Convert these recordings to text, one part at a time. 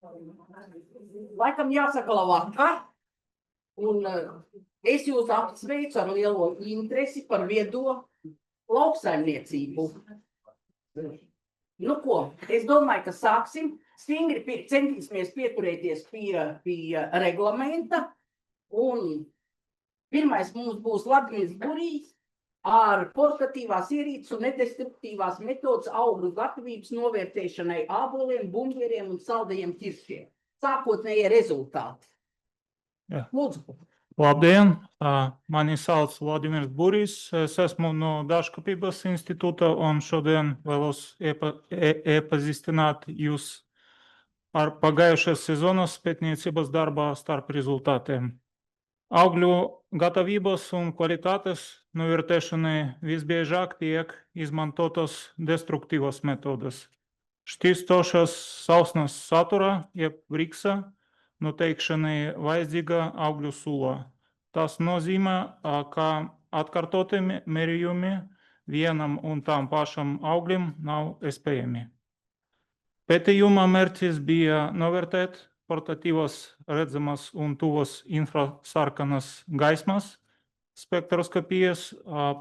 Laikam jāsaka labvakar, un es jūs apsveicu ar lielo interesi par viedo lauksaimniecību. Nu ko, es domāju, ka sāksim, stingri centīsimies pieturēties pie reglamenta, un pirmais mums būs Vladimirs Burijs ar portatīvās ierīces un nedestruktīvās metodas augļu gatavības novērtēšanai āboliem, bumbieriem un saldajiem ķiršiem. Sākotnējie rezultāti. Jā. Lūdzu. Labdien! Mani sauc Vladimirs Burijs. Es esmu no Dārzkopības institūta un šodien vēlos iepazīstināt jūs ar pagājušās sezonas pētniecības darbā starp rezultātiem. Augļu gatavības un kvalitātes novērtēšanai visbiežāk tiek izmantotas destruktīvas metodas. Šķīstošas sausnas satura, jeb riksa, noteikšanai vajadzīga augļu sula. Tas nozīmē, ka atkārtoti mērījumi vienam un tam pašam augļim nav iespējami. Pētījuma mērķis bija novērtēt portatīvas, redzamas un tuvas infrasarkanas gaismas spektroskopijas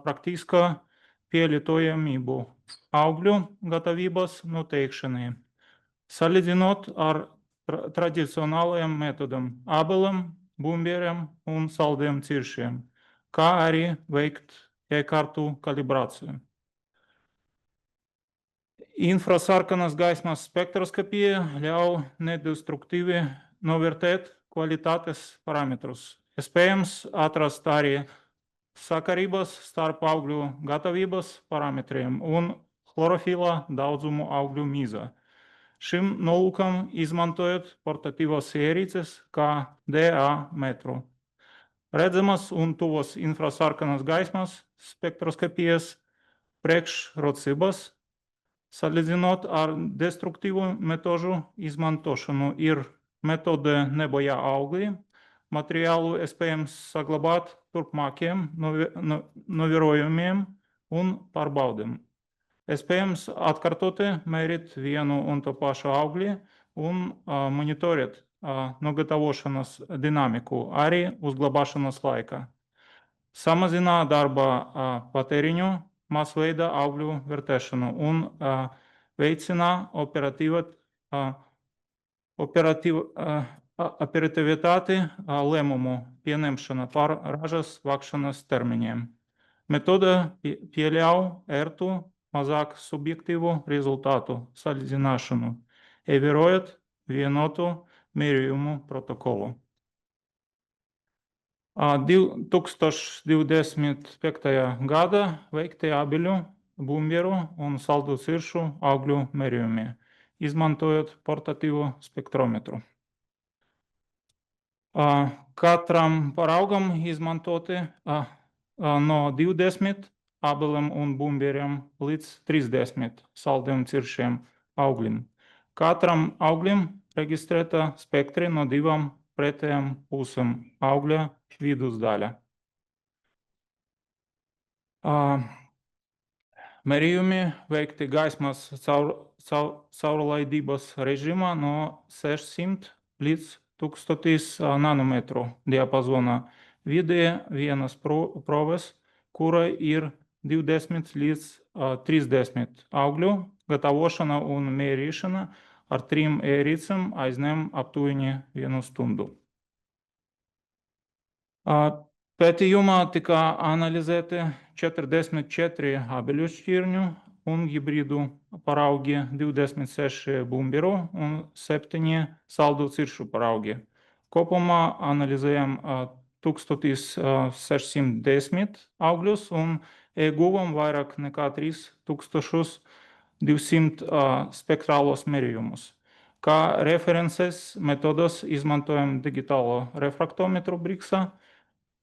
praktiskā pielietojamību augļu gatavības noteikšanai, salīdzinot ar tradicionālajiem metodam āboliem, bumbieriem un saldiem ķiršiem, kā arī veikt iekārtu kalibrāciju. Infrasarkanas gaismas spektroskopija ļauj nedestruktīvi novērtēt kvalitātes parametrus. Iespējams atrast arī sakarības starp augļu gatavības parametriem un chlorofila daudzumu augļu mizā. Šim nolūkam izmantojot portatīvas ierīces kā DA metru. Redzamas un tuvas infrasarkanas gaismas spektroskopijas priekšrocības salīdzinot ar destruktīvu metožu izmantošanu ir metode nebojā augļi, materiālu iespējams saglabāt turpmākiem novērojumiem un pārbaudēm. Iespējams atkārtoti mērīt vienu un to pašu augļi un monitorēt nogatavošanas dinamiku arī uzglabāšanas laikā. Samazina darba patēriņu, masveida augļu vērtēšanu un veicina operativitāti lēmumu pieņemšana par ražas vākšanas termiņiem. Metode pieļauj ērtu, mazāk subjektīvu rezultātu salīdzināšanu, ievērojot vienotu mērījumu protokolu. 2025. gada veikti ābeļu, bumbieru un saldu ķiršu augļu mērījumi, izmantojot portatīvu spektrometru. Katram paraugam izmantoti no 20 ābeliem un bumbieriem līdz 30 saldiem ķiršiem augļiem. Katram augļim reģistrēta spektri no divām pretējām pusēm augļa vidusdaļa. Mērījumi veikti gaismas caurlaidības režīmā no 600 līdz 1000 nanometru diapazonā. Vidēji vienas proves, kura ir 20 līdz 30 augļu, gatavošana un mērīšana ar 3 ierīcēm aizņem aptuveni 1 stundu. Pētījumā tika analizēti 44 ābeļu šķirņu un hibrīdu paraugi, 26 bumbieru un 7 saldu ķiršu paraugi. Kopumā analizējam 1610 augļus un ieguvam vairāk nekā 3200 spektrālos mērījumus. Kā references metodas izmantojam digitālo refraktometru Briksa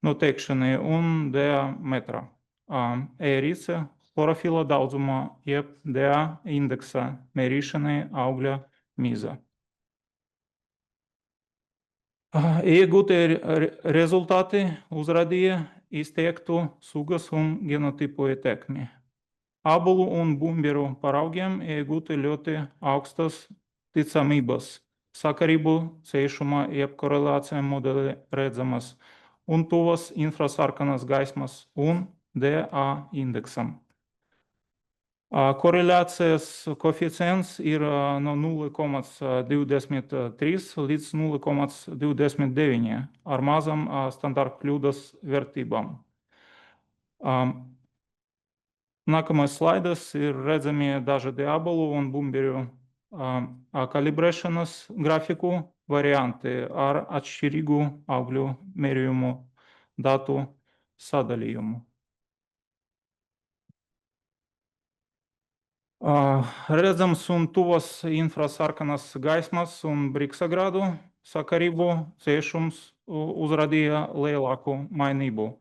noteikšanai un DA metra. Ierīce chlorofila daudzuma jeb DA indeksa mērīšanai augļa mizā. Iegūtie rezultāti uzrādīja izteiktu sugas un genotipu ietekmi. Ābolu un bumbieru paraugiem iegūti ļoti augstas ticamības sakarību ciešuma jeb korelācija modeli redzamas un tuvas infrasarkanas gaismas un DA indeksam. Korelācijas koeficients ir no 0,23 līdz 0,29 ar mazam standarta kļūdas vērtībām. Nākamais slaidas ir redzami dažādi abolu un bumbeļu kalibrēšanas grafiku varianti ar atšķirīgu augļu mērījumu datu sadalījumu. Redzams un tuvas infrasarkanas gaismas un briksagrādu sakarību ciešums uzrādīja lielāku mainību.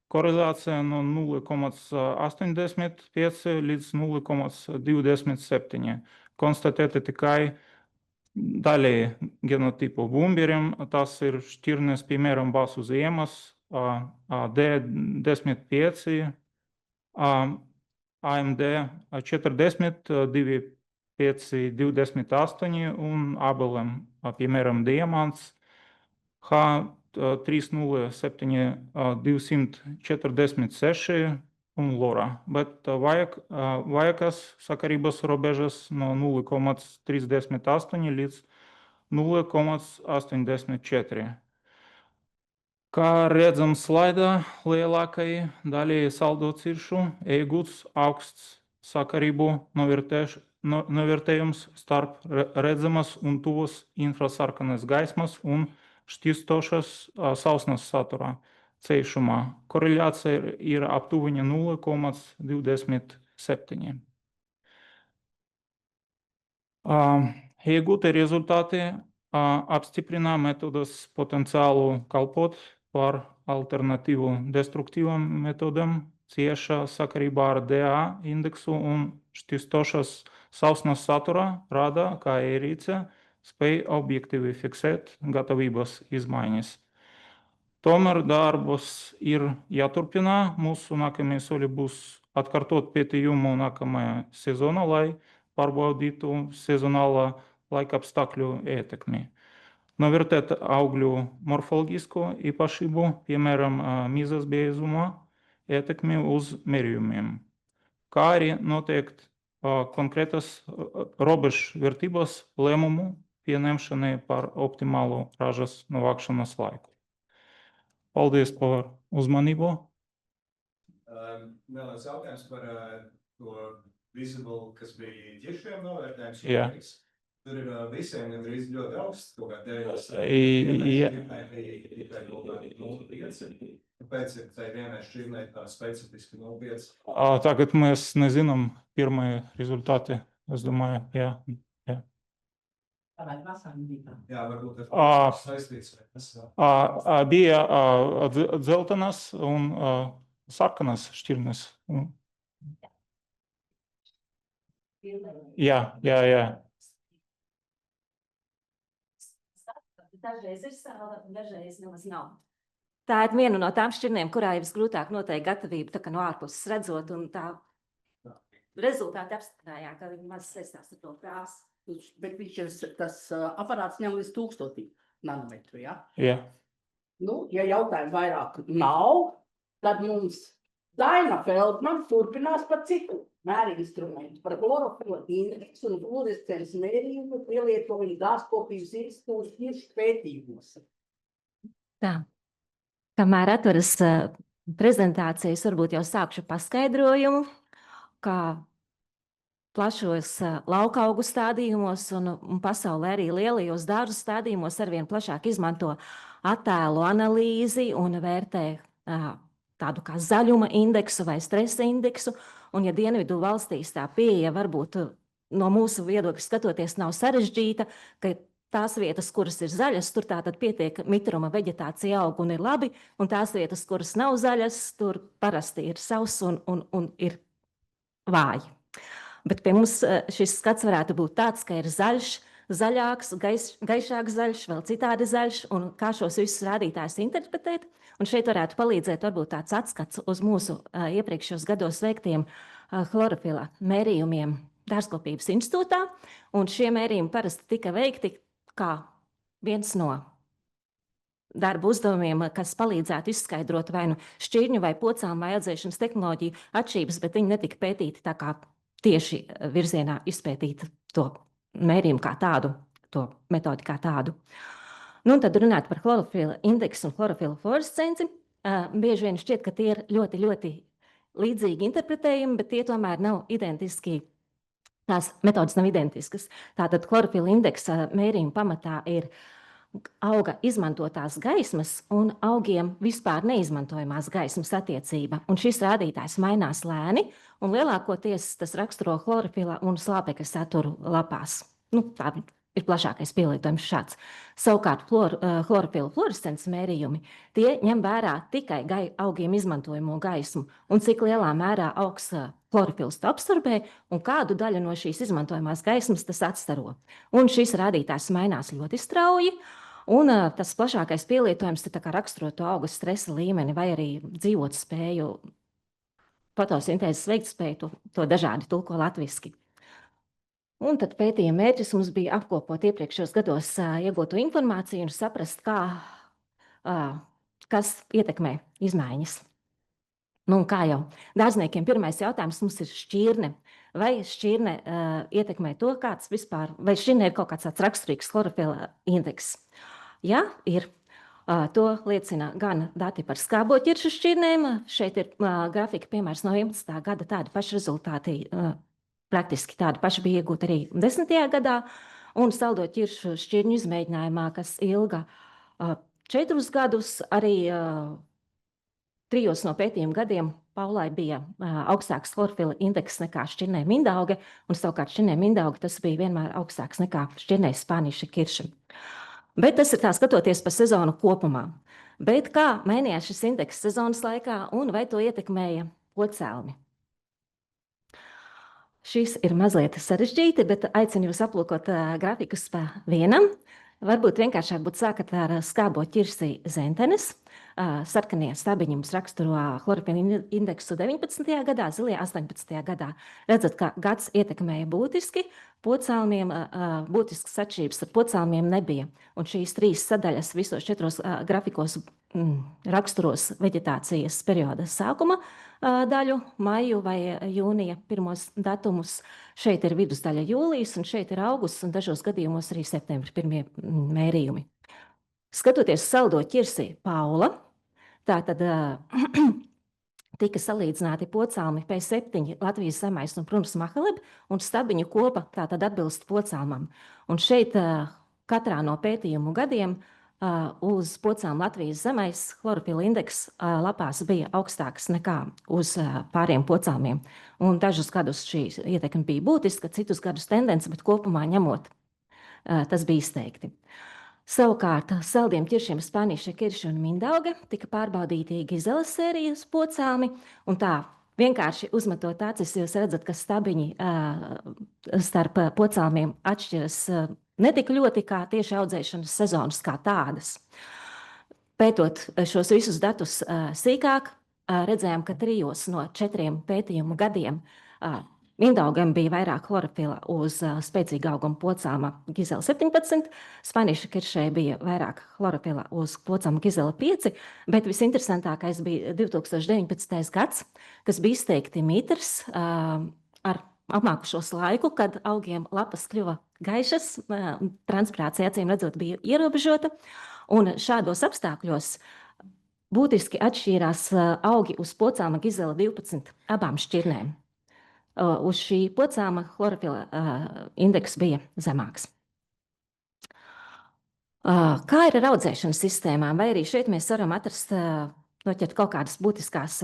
Korelācija no 0,85 līdz 0,27. Konstatēta tikai daļēji genotipu bumberiem. Tas ir šķirnes, piemēram, basu ziemas, D15, AMD 40, 25, 28 un abelēm, piemēram, diamants, H307-246 un LoRa, bet vajakas sakarības robežas no 0,38 līdz 0,84. Kā redzam slaidā, lielākai daļai saldo ciršu iegūts augsts sakarību novērtējums starp redzamas un tuvas infrasarkanas gaismas un šķistošas sausnas saturā ciešumā. Korelācija ir aptuveni 0,27. Iegūti rezultāti apstiprina metodas potenciālu kalpot par alternatīvu destruktīvam metodam cieša sakarībā ar DA indeksu un šķistošas sausnas saturā rāda, kā ierīce spēj objektīvi fiksēt gatavības izmaiņas. Tomēr darbos ir jāturpina. Mūsu nākamie soļi būs atkārtot pētījumu nākamajā sezonā, lai pārbaudītu sezonālā laika apstākļu ietekmi. Novērtēt augļu morfoloģisko īpašību, piemēram, mizas biezuma ietekmi uz mērījumiem, kā arī noteikt konkrētas robežu vērtības lēmumu pieņemšanai par optimālu ražas novākšanas laiku. Paldies par uzmanību. Neliels jautājums par to visible, kas bija tiešiem novērtējums. Jā. Tur ir visiem gandrīz ļoti augsts, kaut kā 9. Kāpēc ir tai vienai šķirnei tā specifiski 0,5? Tagad mēs nezinām pirmie rezultāti, es domāju, jā. Jā, varbūt ar saistīts. Bija dzeltenas un sarkanas šķirnes. Jā. Dažreiz ir sāla, dažreiz nemaz nav. Tā ir viena no tām šķirnēm, kurā ir visgrūtāk noteikt gatavību, tā kā no ārpuses redzot, un tā rezultāti apstiprinājā, ka viņi maz saistās ar to krāsu. Bet viņš ir, tas aparāts ņem līdz 1000 nanometru, ja? Jā. Nu, ja jautājumu vairāk nav, tad mums Daina Feldman turpinās par citu mērīgu instrumentu, par chlorofila indeksu un fluorescents mērījumu pielietojumu dārzkopības institūta ķiršu pētījumos. Tā. Kamēr atveras prezentācijas, varbūt jau sākšu paskaidrojumu, kā plašos laukaugu stādījumos un pasaulē arī lielajos dārzu stādījumos arvien plašāk izmanto attēlu analīzi un vērtē tādu kā zaļuma indeksu vai stresa indeksu. Un ja dienvidu valstīs tā pieeja varbūt no mūsu viedokļa skatoties nav sarežģīta, ka tās vietas, kuras ir zaļas, tur tātad pietiek mitruma veģetācija aug un ir labi, un tās vietas, kuras nav zaļas, tur parasti ir sauss un ir vāji. Bet pie mums šis skats varētu būt tāds, ka ir zaļš, zaļāks, gaišāks zaļš, vēl citādi zaļš, un kā šos visus rādītājus interpretēt. Un šeit varētu palīdzēt varbūt tāds atskats uz mūsu iepriekšējos gados veiktiem chlorofila mērījumiem Dārzkopības institūtā. Un šie mērījumi parasti tika veikti kā viens no darba uzdevumiem, kas palīdzētu izskaidrot vai nu šķirņu vai pocām vai audzēšanas tehnoloģiju atšķirības, bet viņi netika pētīti tā kā tieši virzienā izpētīt to mērījumu kā tādu, to metodi kā tādu. Nu, un tad runāt par chlorofila indeksu un chlorofila fluorescenci. Bieži vien šķiet, ka tie ir ļoti, ļoti līdzīgi interpretējumi, bet tie tomēr nav identiski. Tās metodas nav identiskas. Tātad chlorofila indeksa mērījuma pamatā ir auga izmantotās gaismas un augiem vispār neizmantojamās gaismas attiecība. Un šis rādītājs mainās lēni, un lielākoties tas raksturo chlorofila un slāpekļa saturu lapās. Nu, tā ir plašākais pielietojums šāds. Savukārt chlorofila fluorescences mērījumi, tie ņem vērā tikai augiem izmantojamo gaismu un cik lielā mērā augs chlorofils to absorbē un kādu daļu no šīs izmantojamās gaismas tas atstaro. Un šis rādītājs mainās ļoti strauji, un tas plašākais pielietojums ir tā kā raksturot to auga stresa līmeni vai arī dzīvot spēju, fotosintēzes veiktspēju, to dažādi tulko latviski. Un tad pētījuma mērķis mums bija apkopot iepriekšējos gados iegūto informāciju un saprast, kas ietekmē izmaiņas. Nu, un kā jau dārzniekiem pirmais jautājums mums ir šķirne. Vai šķirne ietekmē to, kāds vispār, vai šķirne ir kaut kāds tāds raksturīgs chlorofila indeks? Jā, ir. To liecina gan dati par skābo ķiršu šķirnēm. Šeit ir grafika piemērs no 11. gada, tādi paši rezultāti. Praktiski tādi paši bija iegūti arī 10. gadā, un saldo ķiršu šķirņu izmēģinājumā, kas ilga 4 gadus, arī 3 no pētījuma gadiem Paulai bija augstāks chlorofila indeks nekā šķirnei mindauge, un savukārt šķirnei mindauge tas bija vienmēr augstāks nekā šķirnei spāniša kirša. Bet tas ir tā skatoties pa sezonu kopumā. Bet kā mainījās šis indeks sezonas laikā, un vai to ietekmēja pocēlmi? Šis ir mazliet sarežģīti, bet aicinu jūs aplūkot grafikus pa vienam. Varbūt vienkāršāk būtu sākat ar skābo ķirsi zentenes. Sarkanie stabiņi mums raksturo chlorofila indeksu 19. gadā, zilie 18. gadā. Redzat, ka gads ietekmēja būtiski, pocēlmiem būtiskas atšķirības ar pocēlmiem nebija. Un šīs 3 sadaļas visos 4 grafikos raksturos veģetācijas perioda sākuma daļu, maiju vai jūnija pirmos datumus. Šeit ir vidusdaļa jūlijas, un šeit ir augusts, un dažos gadījumos arī septembra pirmie mērījumi. Skatoties saldo ķirsi Paula, tātad tika salīdzināti pocēlmi P7 Latvijas zemais un Prunas Mahaleb, un stabiņu kopa tātad atbilst pocēlmam. Un šeit katrā no pētījumu gadiem uz pocām Latvijas zemais chlorofila indeks lapās bija augstāks nekā uz pāriem pocāmiem. Un dažus gadus šī ietekme bija būtiska, citus gadus tendence, bet kopumā ņemot, tas bija izteikti. Savukārt saldiem ķiršiem spāniša kirša un mindauge tika pārbaudīti Gizeles sērijas pocāmi, un tā vienkārši uzmetot acis, jūs redzat, ka stabiņi starp pocāmiem atšķiras netik ļoti kā tieši audzēšanas sezonas kā tādas. Pētot šos visus datus sīkāk, redzējām, ka 3 no 4 pētījumu gadiem mindaugam bija vairāk chlorofila uz spēcīga auguma pocāma Gizela 17, spāniša kiršai bija vairāk chlorofila uz pocāma Gizela 5, bet visinteresantākais bija 2019. gads, kas bija izteikti mitrs ar apmākušos laiku, kad augiem lapas kļuva gaišas, transpirācija acīm redzot bija ierobežota, un šādos apstākļos būtiski atšķīrās augi uz pocāma Gizela 12 abām šķirnēm. Uz šī pocāma chlorofila indeks bija zemāks. Kā ir ar audzēšanas sistēmām? Vai arī šeit mēs varam atrast, noķert kaut kādas būtiskās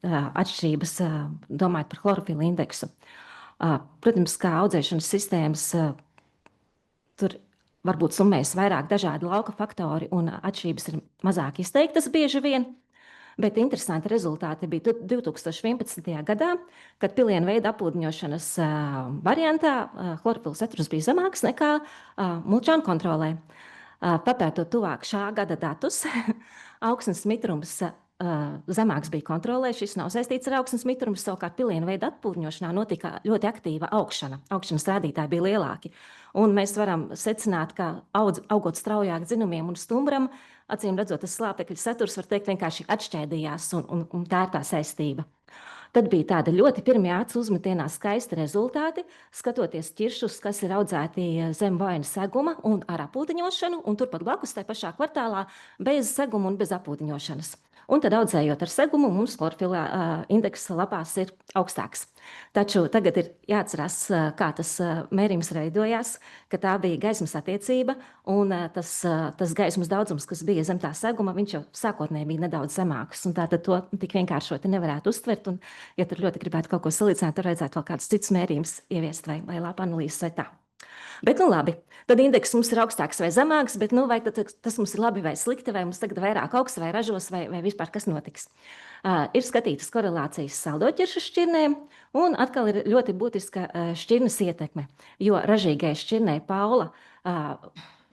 atšķirības, domājot par chlorofila indeksu? Protams, kā audzēšanas sistēmas, tur varbūt summēs vairāk dažādi lauka faktori un atšķirības ir mazāk izteiktas bieži vien. Bet interesanti rezultāti bija 2011. gadā, kad pilienu veida apūdeņošanas variantā chlorofila saturs bija zemāks nekā mulčānu kontrolē. Papētot tuvāk šā gada datus, augsnes mitrums zemāks bija kontrolē, šis nav saistīts ar augsnes mitrumu, savukārt piliena veida atpūtņošanā notika ļoti aktīva augšana. Augšanas rādītāji bija lielāki. Un mēs varam secināt, ka augot straujāk dzinumiem un stumbram, acīm redzot, tas slāpekļu saturs, var teikt, vienkārši atšķēdījās, un tā ir tā saistība. Tad bija tāda ļoti pirmie acu uzmetienā skaisti rezultāti, skatoties ķiršus, kas ir audzēti zem vaina seguma un ar apūdeņošanu, un turpat blakus tai pašā kvartālā bez seguma un bez apūdeņošanas. Un tad audzējot ar segumu, mums klorofila indeks lapās ir augstāks. Taču tagad ir jāatcerās, kā tas mērījums veidojās, ka tā bija gaismas attiecība, un tas gaismas daudzums, kas bija zem tā seguma, viņš jau sākotnēji bija nedaudz zemāks, un tātad to tik vienkāršoti nevarētu uztvert, un ja tur ļoti gribētu kaut ko salīdzināt, tur vajadzētu vēl kādus citus mērījumus ieviest vai lāpa analīzes vai tā. Bet, nu labi, tad indeks mums ir augstāks vai zemāks, bet, nu, vai tas mums ir labi vai slikti, vai mums tagad vairāk augsts vai ražos, vai vispār kas notiks. Ir skatītas korelācijas saldoķiršu šķirnēm, un atkal ir ļoti būtiska šķirnes ietekme, jo ražīgai šķirnei Paula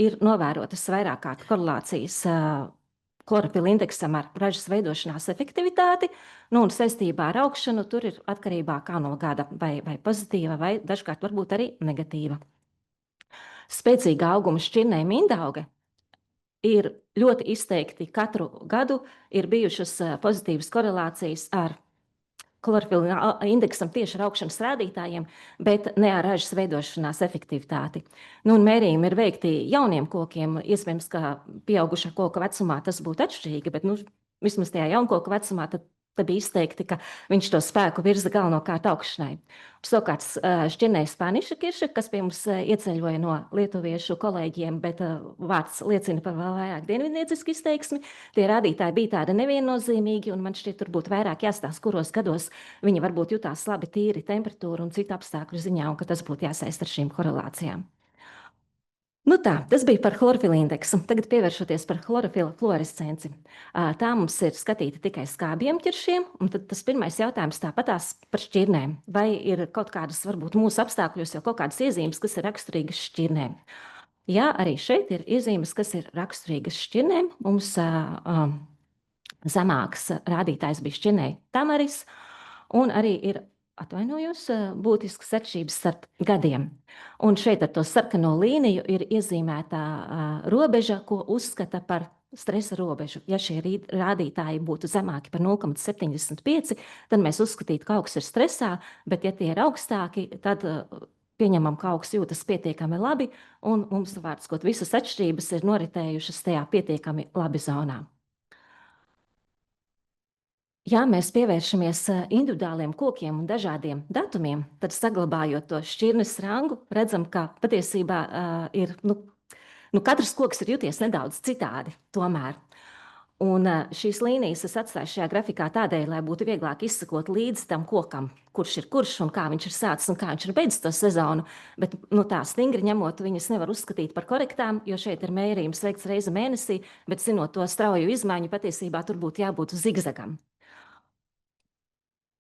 ir novērotas vairāk kārt korelācijas klorofila indeksam ar ražas veidošanās efektivitāti, nu, un saistībā ar augšanu tur ir atkarībā kā no gada vai pozitīva, vai dažkārt varbūt arī negatīva. Spēcīga auguma šķirnei mindauga ir ļoti izteikti katru gadu ir bijušas pozitīvas korelācijas ar klorofila indeksam tieši ar augšanas rādītājiem, bet ne ar ražas veidošanās efektivitāti. Nu, un mērījumi ir veikti jauniem kokiem, iespējams, ka pieauguša koka vecumā tas būtu atšķirīgi, bet, nu, vismaz tajā jaunkoka vecumā tad bija izteikti, ka viņš to spēku virza galvenokārt augšanai. Savukārt šķirnei spāniša kirša, kas pie mums ieceļoja no lietuviešu kolēģiem, bet vārds liecina par vēl vairāk dienvidniecisku izteiksmi, tie rādītāji bija tādi neviennozīmīgi, un man šķiet, tur būtu vairāk jāstāsta, kuros gados viņi varbūt jutās labi tīri temperatūru un citu apstākļu ziņā, un ka tas būtu jāsaist ar šīm korelācijām. Nu tā, tas bija par chlorofila indeksu. Tagad pievēršoties par chlorofila fluorescenci. Tā mums ir skatīta tikai skābiem ķiršiem, un tad tas pirmais jautājums tāpatās par šķirnēm. Vai ir kaut kādas, varbūt mūsu apstākļos jau kaut kādas iezīmes, kas ir raksturīgas šķirnēm? Jā, arī šeit ir iezīmes, kas ir raksturīgas šķirnēm. Mums zemāks rādītājs bija šķirnei tamaris, un arī ir būtiskas atšķirības starp gadiem. Un šeit ar to sarkano līniju ir iezīmētā robeža, ko uzskata par stresa robežu. Ja šie rādītāji būtu zemāki par 0,75, tad mēs uzskatītu, ka augs ir stresā, bet ja tie ir augstāki, tad pieņemam, ka augs jūtas pietiekami labi, un mums, vārdsakot, visas atšķirības ir noritējušas tajā pietiekami labi zonā. Ja mēs pievēršamies individuāliem kokiem un dažādiem datumiem, tad saglabājot to šķirnes rangu, redzam, ka patiesībā ir, katrs koks ir jūties nedaudz citādi tomēr. Un šīs līnijas es atstāju šajā grafikā tādēļ, lai būtu vieglāk izsekot līdzi tam kokam, kurš ir kurš un kā viņš ir sācis un kā viņš ir beidzis to sezonu. Bet tā stingri ņemot, viņas nevar uzskatīt par korektām, jo šeit ir mērījums veikts reizi mēnesī, bet zinot to strauju izmaiņu, patiesībā tur būtu jābūt zigzagam.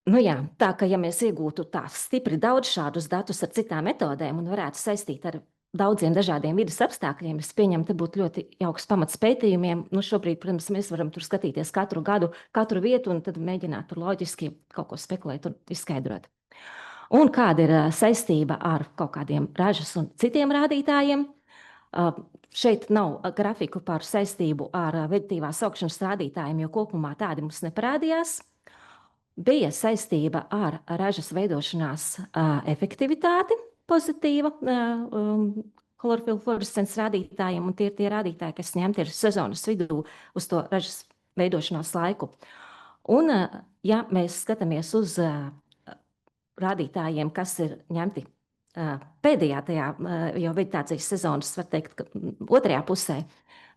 Nu jā, tā ka ja mēs iegūtu tā stipri daudz šādus datus ar citām metodēm un varētu saistīt ar daudziem dažādiem vides apstākļiem, es pieņemu, te būtu ļoti jauks pamats pētījumiem. Nu šobrīd, protams, mēs varam tur skatīties katru gadu, katru vietu un tad mēģināt tur loģiski kaut ko spekulēt un izskaidrot. Un kāda ir saistība ar kaut kādiem ražas un citiem rādītājiem? Šeit nav grafiku par saistību ar vegetatīvās augšanas rādītājiem, jo kopumā tādi mums neparādījās. Bija saistība ar ražas veidošanās efektivitāti pozitīva klorofila fluorescences rādītājiem, un tie ir tie rādītāji, kas ņemti ir sezonas vidū uz to ražas veidošanās laiku. Un, ja mēs skatāmies uz rādītājiem, kas ir ņemti pēdējā tajā jau vegetācijas sezonas, var teikt, ka otrajā pusē,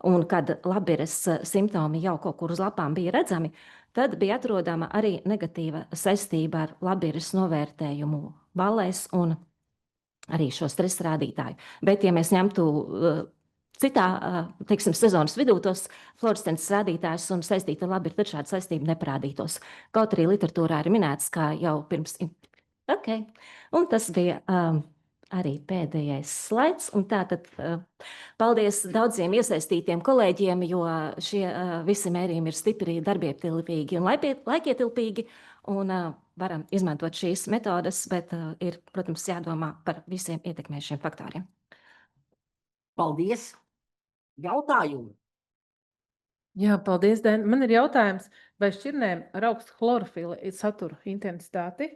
un kad labiras simptomi jau kaut kur uz lapām bija redzami, tad bija atrodama arī negatīva saistība ar labiras novērtējumu balēs un arī šo stresa rādītāju. Bet, ja mēs ņemtu citā, teiksim, sezonas vidū tos fluorescences rādītājus un saistītu ar labiru, tad šāda saistība neparādītos. Kaut arī literatūrā ir minēts, kā jau pirms... Un tas bija arī pēdējais slaids. Un tātad paldies daudziem iesaistītiem kolēģiem, jo šie visi mērījumi ir stipri darbietilpīgi un laikietilpīgi. Un varam izmantot šīs metodes, bet ir, protams, jādomā par visiem ietekmējušiem faktoriem. Paldies! Jautājumi? Jā, paldies, Dēn. Man ir jautājums, vai šķirnēm ar augstu chlorofila satura intensitāti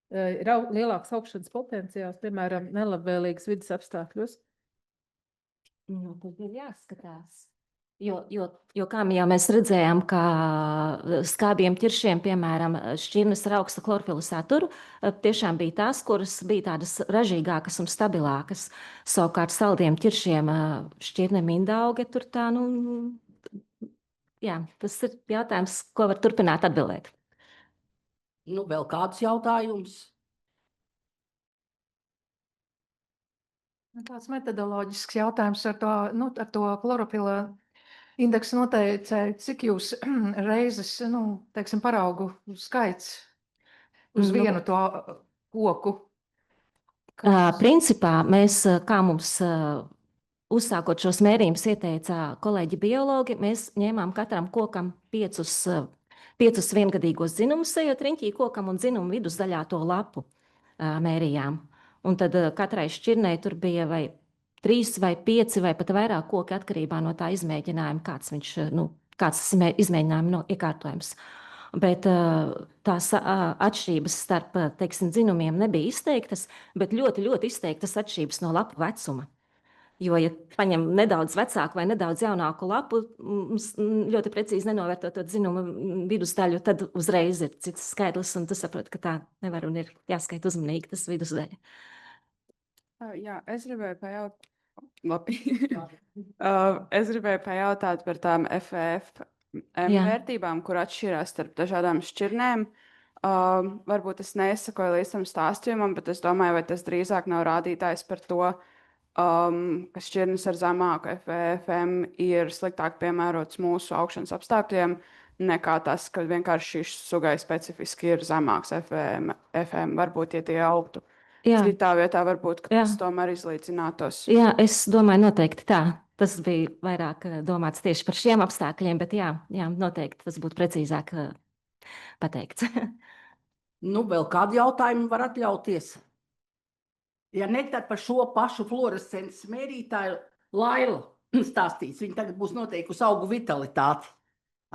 ir lielāks augšanas potenciāls, piemēram, nelabvēlīgas vidas apstākļos? Nu, tad ir jāskatās. Jo kā jau mēs redzējām, ka skābiem ķiršiem, piemēram, šķirnes ar augstu chlorofila saturu, tiešām bija tās, kuras bija tādas ražīgākas un stabilākas. Savukārt saldiem ķiršiem šķirne mindauge tur tā, jā, tas ir jautājums, ko var turpināt atbildēt. Nu, vēl kādus jautājumus? Tāds metodoloģisks jautājums ar to chlorofila indeksu noteicēju, cik jūs reizes, teiksim, paraugu skaits uz vienu to koku? Principā mēs, kā mums uzsākot šos mērījumus ieteica kolēģi biologi, mēs ņēmām katram kokam 5 viengadīgos dzinumus, ejot riņķī kokam un dzinumu vidusdaļā to lapu mērījām. Un tad katrai šķirnei tur bija vai 3 vai 5 vai pat vairāk koki atkarībā no tā izmēģinājuma, kāds tas izmēģinājuma iekārtojums. Bet tās atšķirības starp, teiksim, dzinumiem nebija izteiktas, bet ļoti, ļoti izteiktas atšķirības no lapu vecuma. Jo, ja paņem nedaudz vecāku vai nedaudz jaunāku lapu, ļoti precīzi nenovērtot to dzinumu vidusdaļu, tad uzreiz ir cits skaidrs, un tu saproti, ka tā nevar un ir jāskait uzmanīgi tas vidusdaļa. Jā, es gribēju pajautāt. Labi. Es gribēju pajautāt par tām FEFM vērtībām, kur atšķirās starp dažādām šķirnēm. Varbūt es nesakoju līdz tam stāstījumam, bet es domāju, vai tas drīzāk nav rādītājs par to, ka šķirnes ar zemāku FEFM ir sliktāk piemērots mūsu augšanas apstākļiem, nekā tas, ka vienkārši šī sugai specifiski ir zemāks FEFM. Varbūt, ja tie augtu citā vietā, varbūt, ka tas tomēr izlīdzinātos. Jā, es domāju noteikti tā. Tas bija vairāk domāts tieši par šiem apstākļiem, bet jā, noteikti tas būtu precīzāk pateikts. Nu, vēl kādu jautājumu var atļauties? Ja ne, tad par šo pašu fluorescences mērītāju Laila stāstīs. Viņa tagad būs noteikusi augu vitalitāti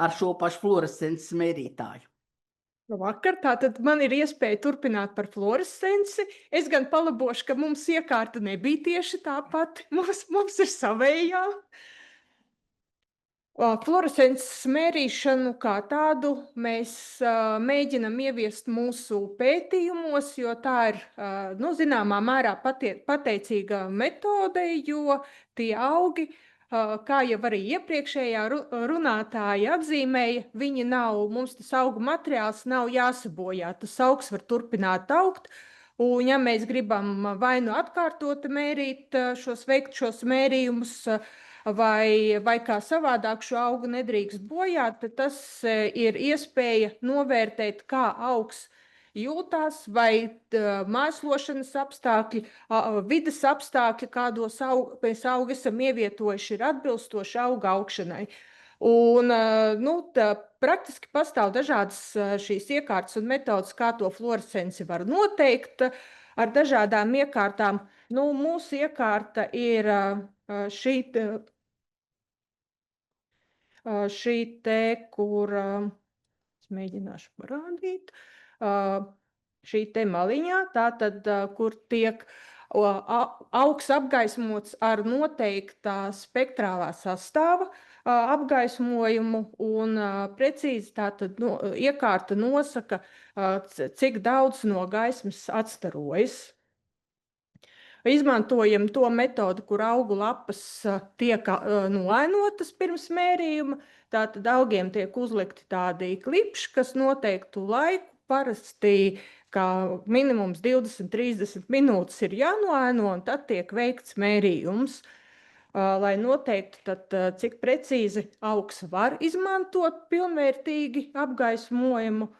ar šo pašu fluorescences mērītāju. Labvakar, tātad man ir iespēja turpināt par fluorescenci. Es gan palabošu, ka mums iekārta nebija tieši tā pati. Mums ir savējā. Fluorescences mērīšanu kā tādu mēs mēģinam ieviest mūsu pētījumos, jo tā ir, zināmā mērā pateicīga metode, jo tie augi, kā jau arī iepriekšējā runātāja atzīmēja, mums tas augu materiāls nav jāsabojā, tas augs var turpināt augt, un ja mēs gribam vai nu atkārtot mērīt veikt šos mērījumus, vai kā savādāk šo augu nedrīkst bojāt, tad tas ir iespēja novērtēt, kā augs jūtās, vai mēslošanas apstākļi, vides apstākļi, kādos mēs augu esam ievietojuši, ir atbilstoši auga augšanai. Un, praktiski pastāv dažādas šīs iekārtas un metodas, kā to fluorescenci var noteikt ar dažādām iekārtām. Mūsu iekārta ir šī te, kur es mēģināšu parādīt, šī te maliņā, tātad, kur tiek augs apgaismots ar noteiktā spektrālā sastāva apgaismojumu, un precīzi tātad iekārta nosaka, cik daudz no gaismas atstarojas. Izmantojam to metodu, kur augu lapas tiek noainotas pirms mērījuma. Tātad augiem tiek uzlikti tādi klipši, kas noteiktu laiku, parasti kā minimums 20-30 minūtes ir jānoaino, un tad tiek veikts mērījums, lai noteiktu, tad, cik precīzi augs var izmantot pilnvērtīgi apgaismojumu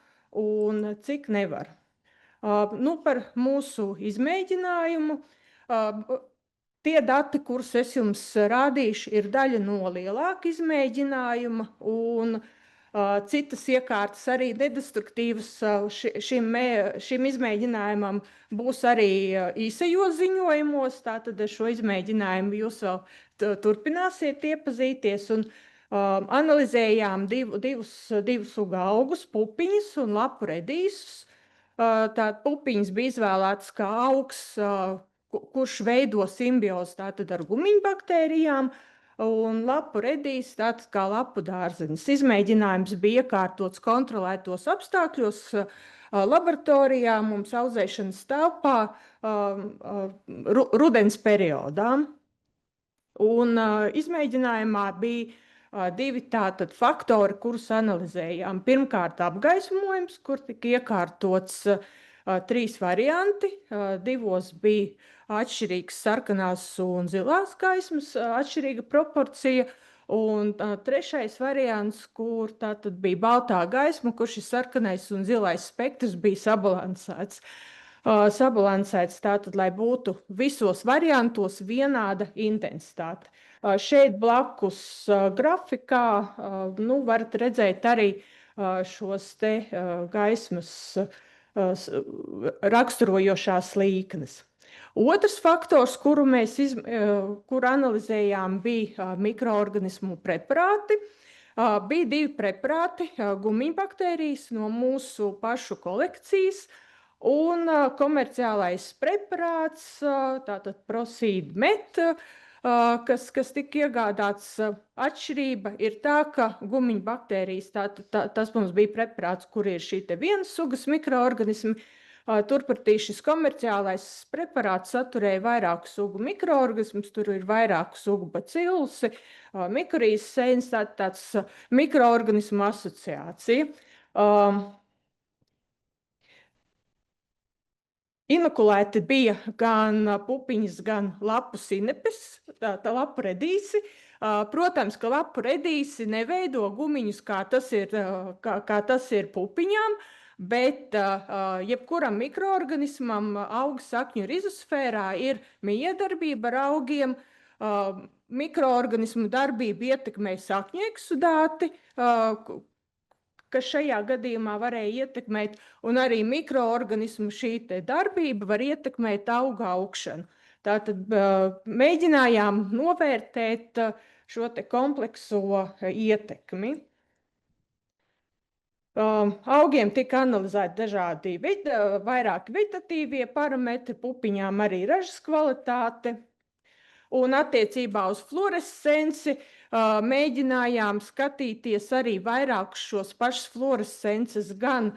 un cik nevar. Par mūsu izmēģinājumu Tie dati, kurus es jums rādīšu, ir daļa no lielāka izmēģinājuma, un citas iekārtas arī nedestruktīvas šim izmēģinājumam būs arī īsajos ziņojumos. Tātad ar šo izmēģinājumu jūs vēl turpināsiet iepazīties, un analizējām divus suga augus, pupiņas un lapu redīsus. Tātad pupiņas bija izvēlētas kā augs, kurš veido simbiozi tātad ar gumiņbaktērijām, un lapu redīs tātad kā lapu dārzenis. Izmēģinājums bija iekārtots kontrolētos apstākļos laboratorijā, mums audzēšanas telpā rudens periodā. Un izmēģinājumā bija divi tātad faktori, kurus analizējām. Pirmkārt apgaismojums, kur tika iekārtots 3 varianti, divos bija atšķirīgas sarkanās un zilās gaismas, atšķirīga proporcija, un trešais variants, kur tātad bija baltā gaisma, kur šis sarkanais un zilais spektrs bija sabalansēts. Sabalansēts tātad, lai būtu visos variantos vienāda intensitāte. Šeit blakus grafikā, varat redzēt arī šos te gaismas raksturojošās līknes. Otrs faktors, kuru analizējām, bija mikroorganismu preparāti. Bija 2 preparāti, gumiņbaktērijas no mūsu pašu kolekcijas un komerciālais preparāts, tātad Proseed Met, kas tika iegādāts. Atšķirība ir tā, ka gumiņbaktērijas, tas mums bija preparāts, kur ir šī te vienas sugas mikroorganismi. Turpretī šis komerciālais preparāts saturēja vairāku sugu mikroorganismus, tur ir vairāku sugu bacillus, mikorīzes sēnes, tāds mikroorganismu asociācija. Inokulēti bija gan pupiņas, gan lapu sinepes, lapu redīsi. Protams, ka lapu redīsi neveido gumiņus, kā tas ir pupiņām, bet jebkuram mikroorganismam auga sakņu rizosfērā ir miedarbība ar augiem, mikroorganismu darbību ietekmē sakņu eksudāti, kas šajā gadījumā varēja ietekmēt, un arī mikroorganismu šī te darbība var ietekmēt auga augšanu. Tātad mēģinājām novērtēt šo te komplekso ietekmi. Augiem tika analizēti dažādi vairāki vegetatīvie parametri, pupiņām arī ražas kvalitāte. Un attiecībā uz fluorescenci mēģinājām skatīties arī vairākus šos pašus fluorescences, gan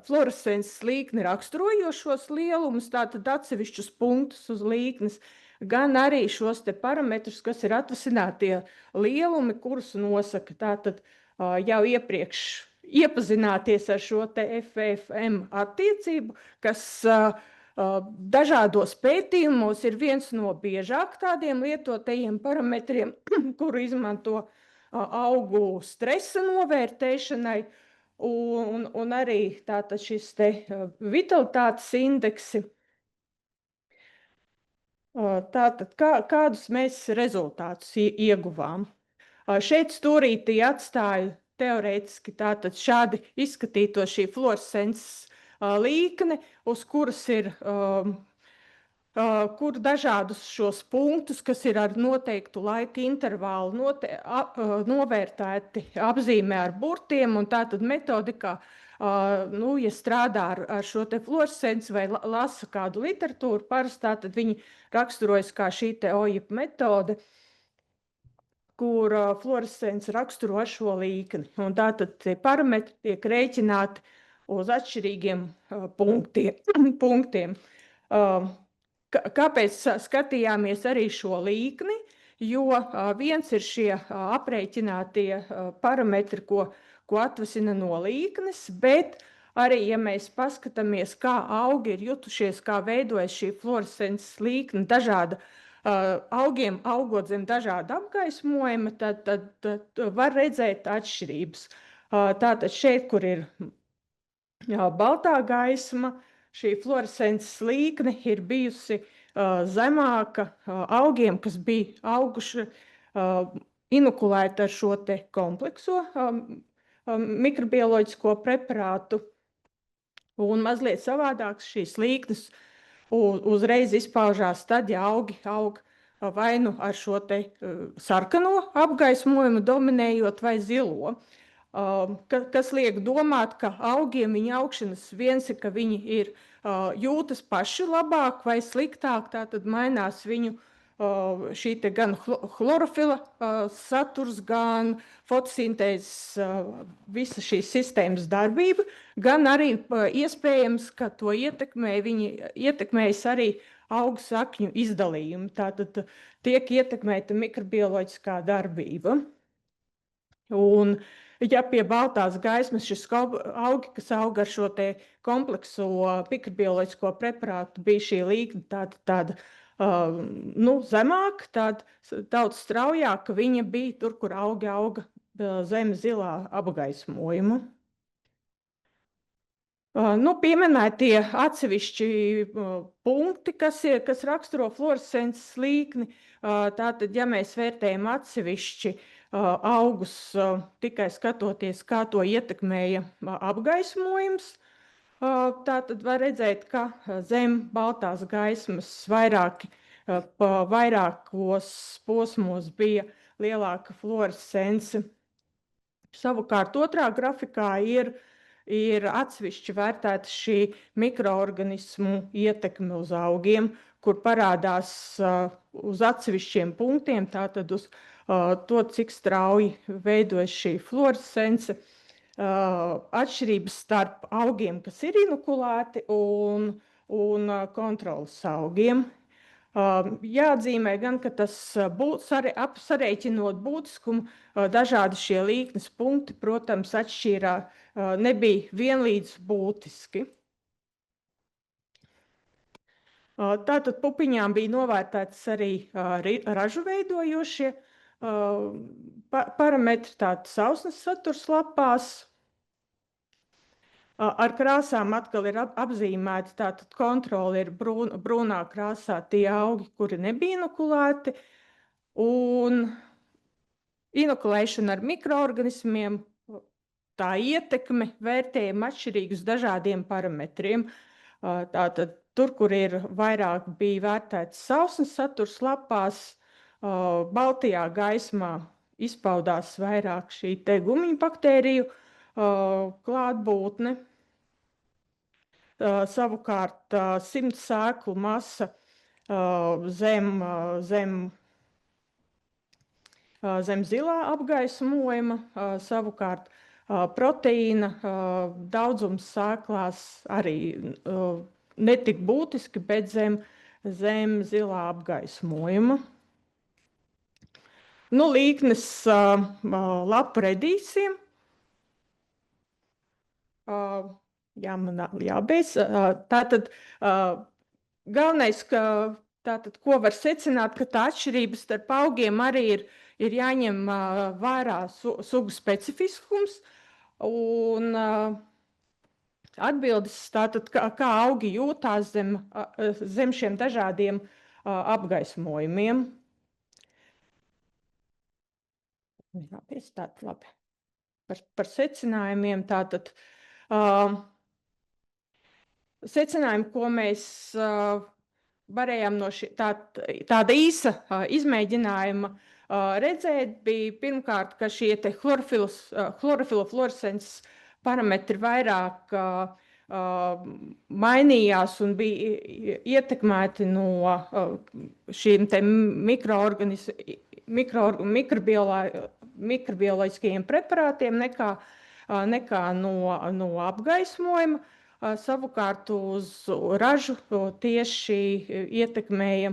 fluorescences līkni raksturojošos lielumus, tātad atsevišķus punktus uz līknes, gan arī šos te parametrus, kas ir atvasinātie lielumi, kurus nosaka. Tātad jau iepriekš iepazināties ar šo te FFM attiecību, kas dažādos pētījumos ir viens no biežāk tādiem lietotajiem parametriem, kuru izmanto augu stresa novērtēšanai, un arī tātad šis te vitalitātes indeksi. Tātad kādus mēs rezultātus ieguvām? Šeit stūrītī atstāju teorētiski tātad šādi izskatīto šī fluorescences līkne, uz kuras ir kur dažādus šos punktus, kas ir ar noteiktu laika intervālu novērtēti, apzīmē ar burtiem, un tātad metodikā, ja strādā ar šo te fluorescenci vai lasa kādu literatūru, parasti tātad viņi raksturojas kā šī te OIP metode, kur fluorescence raksturo ar šo līkni. Un tātad tie parametri tiek rēķināti uz atšķirīgiem punktiem. Kāpēc skatījāmies arī šo līkni? Jo viens ir šie aprēķinātie parametri, ko atvasina no līknes, bet arī, ja mēs paskatāmies, kā augi ir jutušies, kā veidojas šī fluorescences līkne dažāda, augiem augot zem dažāda apgaismojuma, tad var redzēt atšķirības. Tātad šeit, kur ir baltā gaisma, šī fluorescences līkne ir bijusi zemāka augiem, kas bija auguši inokulēti ar šo te komplekso mikrobioloģisko preparātu. Un mazliet savādāks šīs līknes uzreiz izpaužās tad, ja augi aug vai nu ar šo te sarkano apgaismojumu dominējot vai zilo. Kas liek domāt, ka augiem viņa augšanas viens ir, ka viņi ir jūtas paši labāk vai sliktāk, tātad mainās viņu šī te gan chlorofila saturs, gan fotosintēzes visa šīs sistēmas darbība, gan arī iespējams, ka to ietekmējas arī augu sakņu izdalījumu. Tātad tiek ietekmēta mikrobioloģiskā darbība. Un, ja pie baltās gaismas šis augi, kas auga ar šo te komplekso mikrobioloģisko preparātu, bija šī līkne tāda zemāk, tad daudz straujāk, ka viņa bija tur, kur auga zem zilā apgaismojuma. Pieminētie atsevišķi punkti, kas raksturo fluorescences līkni, tātad, ja mēs vērtējam atsevišķi augus tikai skatoties, kā to ietekmēja apgaismojums, tātad var redzēt, ka zem baltās gaismas vairākos posmos bija lielāka fluorescence. Savukārt otrā grafikā ir atsevišķi vērtēta šī mikroorganismu ietekme uz augiem, kur parādās uz atsevišķiem punktiem, tātad uz to, cik strauji veidojas šī fluorescence, atšķirības starp augiem, kas ir inokulēti, un kontrolas augiem. Jāatzīmē gan, ka tas sareiķinot būtiskumu, dažādi šie līknes punkti, protams, atšķīrā nebija vienlīdz būtiski. Tātad pupiņām bija novērtētas arī ražu veidojošie parametri, tātad sausnes saturs lapās. Ar krāsām atkal ir apzīmēti, tātad kontroli ir brūnā krāsā tie augi, kuri nebija inokulēti, un inokulēšana ar mikroorganismiem, tā ietekme vērtējam atšķirīgus dažādiem parametriem. Tātad tur, kur ir vairāk bija vērtēts sausnes saturs lapās, baltajā gaismā izpaudās vairāk šī te gumiņu baktēriju klātbūtne. Savukārt 100 sēklu masa zem zilā apgaismojuma, savukārt proteīna daudzums sēklās arī netik būtiski, bet zem zilā apgaismojuma. Līknes lapu redīsiem. Jā, man jābeidz. Tātad galvenais, ko var secināt, ka tā atšķirības starp augiem arī ir jāņem vērā sugu specifiskums un atbildes, tātad kā augi jūtās zem šiem dažādiem apgaismojumiem. Jābeidz, tātad labi. Par secinājumiem tātad. Secinājumi, ko mēs varējām no tāda īsa izmēģinājuma redzēt, bija pirmkārt, ka šie te chlorofila fluorescences parametri vairāk mainījās un bija ietekmēti no šīm te mikrobioloģiskajiem preparātiem nekā no apgaismojuma. Savukārt uz ražu tieši ietekmēja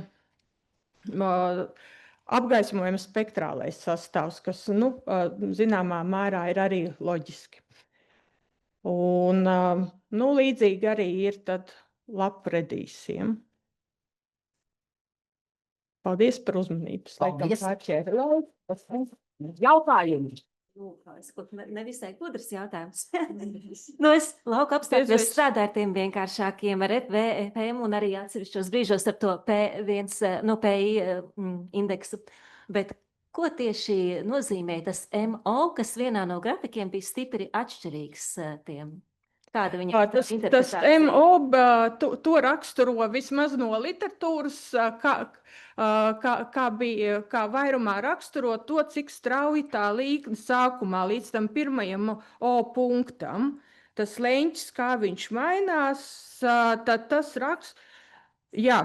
apgaismojuma spektrālais sastāvs, kas, zināmā mērā ir arī loģiski. Un, līdzīgi arī ir tad lapredīsiem. Paldies par uzmanību. Paldies. Jautājumi. Es kaut nevisai gudrs jautājums. Nu, es lauka apstākļos Diez vai- strādāju ar tiem vienkāršākiem, ar FVPM un arī atsevišķos brīžos ar to P1, PI indeksu. Bet ko tieši nozīmē tas MO, kas vienā no grafikiem bija stipri atšķirīgs tiem? Kāda viņa Tas interpretācija? MO to raksturo vismaz no literatūras, kā vairumā raksturo to, cik strauji tā līkne sākumā līdz tam pirmajam O punktam. Tas leņķis, kā viņš mainās, tad tas raksts. Jā.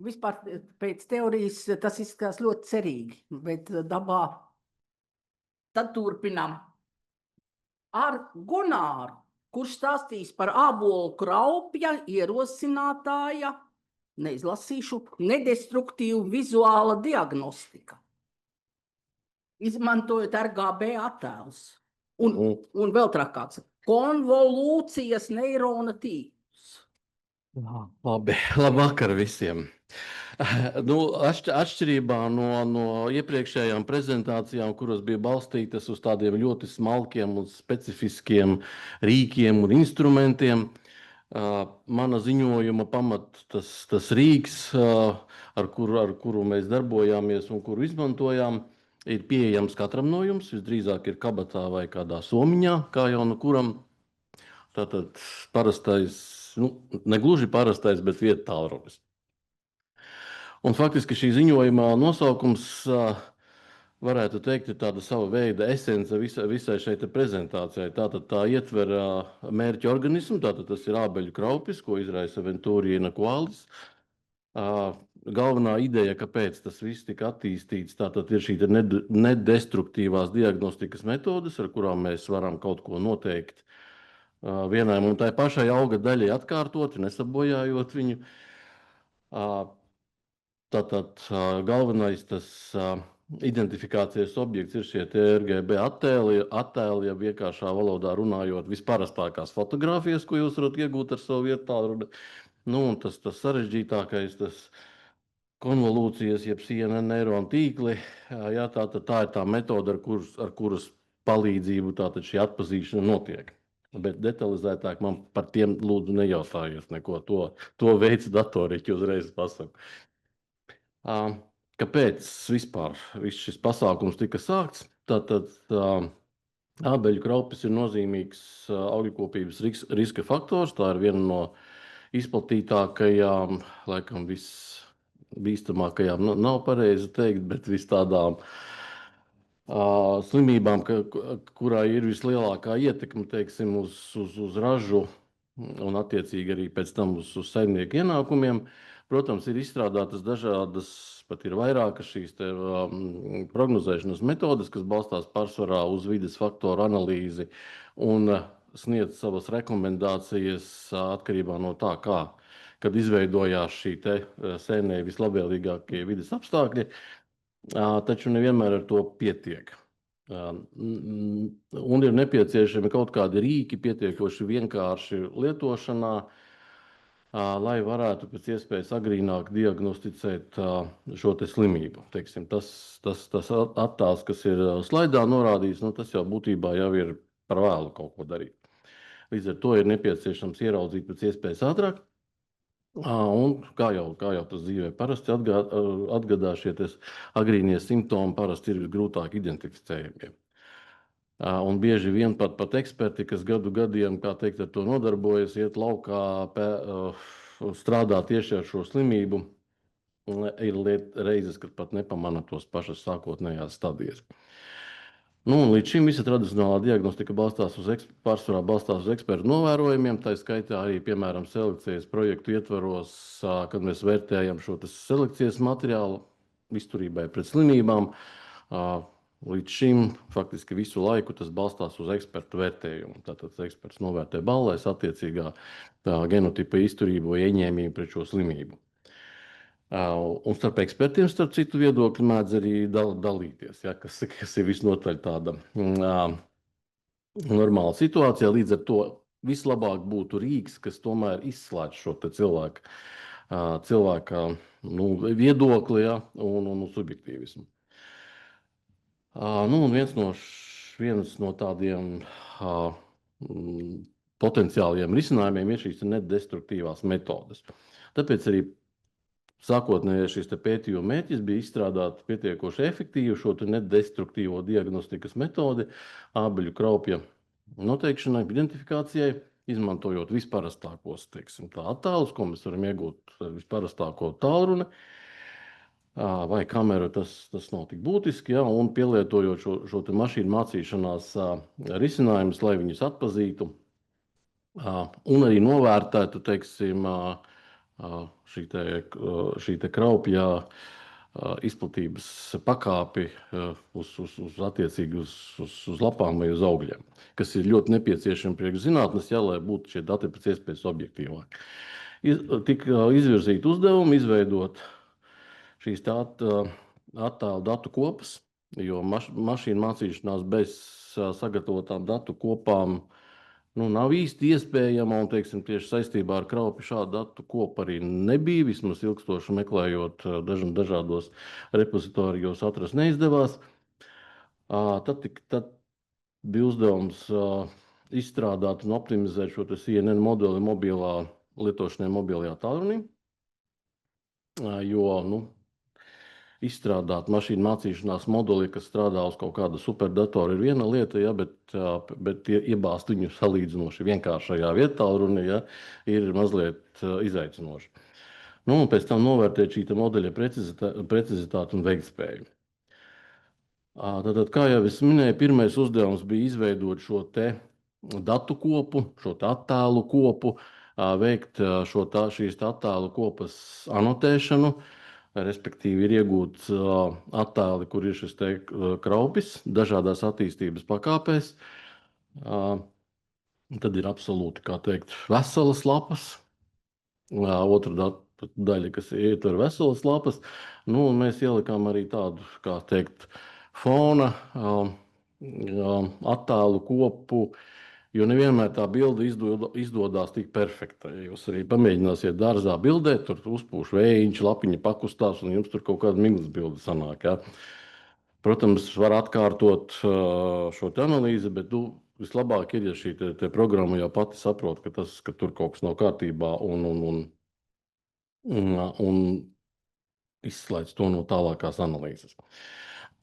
Vispār pēc teorijas tas izskatās ļoti cerīgi, bet dabā tad turpinām. Ar Gunāru, kurš stāstīs par ābolu kraupja ierosinātāja, neizlasīšu, nedestruktīvu vizuāla diagnostika, izmantojot RGB attēlus. Un vēl trakāks, konvolūcijas neirona tīklus. Labi, labvakar visiem. Atšķirībā no iepriekšējām prezentācijām, kuras bija balstītas uz tādiem ļoti smalkiem un specifiskiem rīkiem un instrumentiem, mana ziņojuma tas rīks, ar kuru mēs darbojāmies un kuru izmantojām, ir pieejams katram no jums. Visdrīzāk ir kabatā vai kādā somiņā, kā jau no kuram. Tātad parastais, ne gluži parastais, bet vieta tālrunis. Un faktiski šī ziņojuma nosaukums varētu teikt ir tāda sava veida esence visai šai prezentācijai. Tātad tā ietver mērķa organismu, tātad tas ir ābeļu kraupis, ko izraisa Ventūrija qualis. Galvenā ideja, kāpēc tas viss tika attīstīts, tātad ir šī nedestruktīvās diagnostikas metodes, ar kurām mēs varam kaut ko noteikt vienai un tai pašai auga daļai atkārtot, nesabojājot viņu. Tātad galvenais tas identifikācijas objekts ir šie RGB attēli, ja vienkāršā valodā runājot, visparastākās fotogrāfijas, ko jūs varat iegūt ar savu vietālruni. Un tas sarežģītākais, tas konvolūcijas, jeb CNN neironu tīkli, jā, tā ir tā metode, ar kuras palīdzību tātad šī atpazīšana notiek. Bet detalizētāk man par tiem lūdzu nejautājiet neko, to veids datoriķi uzreiz pasaku. Kāpēc vispār viss šis pasākums tika sākts? Tātad ābeļu kraupis ir nozīmīgs augļkopības riska faktors. Tā ir viena no izplatītākajām, laikam visbīstamākajām, nav pareizi teikt, bet vis tādām slimībām, kurā ir vislielākā ietekme, teiksim, uz ražu un attiecīgi arī pēc tam uz saimnieku ienākumiem. Protams, ir izstrādātas dažādas, pat ir vairākas šīs prognozēšanas metodes, kas balstās pārsvarā uz vides faktoru analīzi un sniedz savas rekomendācijas atkarībā no tā, kad izveidojās šī sēnē vislabvēlīgākie vides apstākļi, taču nevienmēr ar to pietiek. Un ir nepieciešami kaut kādi rīki pietiekoši vienkārši lietošanā, lai varētu pēc iespējas agrīnāk diagnosticēt šo slimību. Teiksim, tas attēls, kas ir slaidā norādīts, tas jau būtībā jau ir par vēlu kaut ko darīt. Līdz ar to ir nepieciešams ieraudzīt pēc iespējas ātrāk. Un kā jau tas dzīvē parasti atgadās, šie agrīnie simptomi parasti ir grūtāk identificējami. Un bieži vien pat eksperti, kas gadiem, kā teikt, ar to nodarbojas, iet laukā, strādā tieši ar šo slimību, ir reizes, kad pat nepamana tos pašas sākotnējās stadijas. Un līdz šim visa tradicionālā diagnostika pārsvarā balstās uz ekspertu novērojumiem, tā skaitā arī, piemēram, selekcijas projektu ietvaros, kad mēs vērtējam šo selekcijas materiālu izturībai pret slimībām. Līdz šim faktiski visu laiku tas balstās uz ekspertu vērtējumu. Tātad eksperts novērtē balēs attiecīgā genotipa izturību vai ieņēmību pret šo slimību. Un starp ekspertiem, starp citu viedokļu, mēdz arī dalīties, ja, kas ir visnotaļ tāda normāla situācija. Līdz ar to vislabāk būtu rīks, kas tomēr izslēdz šo cilvēka viedokli, ja, un subjektīvismu. Nu, un viens no tādiem potenciāliem risinājumiem ir šīs nedestruktīvās metodes. Tāpēc arī sākotnējais šis pētījuma mērķis bija izstrādāt pietiekoši efektīvu šo nedestruktīvo diagnostikas metodi ābeļu kraupja noteikšanai, identifikācijai, izmantojot visparastākos, teiksim, tā attēlus, ko mēs varam iegūt visparastāko tālruni, vai kameru, tas nav tik būtiski, ja, un pielietojot šo te mašīnu mācīšanās risinājumus, lai viņus atpazītu, un arī novērtētu, teiksim, šī te kraupja izplatības pakāpi uz attiecīgi uz lapām vai uz augļiem, kas ir ļoti nepieciešami priekš zinātnes, ja, lai būtu šie dati pēc iespējas objektīvāki. Tika izvirzīt uzdevumu, izveidot šīs attēlu datu kopas, jo mašīnu mācīšanās bez sagatavotām datu kopām nav īsti iespējama, un, teiksim, tieši saistībā ar kraupju šādu datu kopu arī nebija, vismaz ilgstoši meklējot dažādos repozitorijos atrast neizdevās. Tad bija uzdevums izstrādāt un optimizēt šo CNN modeli lietošanai mobilajā tālrunī, jo, izstrādāt mašīnu mācīšanās modeli, kas strādā uz kaut kāda superdatoru, ir viena lieta, ja, bet iebāzt viņu salīdzinoši vienkāršajā vietālrunī, ja, ir mazliet izaicinoši. Un pēc tam novērtēt šī modeļa precizitāti un veiktspēju. Tātad, kā jau es minēju, pirmais uzdevums bija izveidot šo te datu kopu, šo te attēlu kopu, veikt šīs attēlu kopas anotēšanu, respektīvi ir iegūts attēli, kur ir šis te kraupis dažādās attīstības pakāpēs. Tad ir absolūti, kā teikt, veselas lapas. Otra daļa, kas ietver veselas lapas. Un mēs ielikām arī tādu, kā teikt, fona attēlu kopu, jo nevienmēr tā bilde izdodās tik perfekta. Ja jūs arī pamēģināsiet dārzā bildēt, tur uzpūš vējiņš, lapiņa pakustās, un jums tur kaut kāda miglas bilde sanāk. Ja. Protams, var atkārtot šo te analīzi, bet vislabāk ir, ja šī te programma jau pati saprot, ka tur kaut kas nav kārtībā un izslēdz to no tālākās analīzes.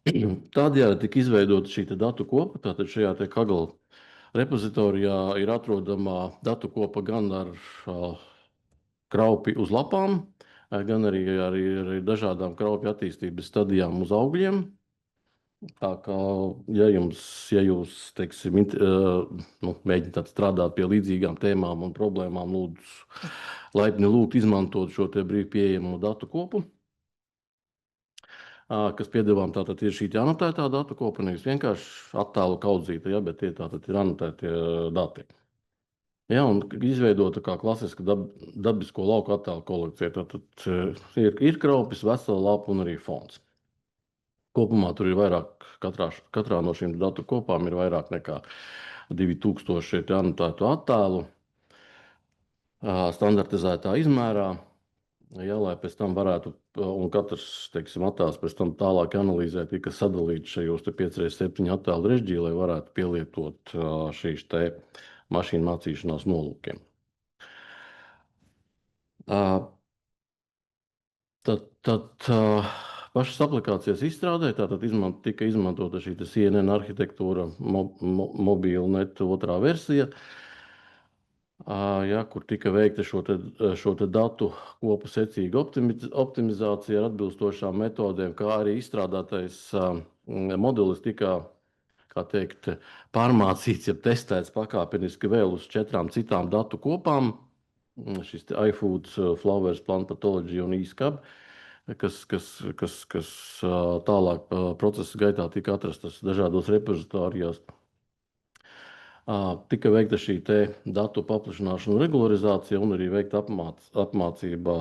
Tādējādi tika izveidota šī te datu kopa, tātad šajā te Kaggle repozitorijā ir atrodama datu kopa gan ar kraupi uz lapām, gan arī ar dažādām kraupju attīstības stadijām uz augļiem. Tā kā, ja jūs, teiksim, mēģināt strādāt pie līdzīgām tēmām un problēmām, laipni lūgt izmantot šo te brīvi pieejamo datu kopu, kas piedāvām tātad ir šī anotētā datu kopa, nevis vienkārši attēlu kaudzīta, ja, bet tie tātad ir anotētie dati. Ja, un izveidota kā klasiska dabisko lauku attēlu kolekcija, tātad ir kraupis, vesela lapa un arī fons. Kopumā tur ir vairāk, katrā no šīm datu kopām ir vairāk nekā 2000 anotētu attēlu standartizētā izmērā. Ja, lai pēc tam varētu, un katrs, teiksim, attēls pēc tam tālāk analīzē tika sadalīts šajos 5x7 attēlu režģī, lai varētu pielietot šīs te mašīnu mācīšanās nolūkiem. Tad pašas aplikācijas izstrādē, tātad tika izmantota šī CNN arhitektūra mobile net otrā versija, ja, kur tika veikta šo te datu kopu secīga optimizācija ar atbilstošām metodēm, kā arī izstrādātais modelis tika, kā teikt, pārmācīts, ja testēts pakāpeniski vēl uz 4 citām datu kopām. Šis te iFoods, Flowers, Plant Pathology un eScab, kas tālāk procesa gaitā tika atrastas dažādos repozitorijos. Tika veikta šī te datu paplašināšana un regularizācija un arī veikta apmācība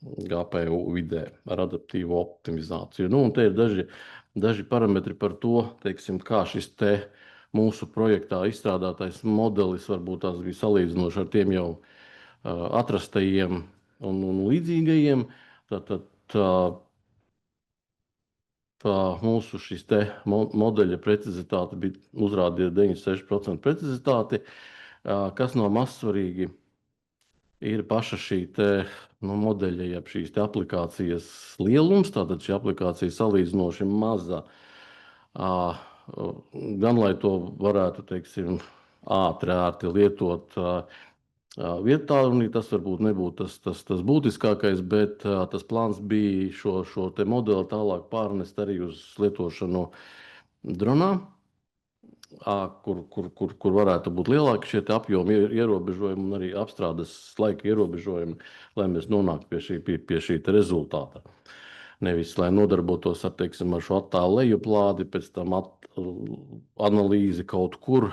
GPU vidē ar adaptīvo optimizāciju. Un te ir daži parametri par to, teiksim, kā šis te mūsu projektā izstrādātais modelis varbūt tās bija salīdzinoši ar tiem jau atrastajiem un līdzīgajiem. Tātad mūsu šis te modeļa precizitāte bija uzrādīja 96% precizitāti, kas nav mazsvarīgi ir paša šī te modeļa, jeb šīs te aplikācijas lielums, tātad šī aplikācija salīdzinoši maza, gan lai to varētu, teiksim, ērti lietot vietā, un tas varbūt nebūtu tas būtiskākais, bet tas plāns bija šo te modeli tālāk pārnest arī uz lietošanu dronā, kur varētu būt lielāki šie te apjomi ierobežojumi un arī apstrādes laika ierobežojumi, lai mēs nonāktu pie šī te rezultāta. Nevis, lai nodarbotos ar, teiksim, ar šo attēlu lejuplādi, pēc tam analīzi kaut kur,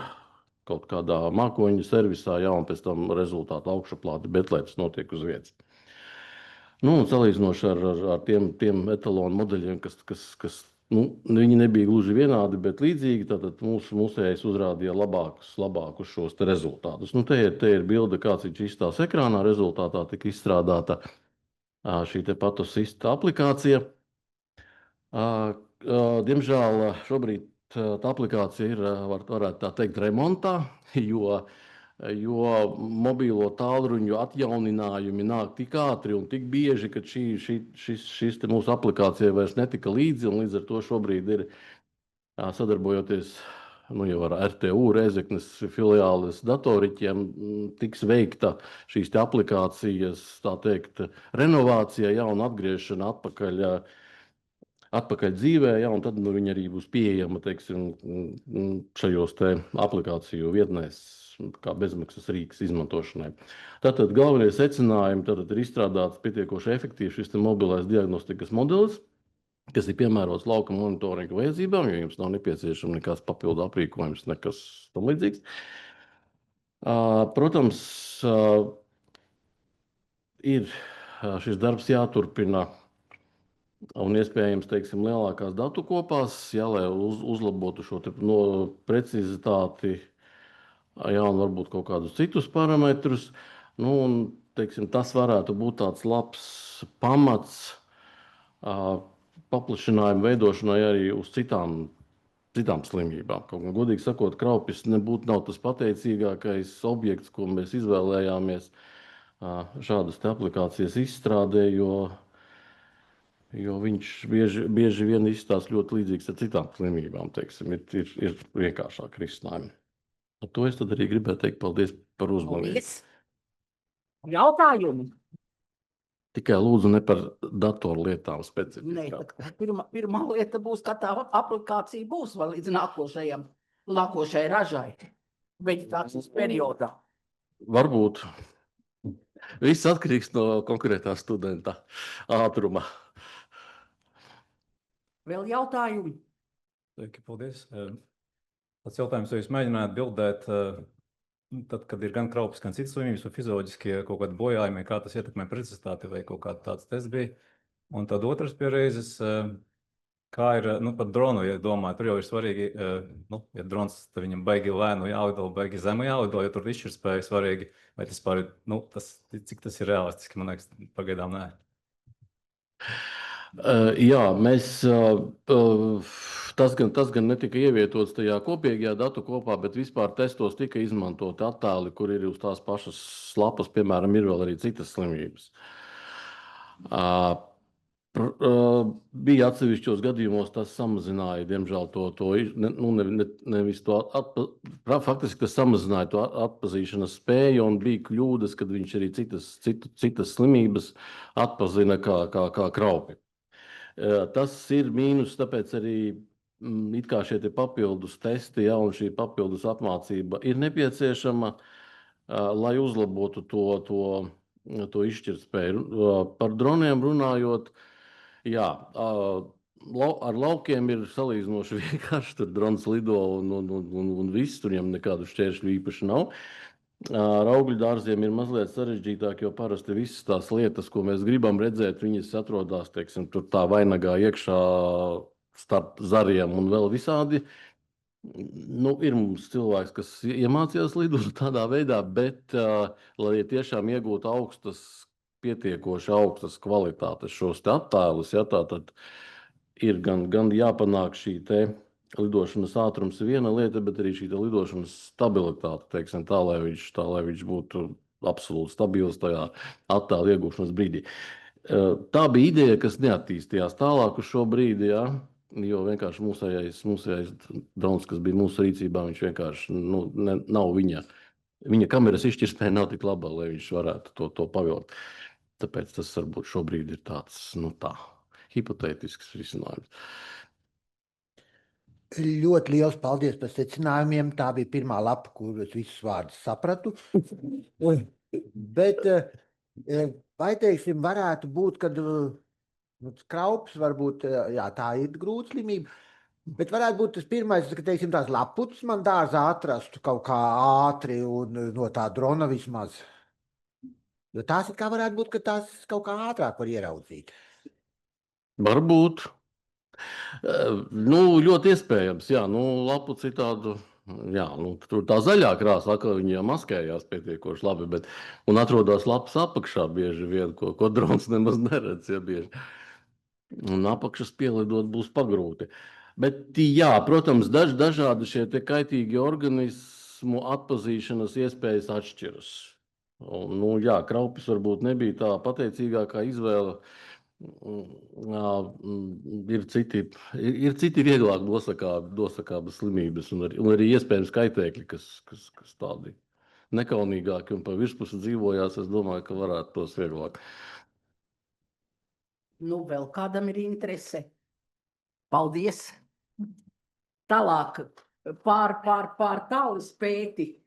kaut kādā mākoņu servisā, un pēc tam rezultātu augšuplādi, bet lai tas notiek uz vietas. Un salīdzinoši ar tiem etalonu modeļiem, kas viņi nebija gluži vienādi, bet līdzīgi, tātad mūsējais uzrādīja labākus šos te rezultātus. Te ir bilde, kāds viņš izstās ekrānā, rezultātā tika izstrādāta šī te patosista aplikācija. Diemžēl šobrīd tā aplikācija ir, varētu tā teikt, remontā, jo mobīlo tālruņu atjauninājumi nāk tik ātri un tik bieži, ka šis te mūsu aplikācija vairs netika līdzi, un līdz ar to šobrīd ir sadarbojoties jau ar RTU Rēzeknes filiāles datoriķiem, tiks veikta šīs te aplikācijas, tā teikt, renovācija, un atgriešana atpakaļ dzīvē, un tad viņi arī būs pieejama, teiksim, šajos te aplikāciju vietnēs, kā bezmaksas rīks izmantošanai. Tātad galvenie secinājumi, ir izstrādāts pietiekoši efektīvs šis te mobilais diagnostikas modelis, kas ir piemērots lauka monitoringa vajadzībām, jo jums nav nepieciešams nekāds papildu aprīkojums, nekas tam līdzīgs. Protams, ir šis darbs jāturpina un iespējams, teiksim, lielākās datu kopās, lai uzlabotu šo te precizitāti, un varbūt kaut kādus citus parametrus. Teiksim, tas varētu būt tāds labs pamats paplašinājumu veidošanai arī uz citām slimībām. Kaut gan, godīgi sakot, kraupis nebūtu nav tas pateicīgākais objekts, ko mēs izvēlējāmies šādas te aplikācijas izstrādē, jo viņš bieži vien izstās ļoti līdzīgs ar citām slimībām, teiksim, ir vienkāršāk risinājumi. Ar to es tad arī gribētu teikt paldies par uzmanību. Jautājumi? Tikai lūdzu ne par datorlietām specifiskāk. Pirmā lieta būs, ka tā aplikācija būs vēl līdz nākošajai ražai, veģetācijas periodā. Varbūt. Viss atkarīgs no konkrētā studenta ātruma. Vēl jautājumi? Paldies. Tas jautājums, jūs mēģināt bildēt, tad, kad ir gan kraupis, gan citas slimības, vai fizioloģiskie kaut kādi bojājumi, kā tas ietekmē precizitāti, vai kaut kāds tāds tests bija. Un tad otrs piereizes, kā ir, pat dronu, ja domāju, tur jau ir svarīgi, ja drons, tad viņam baigi lēnu jālido, baigi zemu jālido, jo tur izšķirtspēja svarīgi, vai tas pār, cik tas ir realistiski, man liekas, pagaidām nē. Jā, tas gan netika ievietots tajā kopīgajā datu kopā, bet vispār testos tika izmantoti attēli, kur ir uz tās pašas lapas, piemēram, ir vēl arī citas slimības. Bija atsevišķos gadījumos tas samazināja, diemžēl, faktiski tas samazināja to atpazīšanas spēju, un bija kļūdas, kad viņš arī citas slimības atpazina kā kraupi. Tas ir mīnus, tāpēc arī it kā šie te papildus testi, un šī papildus apmācība ir nepieciešama, lai uzlabotu to izšķirtspēju. Par droniem runājot, ar laukiem ir salīdzinoši vienkārši, tur drons lido un viss, tur viņam nekādu šķēršļu īpaši nav. Ar augļu dārziem ir mazliet sarežģītāk, jo parasti visas tās lietas, ko mēs gribam redzēt, viņas atrodas, teiksim, tur tā vainagā iekšā starp zariem un vēl visādi. Ir mums cilvēks, kas iemācījās lidot tādā veidā, bet, lai tiešām iegūtu pietiekoši augstas kvalitātes šos te attēlus, tad ir gan jāpanāk šī te lidošanas ātrums viena lieta, bet arī šī te lidošanas stabilitāte, teiksim, tā, lai viņš būtu absolūti stabils tajā attēlu iegūšanas brīdī. Tā bija ideja, kas neattīstījās tālāk uz šo brīdi, jā, jo vienkārši mūsējais drons, kas bija mūsu rīcībā, viņš vienkārši nav viņa kameras izšķirtspēja nav tik laba, lai viņš varētu to pavilkt. Tāpēc tas varbūt šobrīd ir tāds, tā, hipotētisks risinājums. Ļoti liels paldies par secinājumiem. Tā bija pirmā lapa, kur es visus vārdus sapratu. Bet vai, teiksim, varētu būt, kad kraups varbūt, jā, tā ir grūta slimība, bet varētu būt tas pirmais, ka, teiksim, tās laputas man dārzā atrastu kaut kā ātri un no tā drona vismaz. Jo tās ir kā varētu būt, ka tās kaut kā ātrāk var ieraudzīt. Varbūt. Ļoti iespējams, jā, laputs ir tādu, jā, tur tā zaļā krāsā, ka viņi jau maskējās pietiekoši labi, un atrodas lapas apakšā bieži vien, ko drons nemaz neredz, ja bieži. Un apakšas pielidot būs pagrūti. Bet, jā, protams, dažādi šie te kaitīgi organismu atpazīšanas iespējas atšķiras. Un, jā, kraupis varbūt nebija tā pateicīgākā izvēle. Ir citi vieglāk nosakāmas slimības un arī iespējams kaitēkļi, kas tādi nekaunīgāki un pa virspusi dzīvojās, es domāju, ka varētu tos vieglāk. Vēl kādam ir interese. Paldies. Tālāk pār tālas pēti.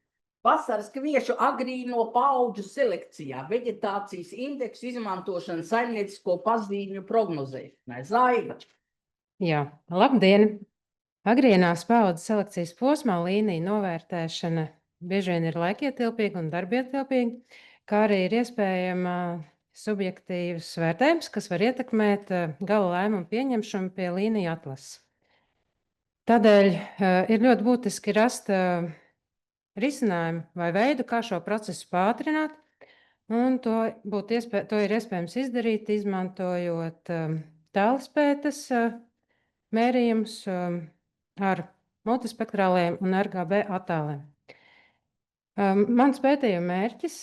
Vasaras kviešu agrīno paudžu selekcijā, veģetācijas indeksu izmantošana saimniecisko pazīmju prognozēšanai. Zaiva. Jā, labdien! Agrīnās paudzes selekcijas posmā līnija novērtēšana bieži vien ir laikietilpīga un darbietilpīga, kā arī ir iespējama subjektīvs vērtējums, kas var ietekmēt gala lēmumu pieņemšanu pie līnija atlases. Tādēļ ir ļoti būtiski rast risinājumu vai veidu, kā šo procesu pātrināt, un to ir iespējams izdarīt, izmantojot tālspētes mērījumus ar multispektrāliem un RGB attēliem. Mans pētījuma mērķis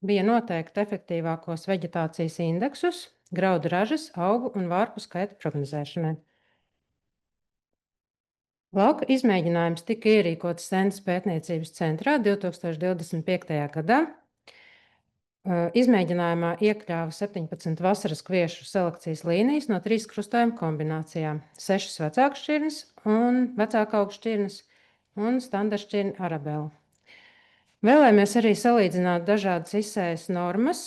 bija noteikt efektīvākos veģetācijas indeksus, graudu ražas, augu un vārpu skaita prognozēšanai. Lauka izmēģinājums tika ierīkots Sendas pētniecības centrā 2025. gadā. Izmēģinājumā iekļāva 17 vasaras kviešu selekcijas līnijas no 3 krustojuma kombinācijām – 6 vecāku šķirnes un vecāku augu šķirnes un standarta šķirne Arabela. Vēlējamies arī salīdzināt dažādas izsējas normas.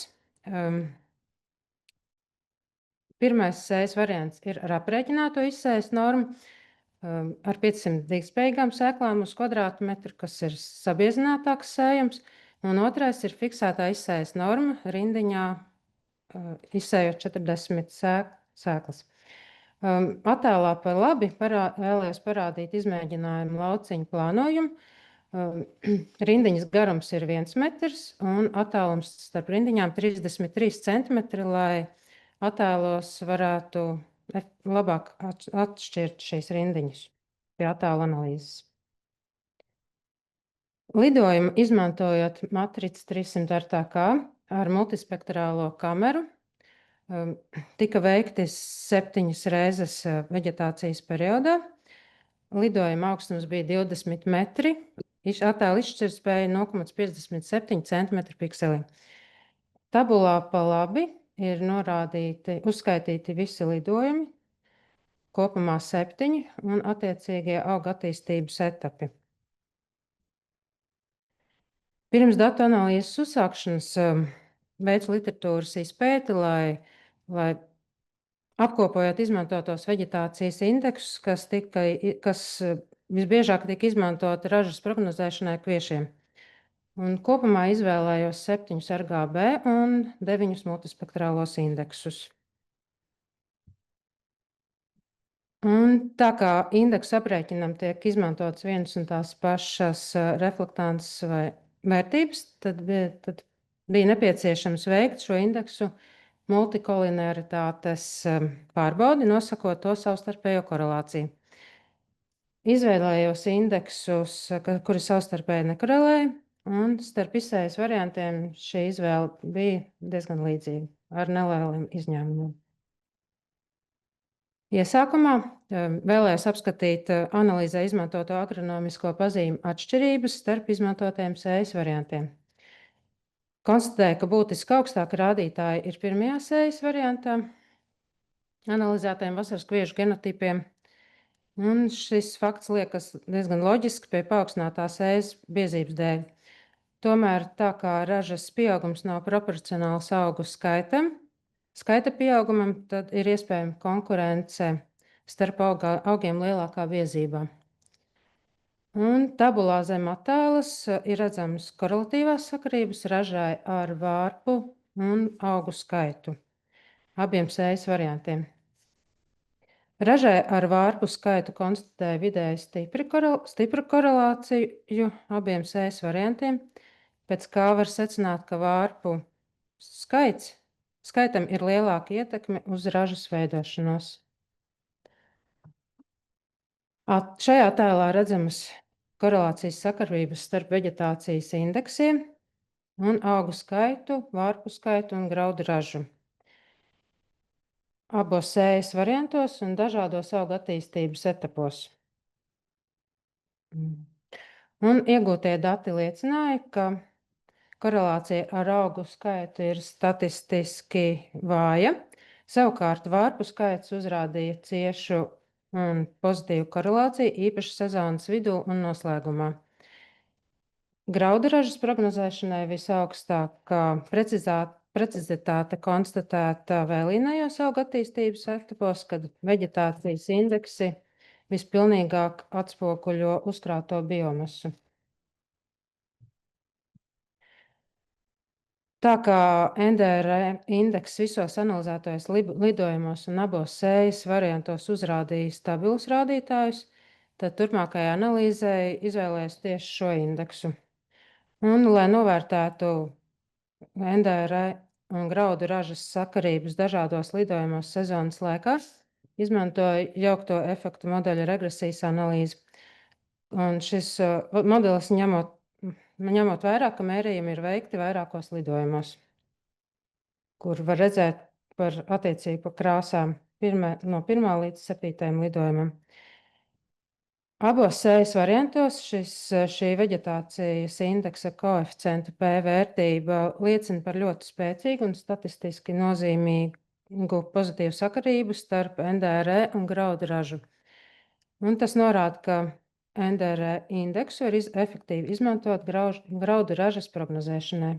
Pirmais izsējas variants ir ar aprēķināto izsējas normu, ar 500 dīgspējīgām sēklām uz kvadrātmetru, kas ir sabiezinātāks sējums, un otrais ir fiksētā izsējas norma rindiņā, izsējot 40 sēklas. Attēlā par labi vēlējos parādīt izmēģinājumu lauciņu plānojumu. Rindiņas garums ir 1 metrs un attālums starp rindiņām 33 centimetri, lai attēlos varētu labāk atšķirt šīs rindiņas pie attēla analīzes. Lidojumu izmantojot matricu 300 RTK ar multispektrālo kameru, tika veikti 7 reizes veģetācijas periodā. Lidojuma augstums bija 20 metri, attēla izšķirtspēja 0,57 cm pikselī. Tabulā pa labi ir uzskaitīti visi lidojumi, kopumā 7 un attiecīgie auga attīstības etapi. Pirms datu analīzes uzsākšanas veicu literatūras izpēti, lai apkopojot izmantotos veģetācijas indeksus, kas visbiežāk tika izmantoti ražas prognozēšanai kviešiem. Un kopumā izvēlējos 7 RGB un 9 multispektrālos indeksus. Un tā kā indeksu aprēķinam tiek izmantotas vienas un tās pašas reflektances vai vērtības, tad bija nepieciešams veikt šo indeksu multikoliniaritātes pārbaudi, nosakot to savstarpējo korelāciju. Izvēlējos indeksus, kuri savstarpēji nekorelēja, un starp izsējas variantiem šī izvēle bija diezgan līdzīga ar nelieliem izņēmumiem. Iesākumā vēlējos apskatīt analīzē izmantoto agronomisko pazīmi atšķirības starp izmantotajiem sējas variantiem. Konstatēju, ka būtiski augstāki rādītāji ir pirmajā sējas variantā, analizētajiem vasaras kviešu genotipiem, un šis fakts liekas diezgan loģiski pie paaugstinātās sējas biezības dēļ. Tomēr tā kā ražas pieaugums nav proporcionāls augu skaita pieaugumam, tad ir iespējama konkurence starp augiem lielākā biezībā. Un tabulā zem attēlas ir redzamas korelatīvās sakarības ražai ar vārpu un augu skaitu abiem sējas variantiem. Ražai ar vārpu skaitu konstatēja vidēji stipru korelāciju abiem sējas variantiem, pēc kā var secināt, ka vārpu skaitam ir lielāka ietekme uz ražas veidošanos. Šajā tēlā redzamas korelācijas sakarības starp veģetācijas indeksiem un augu skaitu, vārpu skaitu un graudu ražu. Abos sējas variantos un dažādos auga attīstības etapos. Un iegūtie dati liecināja, ka korelācija ar augu skaitu ir statistiski vāja. Savukārt vārpu skaits uzrādīja ciešu un pozitīvu korelāciju īpaši sezonas vidū un noslēgumā. Graudu ražas prognozēšanai visaugstākā precizitāte konstatēta vēlīnējos auga attīstības etapos, kad veģetācijas indeksi vispilnīgāk atspoguļo uzkrāto biomasu. Tā kā NDR indeks visos analizētajos lidojumos un abos sējas variantos uzrādīja stabilus rādītājus, tad turpmākajā analīzē izvēlējos tieši šo indeksu. Un, lai novērtētu NDR un graudu ražas sakarības dažādos lidojumos sezonas laikā, izmantoju jaukto efektu modeļa regresijas analīzi. Un šis modelis ņemot vērā, ka mērījumi ir veikti vairākos lidojumos, kur var redzēt par attiecību pa krāsām no 1. līdz 7. lidojumam. Abos sējas variantos šī veģetācijas indeksa koeficientu P vērtība liecina par ļoti spēcīgu un statistiski nozīmīgu pozitīvu sakarību starp NDR un graudu ražu. Un tas norāda, ka NDR indeksu var efektīvi izmantot graudu ražas prognozēšanai.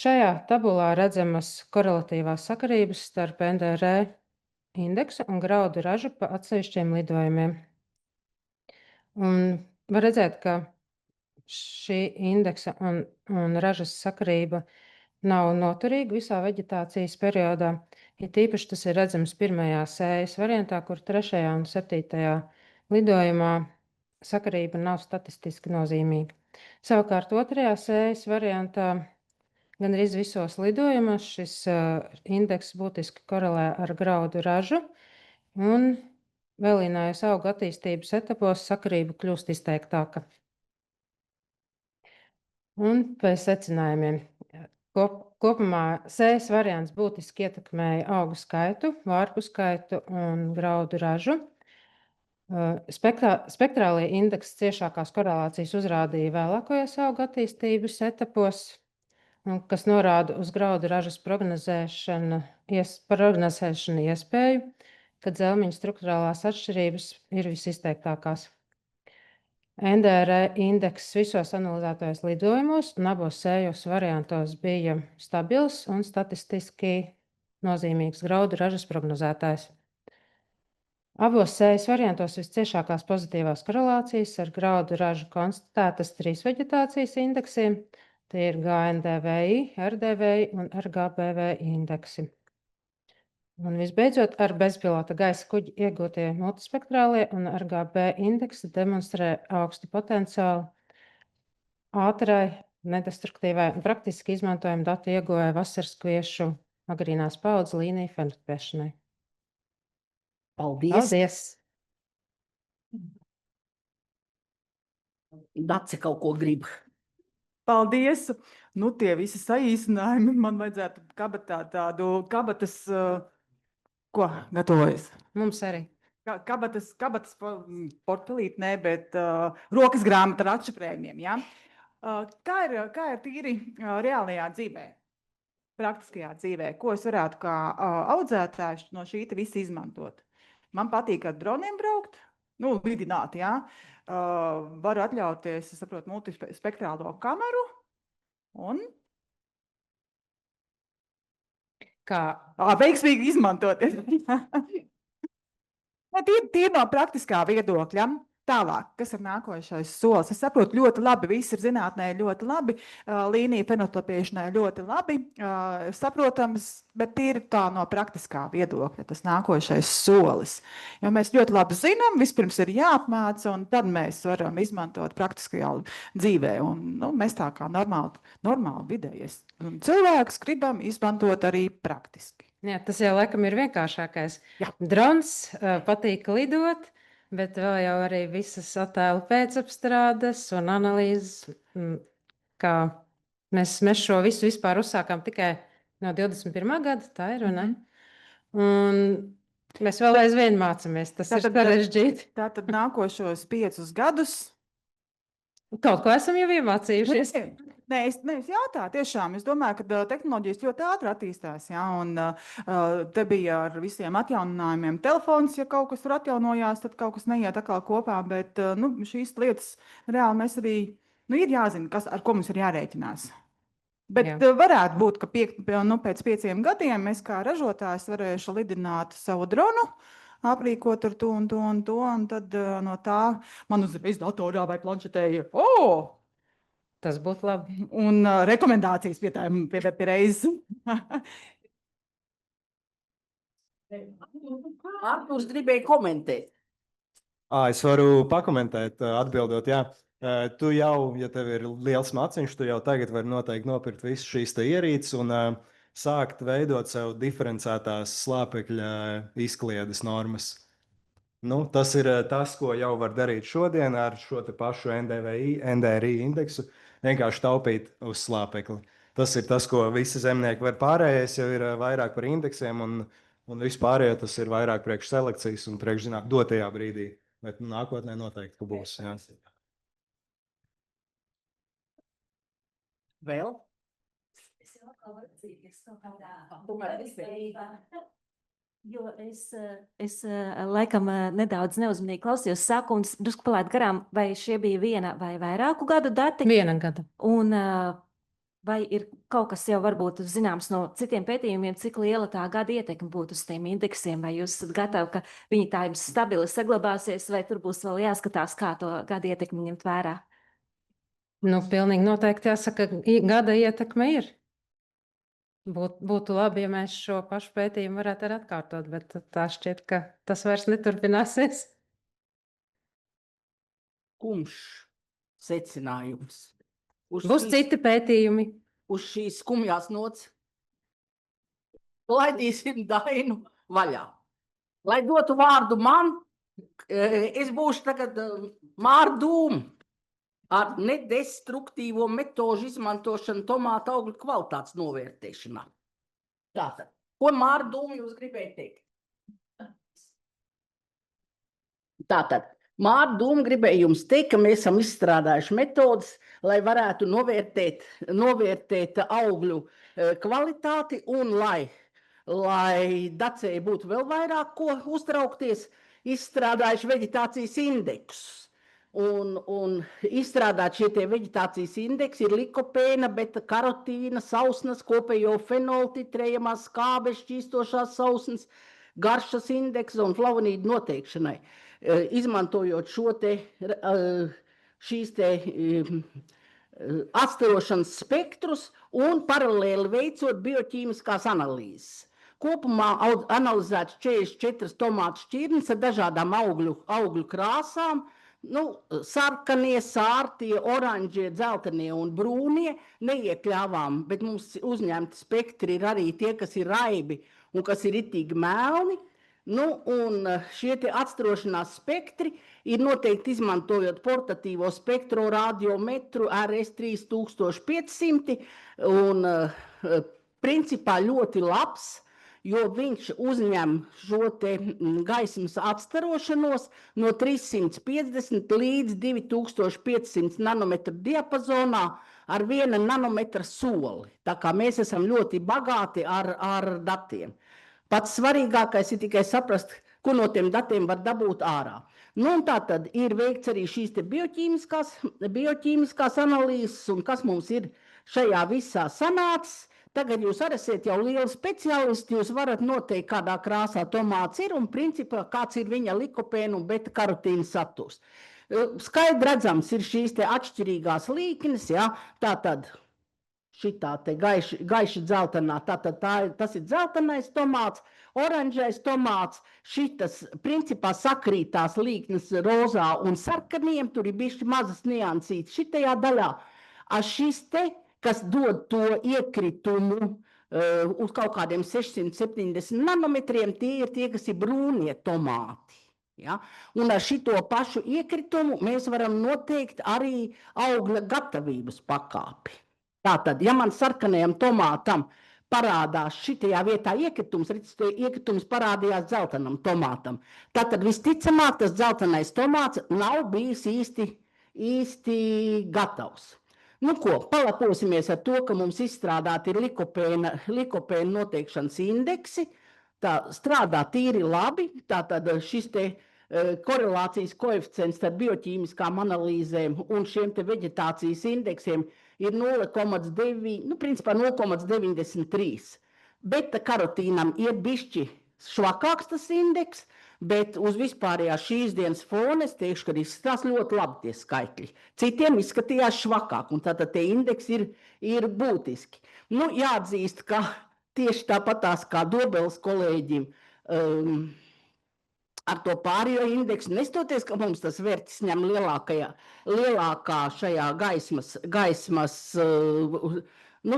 Šajā tabulā redzamas korelatīvās sakarības starp NDR indeksu un graudu ražu pa atsevišķiem lidojumiem. Un var redzēt, ka šī indeksa un ražas sakarība nav noturīga visā veģetācijas periodā. It īpaši tas ir redzams pirmajā sējas variantā, kur 3. un 7. lidojumā sakarība nav statistiski nozīmīga. Savukārt 2. sējas variantā gandrīz visos lidojumos šis indeks būtiski korelē ar graudu ražu, un vēlīnājos auga attīstības etapos sakarība kļūst izteiktāka. Un pēc secinājumiem. Kopumā sējas variants būtiski ietekmēja augu skaitu, vārpu skaitu un graudu ražu. Spektrālie indeksi ciešākās korelācijas uzrādīja vēlākajos auga attīstības etapos, kas norāda uz graudu ražas prognozēšanu iespēju, kad zelmiņu strukturālās atšķirības ir visizteiktākās. NDR indeks visos analizētajos lidojumos un abos sējos variantos bija stabils un statistiski nozīmīgs graudu ražas prognozētājs. Abos sējas variantos visciešākās pozitīvās korelācijas ar graudu ražu konstatētas 3 veģetācijas indeksiem. Tie ir GNDVI, RDVI un RGBVI indeksi. Un visbeidzot, ar bezpilota gaisa kuģi iegūtie multispektrālie un RGB indeksi demonstrē augstu potenciālu ātrai nedestruktīvai un praktiski izmantojama datu ieguve vasaras kviešu agrīnās paudzes līniju fenotvešanai. Paldies! Paldies! Dace kaut ko grib. Paldies! Nu, tie visi saīsinājumi man vajadzētu kabatā tādu kabatas, ko gatavojas? Mums arī. Kabatas portfelīt, ne, bet rokas grāmata ar atšifrējumiem, ja? Kā ir tīri reālajā dzīvē, praktiskajā dzīvē? Ko es varētu kā audzētājs no šī te visa izmantot? Man patīk ar droniem braukt, nu, lidināt, ja? Varu atļauties, es saprotu, multispektrālo kameru un veiksmīgi izmantot. Tie no praktiskā viedokļa. Tālāk, kas ir nākošais solis? Es saprotu, ļoti labi, viss ir zinātnē ļoti labi, līnija fenotopēšanai ļoti labi, saprotams, bet ir tā no praktiskā viedokļa, tas nākošais solis. Jo mēs ļoti labi zinām, vispirms ir jāapmāca, un tad mēs varam izmantot praktiskajā dzīvē. Un, nu, mēs tā kā normāli vidējies cilvēks gribam izmantot arī praktiski. Jā, tas jau laikam ir vienkāršākais. Jā. Drons patīk lidot, bet vēl jau arī visas attēlu pēcapstrādes un analīzes, kā mēs šo visu vispār uzsākām tikai no 21. gada, tā ir, un ne? Un mēs vēl aizvien mācāmies, tas ir sarežģīti. Tātad nākošos 5 gadus. Kaut ko esam jau iemācījušies. Nē, es jautāju tiešām. Es domāju, ka tehnoloģijas ļoti ātri attīstās, ja, un te bija ar visiem atjauninājumiem telefons, ja kaut kas tur atjaunojās, tad kaut kas neiet atkal kopā, bet, nu, šīs lietas reāli mēs arī, nu, ir jāzina, ar ko mums ir jārēķinās. Bet varētu būt, ka pēc 5 gadiem es kā ražotājs varēšu lidināt savu dronu, aprīkot ar to un to un to, un tad no tā man uzreiz datorā vai planšetē ir, tas būtu labi. Un rekomendācijas pie reizes. Artūrs gribēja komentēt. Es varu pakomentēt, atbildot, jā. Tu jau, ja tev ir liels maciņš, tu jau tagad vari noteikti nopirkt visu šīs te ierīces un sākt veidot sev diferencētās slāpekļa izkliedes normas. Nu, tas ir tas, ko jau var darīt šodien ar šo te pašu NDRI indeksu, vienkārši taupīt uz slāpekli. Tas ir tas, ko visi zemnieki var. Pārējais jau ir vairāk par indeksiem un vispārējais tas ir vairāk priekš selekcijas un priekš zināt dotajā brīdī. Bet nākotnē noteikti, ka būs. Jā. Vēl? Es jau atkal varu dzīties kaut kādā vispārībā. Jo es laikam nedaudz neuzmanīgi klausījos saku un drusku palaidu garām, vai šie bija 1 vai vairāku gadu dati? 1 gada. Un vai ir kaut kas jau varbūt zināms no citiem pētījumiem, cik liela tā gada ietekme būtu uz tiem indeksiem, vai jūs esat gatavi, ka viņi tā jums stabili saglabāsies, vai tur būs vēl jāskatās, kā to gada ietekmi ņemt vērā? Nu, pilnīgi noteikti jāsaka, gada ietekme ir. Būtu labi, ja mēs šo pašu pētījumu varētu arī atkārtot, bet tā šķiet, ka tas vairs neturpināsies. Kumš secinājums? Būs citi pētījumi. Uz šīs skumjās nots. Laidīsim Dainu vaļā. Lai dotu vārdu man, es būšu tagad mārdūmu ar nedestruktīvo metožu izmantošanu tomātu augļu kvalitātes novērtēšanā. Tātad, ko mārdūmu jūs gribēja teikt? Tātad, mārdūmu gribēja jums teikt, ka mēs esam izstrādājuši metodas, lai varētu novērtēt augļu kvalitāti un lai Dacei būtu vēl vairāk ko uztraukties, izstrādājuši veģetācijas indeksus. Un izstrādāt šie tie veģetācijas indeksi ir likopēna, beta-karotīna, sausnas, kopējo fenolu titrējamās skābes, šķīstošās sausnas, garšas indeksa un flavonīdu noteikšanai. Izmantojot šīs te atstarošanas spektrus un paralēli veicot bioķīmiskās analīzes. Kopumā analizēts 44 tomātu šķirnes ar dažādām augļu krāsām, sarkanie, sārtie, oranžie, dzeltenie un brūnie neiekļāvām, bet mums uzņemti spektri ir arī tie, kas ir raibi un kas ir ritīgi melni. Un šie te atstarošanās spektri ir noteikti izmantojot portatīvo spektroradiometru RS3500 un principā ļoti labs, jo viņš uzņem šo te gaismas atstarošanos no 350 līdz 2500 nanometru diapazonā ar 1 nanometra soli. Tā kā mēs esam ļoti bagāti ar datiem. Pats svarīgākais ir tikai saprast, ko no tiem datiem var dabūt ārā. Un tā tad ir veikts arī šīs te bioķīmiskās analīzes, un kas mums ir šajā visā sanācis. Tagad jūs arī esat jau lieli speciālisti, jūs varat noteikt, kādā krāsā tomāts ir, un principā kāds ir viņa likopēna un beta-karotīna saturs. Skaidri redzams ir šīs te atšķirīgās līknes, ja, tātad šitā te gaiši dzeltenā, tas ir dzeltenais tomāts, oranžais tomāts, šitas principā sakrītās līknes rozā un sarkaniem, tur ir bišķi mazas niansītes šitajā daļā. Šis te, kas dod to iekritumu uz kaut kādiem 670 nanometriem, tie ir tie, kas ir brūnie tomāti. Ja? Un ar šito pašu iekritumu mēs varam noteikt arī augļa gatavības pakāpi. Tātad, ja man sarkanajam tomātam parādās šitajā vietā iekritums, iekritums parādījās dzeltenam tomātam, tātad visticamāk tas dzeltenais tomāts nav bijis īsti gatavs. Palaposimies ar to, ka mums izstrādāti ir likopēna noteikšanas indeksi, tā strādā tīri labi, tātad šis te korelācijas koeficients starp bioķīmiskām analīzēm un šiem te veģetācijas indeksiem ir 0,9, principā 0,93. Beta-karotīnam ir bišķi švakāks tas indeks, bet uz vispārējā šīs dienas fona es teikšu, ka izskatās ļoti labi tie skaitļi. Citiem izskatījās švakāk, un tātad tie indeksi ir būtiski. Jāatzīst, ka tieši tāpatās kā Dobeles kolēģim ar to pārējo indeksu, nestoties, ka mums tas vērtis ņem lielākā šajā gaismas,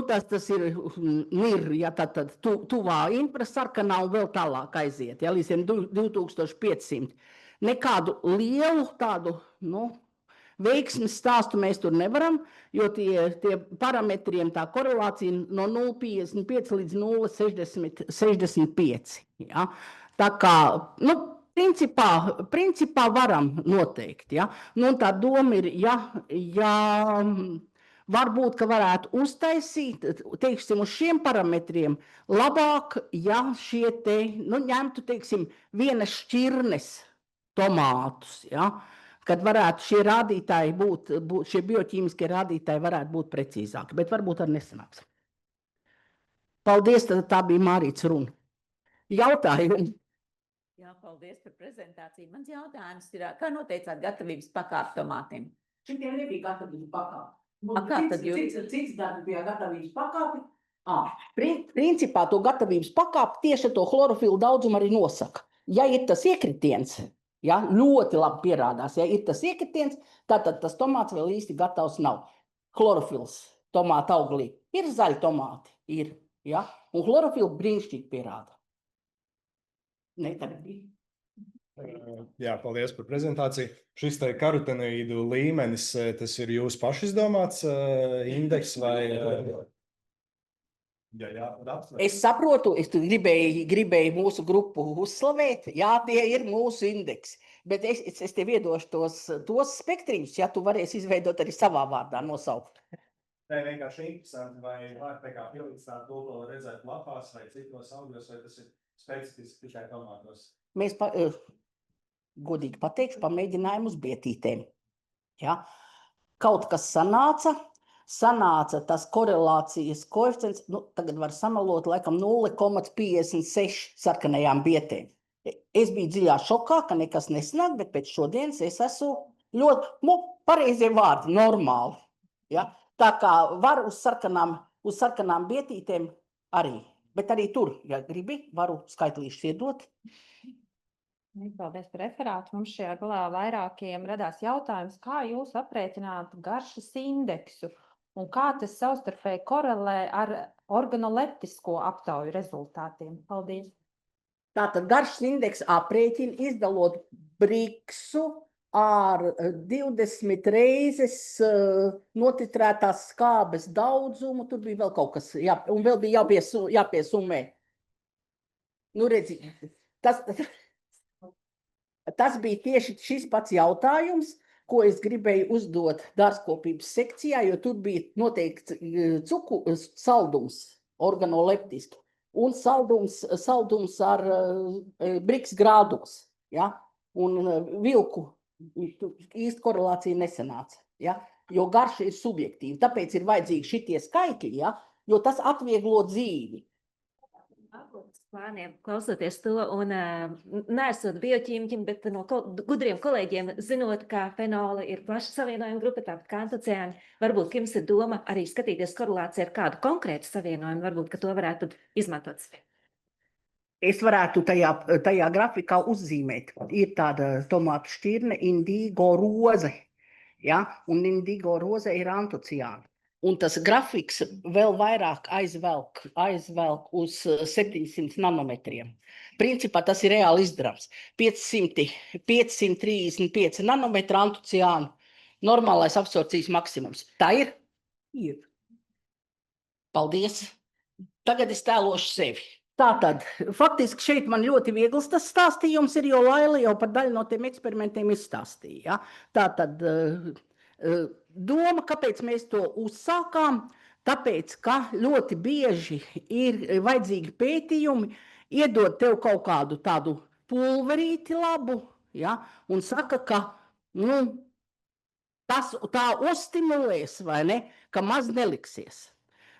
tas ir NIR, ja tad tuvā infrasarkanā un vēl tālāk aiziet, ja līdz 2500. Nekādu lielu tādu, veiksmes stāstu mēs tur nevaram, jo tie parametriem tā korelācija no 0,55 līdz 0,65. Ja? Tā kā, principā varam noteikt. Ja? Tā doma ir, ja varbūt, ka varētu uztaisīt, teiksim, uz šiem parametriem labāk, ja šie te, ņemtu, teiksim, vienas šķirnes tomātus, ja? Kad varētu šie rādītāji šie bioķīmiskie rādītāji varētu būt precīzāki, bet varbūt arī nesanāks. Paldies, tā bija Mārītas runa. Jautājumi? Jā, paldies par prezentāciju. Mans jautājums ir, kā noteicāt gatavības pakāpi tomātiem? Šitiem nebija gatavības pakāpi. Kā tad jūs? Cits darbs bija gatavības pakāpi. Principā to gatavības pakāpi tieši to chlorofilu daudzumu arī nosaka. Ja ir tas iekritiens, ja, ļoti labi pierādās, ja ir tas iekritiens, tad tas tomāts vēl īsti gatavs nav. Chlorofils tomāta auglī ir zaļi tomāti, ir, ja, un chlorofilu brīnišķīgi pierāda. Jā, paldies par prezentāciju. Šis te karotenoīdu līmenis, tas ir jūsu pašizdomāts indeks vai? Es saprotu, es gribēju mūsu grupu uzslavēt, jā, tie ir mūsu indeksi, bet es tev iedošu tos spektriņus, ja tu varēsi izveidot arī savā vārdā nosaukt. Tā ir vienkārši interesanti, vai var tā kā pilnīstāt to redzēt lapās vai citos augļos, vai tas ir specifiski tikai tomātos? Mēs, godīgi pateikšu, pamēģinājām uz bietītēm. Ja? Kaut kas sanāca tas korelācijas koeficients, tagad var samalot laikam 0,56 sarkanajām bietēm. Es biju dziļā šokā, ka nekas nesanāk, bet pēc šodienas es esmu ļoti, pareizie vārdi, normāli. Ja? Tā kā var uz sarkanām bietītēm arī. Bet arī tur, ja gribi, varu skaitlīšus iedot. Paldies par referātu. Mums šajā galā vairākiem radās jautājums, kā jūs aprēķināt garšas indeksu un kā tas savstarpēji korelē ar organoleptisko aptauju rezultātiem? Paldies. Tātad garšas indeksa aprēķina izdalot briksu ar 20 reizes notitrētās skābes daudzumu. Tur bija vēl kaut kas, un vēl bija jāpiesumē. Nu, redzi, tas bija tieši šis pats jautājums, ko es gribēju uzdot dārzkopības sekcijā, jo tur bija noteikts saldums organoleptiski un saldums ar briks grādos, ja? Un vilku īsti korelācija nesanāca, ja? Jo garša ir subjektīva, tāpēc ir vajadzīgi šitie skaitļi, ja? Jo tas atvieglo dzīvi. Plāniem, klausoties to, un neesot bioķīmiķim, bet no gudriem kolēģiem, zinot, kā fenoli ir plaša savienojuma grupa, tāpat kā antociāni, varbūt, ka jums ir doma arī skatīties korelāciju ar kādu konkrētu savienojumu, varbūt, ka to varētu izmantot. Es varētu tajā grafikā uzzīmēt. Ir tāda tomātu šķirne indigo roze, ja? Un indigo roze ir antociāni. Un tas grafiks vēl vairāk aizvelk uz 700 nanometriem. Principā tas ir reāli izdarāms. 535 nanometru antociānu, normālais absorpcijas maksimums. Tā ir? Ir. Paldies. Tagad es tēlošu sevi. Tātad, faktiski šeit man ļoti viegls tas stāstījums ir, jo Laila jau par daļu no tiem eksperimentiem izstāstīja. Ja? Tātad, doma, kāpēc mēs to uzsākām, tāpēc, ka ļoti bieži ir vajadzīgi pētījumi, iedod tev kaut kādu tādu pulverīti labu, ja, un saka, ka tā uzstimulēs, vai ne, ka maz neliksies.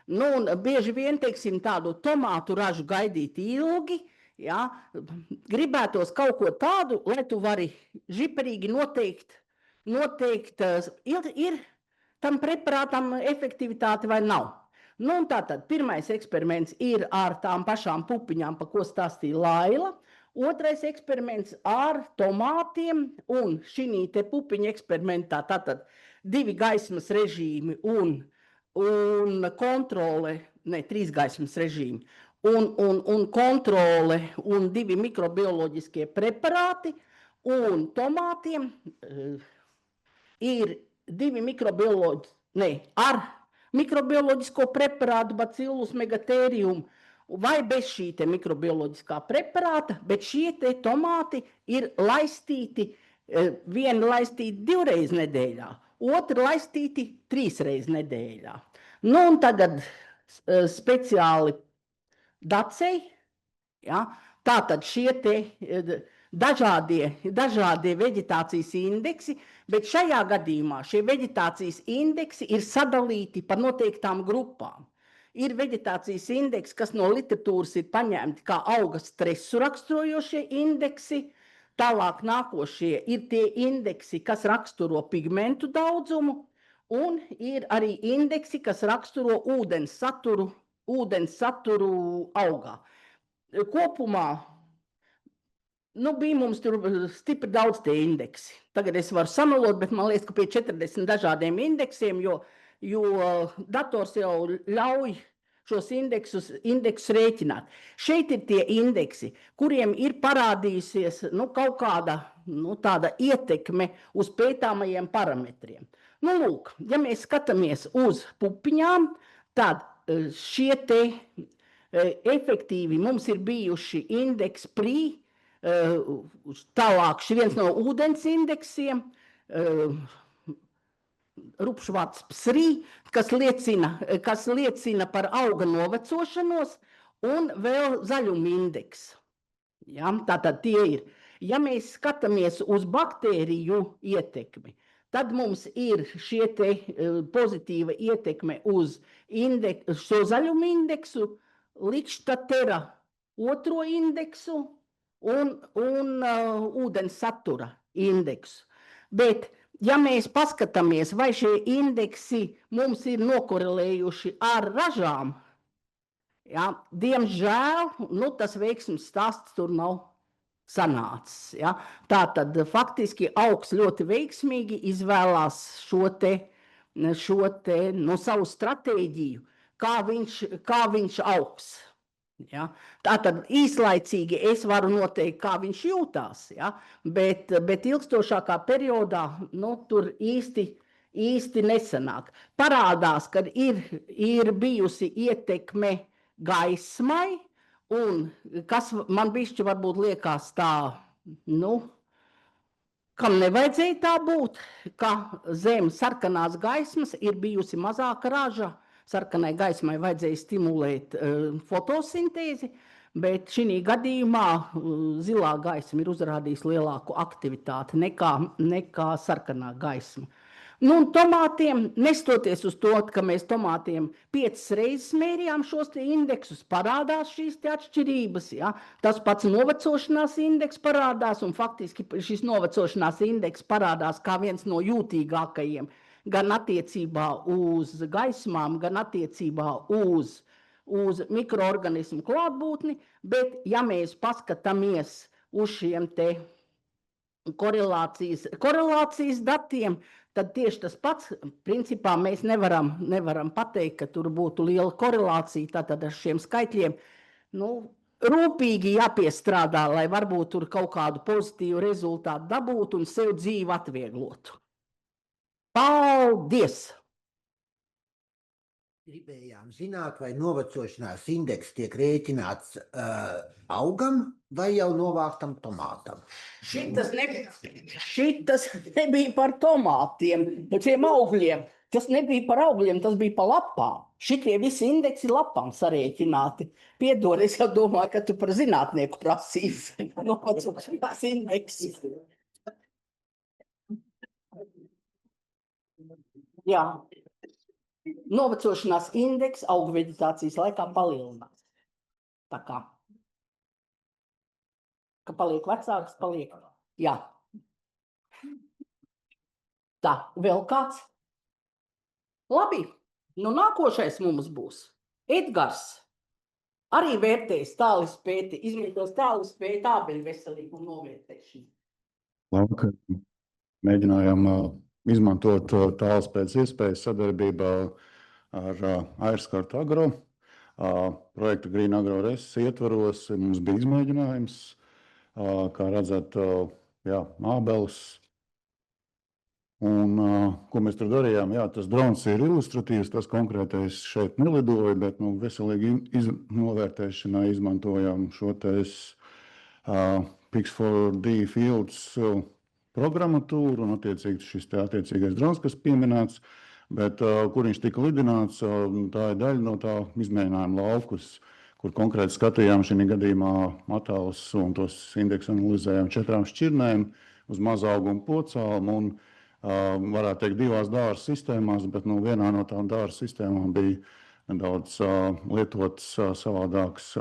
Un bieži vien, teiksim, tādu tomātu ražu gaidīt ilgi, ja, gribētos kaut ko tādu, lai tu vari žiperīgi noteikt, ir tam preparātam efektivitāte vai nav. Un tātad pirmais eksperiments ir ar tām pašām pupiņām, pa ko stāstīja Laila. Otrais eksperiments ar tomātiem un šī te pupiņa eksperimentā tātad 2 gaismas režīmi un kontrole, 3 gaismas režīmi un kontrole un 2 mikrobioloģiskie preparāti un tomātiem ir 2 ar mikrobioloģisko preparātu Bacillus megatherium vai bez šī te mikrobioloģiskā preparāta, bet šie te tomāti ir laistīti, viena laistīti 2 reizes nedēļā, otra laistīti 3 reizes nedēļā. Un tagad speciāli dacei, ja, tātad šie te dažādie veģetācijas indeksi, bet šajā gadījumā šie veģetācijas indeksi ir sadalīti par noteiktām grupām. Ir veģetācijas indeksi, kas no literatūras ir paņemti kā auga stresu raksturojošie indeksi, tālāk nākošie ir tie indeksi, kas raksturo pigmentu daudzumu, un ir arī indeksi, kas raksturo ūdens saturu augā. Kopumā bija mums tur stipri daudz tie indeksi. Tagad es varu samalot, bet man liekas, ka pie 40 dažādiem indeksiem, jo dators jau ļauj šos indeksus rēķināt. Šeit ir tie indeksi, kuriem ir parādījusies kaut kāda tāda ietekme uz pētāmajiem parametriem. Lūk, ja mēs skatāmies uz pupiņām, tad šie te efektīvi mums ir bijuši indeks PRI, tālāk viens no ūdens indeksiem, rupšvārds PSRI, kas liecina par auga novecošanos, un vēl zaļuma indeks. Ja, tātad tie ir. Ja mēs skatāmies uz baktēriju ietekmi, tad mums ir šie te pozitīva ietekme uz šo zaļuma indeksu, Lichtatera otro indeksu, un ūdens satura indeksu. Bet, ja mēs paskatāmies, vai šie indeksi mums ir nokorelējuši ar ražām, ja, diemžēl, tas veiksmes stāsts tur nav sanācis. Ja? Tātad faktiski augs ļoti veiksmīgi izvēlās šo te savu stratēģiju, kā viņš augs. Ja? Tātad īslaicīgi es varu noteikt, kā viņš jūtās, ja? bet ilgstošākā periodā tur īsti nesanāk. Parādās, ka ir bijusi ietekme gaismai, un kas man bišķi varbūt liekas tā, kam nevajadzēja tā būt, ka zem sarkanās gaismas ir bijusi mazāka raža. Sarkanai gaismai vajadzēja stimulēt fotosintēzi, bet šī gadījumā zilā gaisma ir uzrādījusi lielāku aktivitāti nekā sarkanā gaisma. Un tomātiem, nestoties uz to, ka mēs tomātiem 5 reizes mērījām šos te indeksus, parādās šīs te atšķirības. Ja? Tas pats novecošanās indeks parādās, un faktiski šis novecošanās indeks parādās kā viens no jūtīgākajiem, gan attiecībā uz gaismām, gan attiecībā uz mikroorganismu klātbūtni, bet ja mēs paskatāmies uz šiem te korelācijas datiem, tad tieši tas pats, principā mēs nevaram pateikt, ka tur būtu liela korelācija, tātad ar šiem skaitļiem, rūpīgi jāpiestrādā, lai varbūt tur kaut kādu pozitīvu rezultātu dabūtu un sev dzīvi atvieglotu. Paldies! Gribējām zināt, vai novecošanās indeks tiek rēķināts augam vai jau novāktam tomātam. Šitas nebija par tomātiem, par šiem augļiem. Tas nebija par augļiem, tas bija par lapām. Šitie visi indeksi lapām sarēķināti. Piedod, es jau domāju, ka tu par zinātnieku prasīsi novecošanās indeksi. Jā. Novecošanās indeks augu veģetācijas laikā palielinās. Tā kā. Ka paliek vecāks, paliek. Jā. Tā, vēl kāds? Labi, nākošais mums būs Edgars. Arī vērtēs tālispēti, izmantos tālispēti ābeļu veselību un novērtēšanu. Labi, mēģinājām izmantot tāls pēc iespējas sadarbībā ar Airskārt Agro. Projekta Green Agro Reses ietvaros mums bija izmēģinājums, kā redzat, ābeles. Un, ko mēs tur darījām, tas drons ir ilustratīvs, tas konkrētais šeit nelidoja, bet veselīgi novērtēšanai izmantojām šo Pix4D Fields programmatūru un attiecīgi šis attiecīgais drons, kas pieminēts, bet kur viņš tika lidināts, tā ir daļa no tā izmēģinājuma laukus, kur konkrēti skatījām šī gadījumā attēlus un tos indeksu analizējām 4 šķirnēm uz mazaugumu pocām un varētu teikt 2 dārza sistēmās, bet vienā no tām dārza sistēmām bija nedaudz lietots savādāks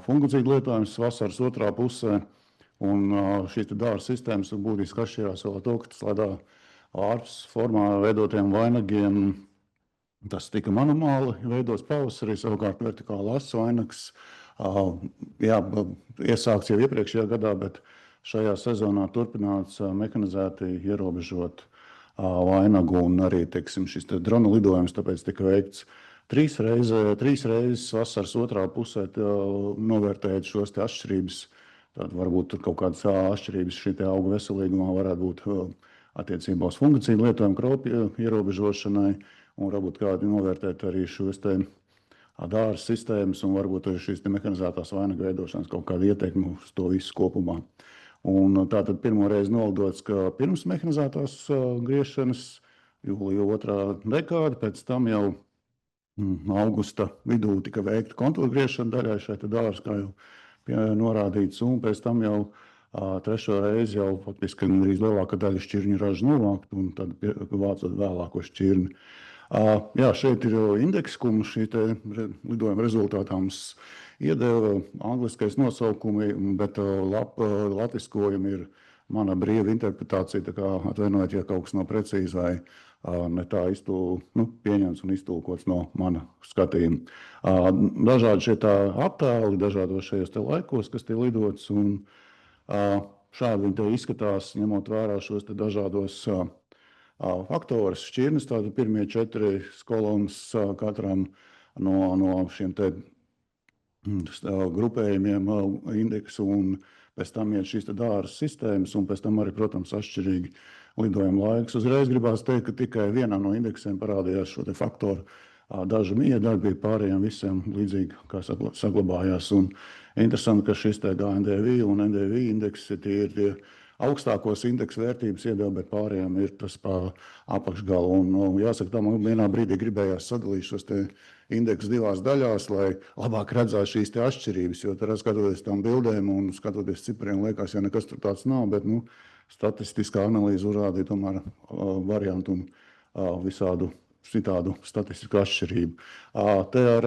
fungicīdu lietojums vasaras otrā pusē. Un šīs dārza sistēmas būtiski atšķirās vēl to, ka tas ledā ārpus formā veidotiem vainagiem. Tas tika manuāli veidots pavasarī, savukārt vertikāli ass vainags. Iesākts jau iepriekšējā gadā, bet šajā sezonā turpināts mehanizēti ierobežot vainagu un arī, šis drona lidojums, tāpēc tika veikts 3 reizes vasaras otrā pusē novērtējot šos atšķirības. Tad varbūt tur kaut kādas atšķirības šī auga veselīgumā varētu būt attiecībā uz fungicīdu lietojumu kropļu ierobežošanai un varbūt kādi novērtēt arī šos dārza sistēmas un varbūt arī šīs mehanizētās vainagu veidošanas kaut kādu ietekmi uz to visu kopumā. Un tātad pirmo reizi nolidots, ka pirms mehanizētās griešanas jūlija 2. dekāde, pēc tam jau augusta vidū tika veikta kontūra griešana daļai šai dārza, kā jau norādīts, un pēc tam jau 3. reizi jau faktiski gandrīz lielākā daļa šķirņu ražu novākt, un tad vācot vēlāko šķirni. Šeit ir indeks, ko mums šī lidojuma rezultātā mums iedeva angliskais nosaukumi, bet latviskojumi ir mana brīva interpretācija, tā kā atvainojiet, ja kaut kas nav precīzi vai ne tā pieņemts un iztulkots no mana skatījuma. Dažādi šie attēli, dažādos šajos laikos, kas tie lidots, un Šādi viņi te izskatās, ņemot vērā šos te dažādos faktorus, šķirnes, tātad pirmie 4 kolonas katram no šiem te grupējumiem indeksu, un pēc tam ir šīs te dāras sistēmas, un pēc tam arī, protams, atšķirīgi lidojuma laiks. Uzreiz gribās teikt, ka tikai vienam no indeksiem parādījās šo te faktoru dažu miedarbību, pārējiem visiem līdzīgi kā saglabājās. Un interesanti, ka šis te GNDV un NDV indeks ir tie augstākos indeksu vērtības iedeva, bet pārējiem ir tas pa apakšgalu. Un jāsaka, tā man vienā brīdī gribējās sadalīt šos te indeksus 2 daļās, lai labāk redzētu šīs te atšķirības, jo tad skatoties tām bildēm un skatoties cipriem, liekas, ja nekas tur tāds nav, bet statistiskā analīze uzrādīja tomēr variantu un visādu citādu statistisku atšķirību. Te ar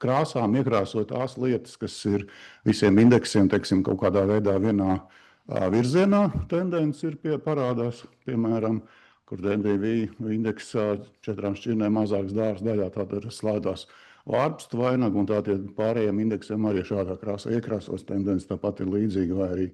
krāsām iekrāsot tās lietas, kas ir visiem indeksiem, teiksim, kaut kādā veidā vienā virzienā tendence ir parādās, piemēram, kur NDV indeks 4 šķirnēm mazāks dāras daļā, tātad slēdās vārpstu vainagu, un tā tie pārējiem indeksiem arī šādā krāsā iekrāsos tendence tāpat ir līdzīga, vai arī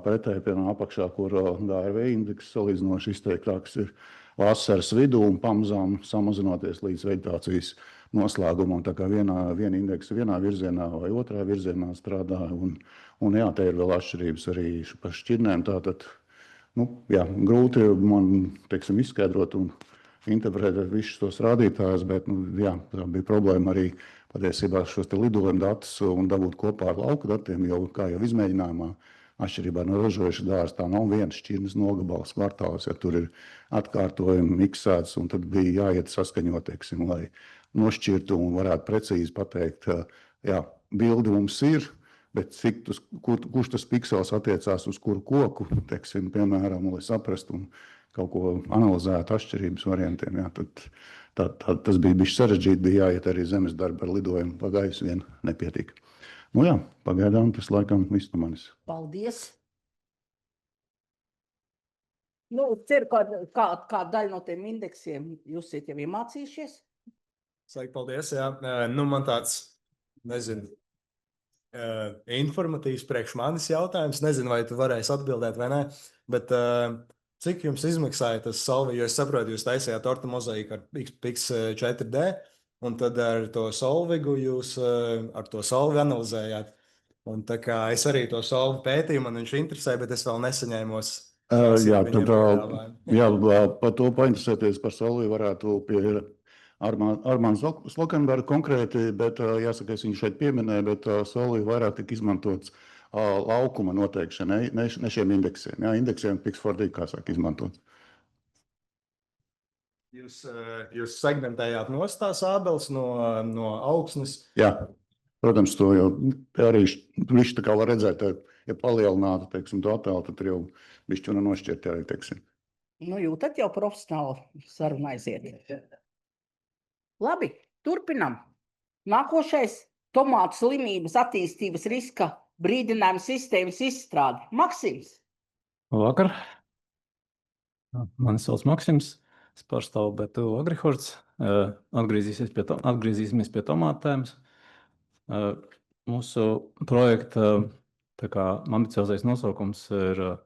pretēji, piemēram, apakšā, kur DRV indeks salīdzinoši izteiktāks ir vasaras vidū un pamazām samazinoties līdz vegetācijas noslēgumam. Tā kā viena indeksa vienā virzienā vai otrā virzienā strādā, un jā, te ir vēl atšķirības arī par šķirnēm. Tātad, jā, grūti man, teiksim, izskaidrot un interpretēt visus tos rādītājus, bet, jā, tā bija problēma arī patiesībā šos te lidojuma datus un dabūt kopā ar lauka datiem, jo, kā jau izmēģinājumā, atšķirībā no ražojuša dāras, tā nav viens šķirnes nogabals kvartāls, ja tur ir atkārtojumi miksēts, un tad bija jāiet saskaņot, teiksim, lai nošķirtu un varētu precīzi pateikt, jā, bildi mums ir, bet kurš tas piksels attiecās uz kuru koku, teiksim, piemēram, lai saprastu un kaut ko analizētu atšķirības variantiem, jā, tad tas bija bišķi sarežģīti, bija jāiet arī zemes darba ar lidojumu, pa gaisu vien nepietiek. Jā, pagaidām tas laikam viss no manis. Paldies! Ceru, kā daļa no tiem indeksiem jūs esat jau iemācījušies? Sveiki, paldies, jā. Man tāds, nezinu, informatīvs priekš manis jautājums. Nezinu, vai tu varēsi atbildēt vai ne, bet cik jums izmaksāja tas Solvi, jo es saprotu, jūs taisījāt orta mozaīku ar Pix4D, un tad ar to Solvigu jūs ar to Solvi analizējāt. Un tā kā es arī to Solvi pētīju, man viņš interesē, bet es vēl nesaņēmos. Jā, par to painteresēties par Solvi varētu pie Armāns Slokenberga konkrēti, bet jāsaka, es viņu šeit pieminēju, bet Solvi vairāk tika izmantots laukuma noteikšanai, ne šiem indeksiem. Jā, indeksiem Pix4D, kā saka, izmantots. Jūs segmentējāt nost tās ābeles no augsnes? Jā, protams, to jau arī višķi tā kā var redzēt, ja palielinātu, teiksim, to attēlu, tad jau višķi un nošķirt arī, teiksim. Jūtat jau profesionāli sarunu aiziet. Labi, turpinam. Nākošais - tomātu slimības attīstības riska brīdinājuma sistēmas izstrāde. Maksims. Labvakar. Mani sauc Maksims. Es pārstāvu BTU Agrihorts. Atgriezīsimies pie tomātēmas. Mūsu projekta ambiciozais nosaukums ir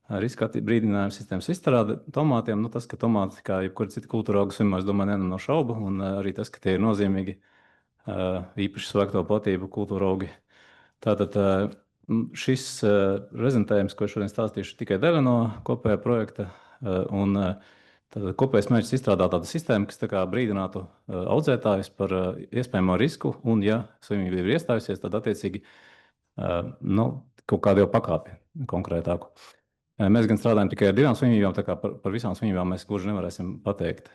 riska brīdinājuma sistēmas izstrāde tomātiem. Tas, ka tomāti, kā jebkura cita kultūra auga slimā, es domāju, nav šaubu, un arī tas, ka tie ir nozīmīgi īpaši svēkto platību kultūra augi. Tātad šis prezentējums, ko šodien stāstīšu, tikai daļa no kopējā projekta, un tad kopējais mērķis izstrādāt tādu sistēmu, kas brīdinātu audzētājus par iespējamo risku, un, ja slimība ir iestājusies, tad attiecīgi kaut kādu jau pakāpi konkrētāku. Mēs gan strādājam tikai ar 2 slimībām, tā kā par visām slimībām mēs gluži nevarēsim pateikt.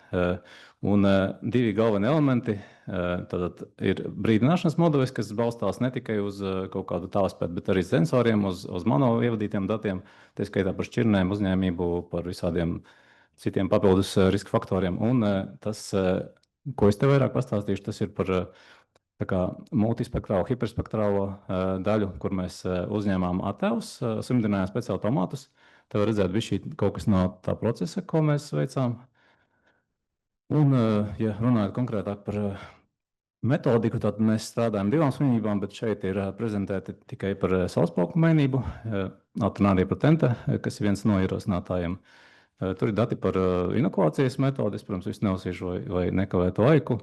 Un 2 galveni elementi tad ir brīdināšanas modelis, kas balstās ne tikai uz kaut kādu tālspētu, bet arī sensoriem, uz manuāli ievadītiem datiem, tā skaitā par šķirnēm, uzņēmību, par visādiem citiem papildus riska faktoriem. Un tas, ko es te vairāk pastāstīšu, tas ir par multispektrālo, hiperspektrālo daļu, kur mēs uzņēmām attēlus, simdinājām speciāli tomātus. Te var redzēt bišķī kaut kas no tā procesa, ko mēs veicām. Un, ja runājot konkrētāk par metodiku, tad mēs strādājam divām slimībām, bet šeit ir prezentēti tikai par sauspauku mainību, alternatīva patenta, kas ir viens no ierosinātājiem. Tur ir dati par inokulācijas metodi, es, protams, visu neuzsīšu vai nekavētu laiku.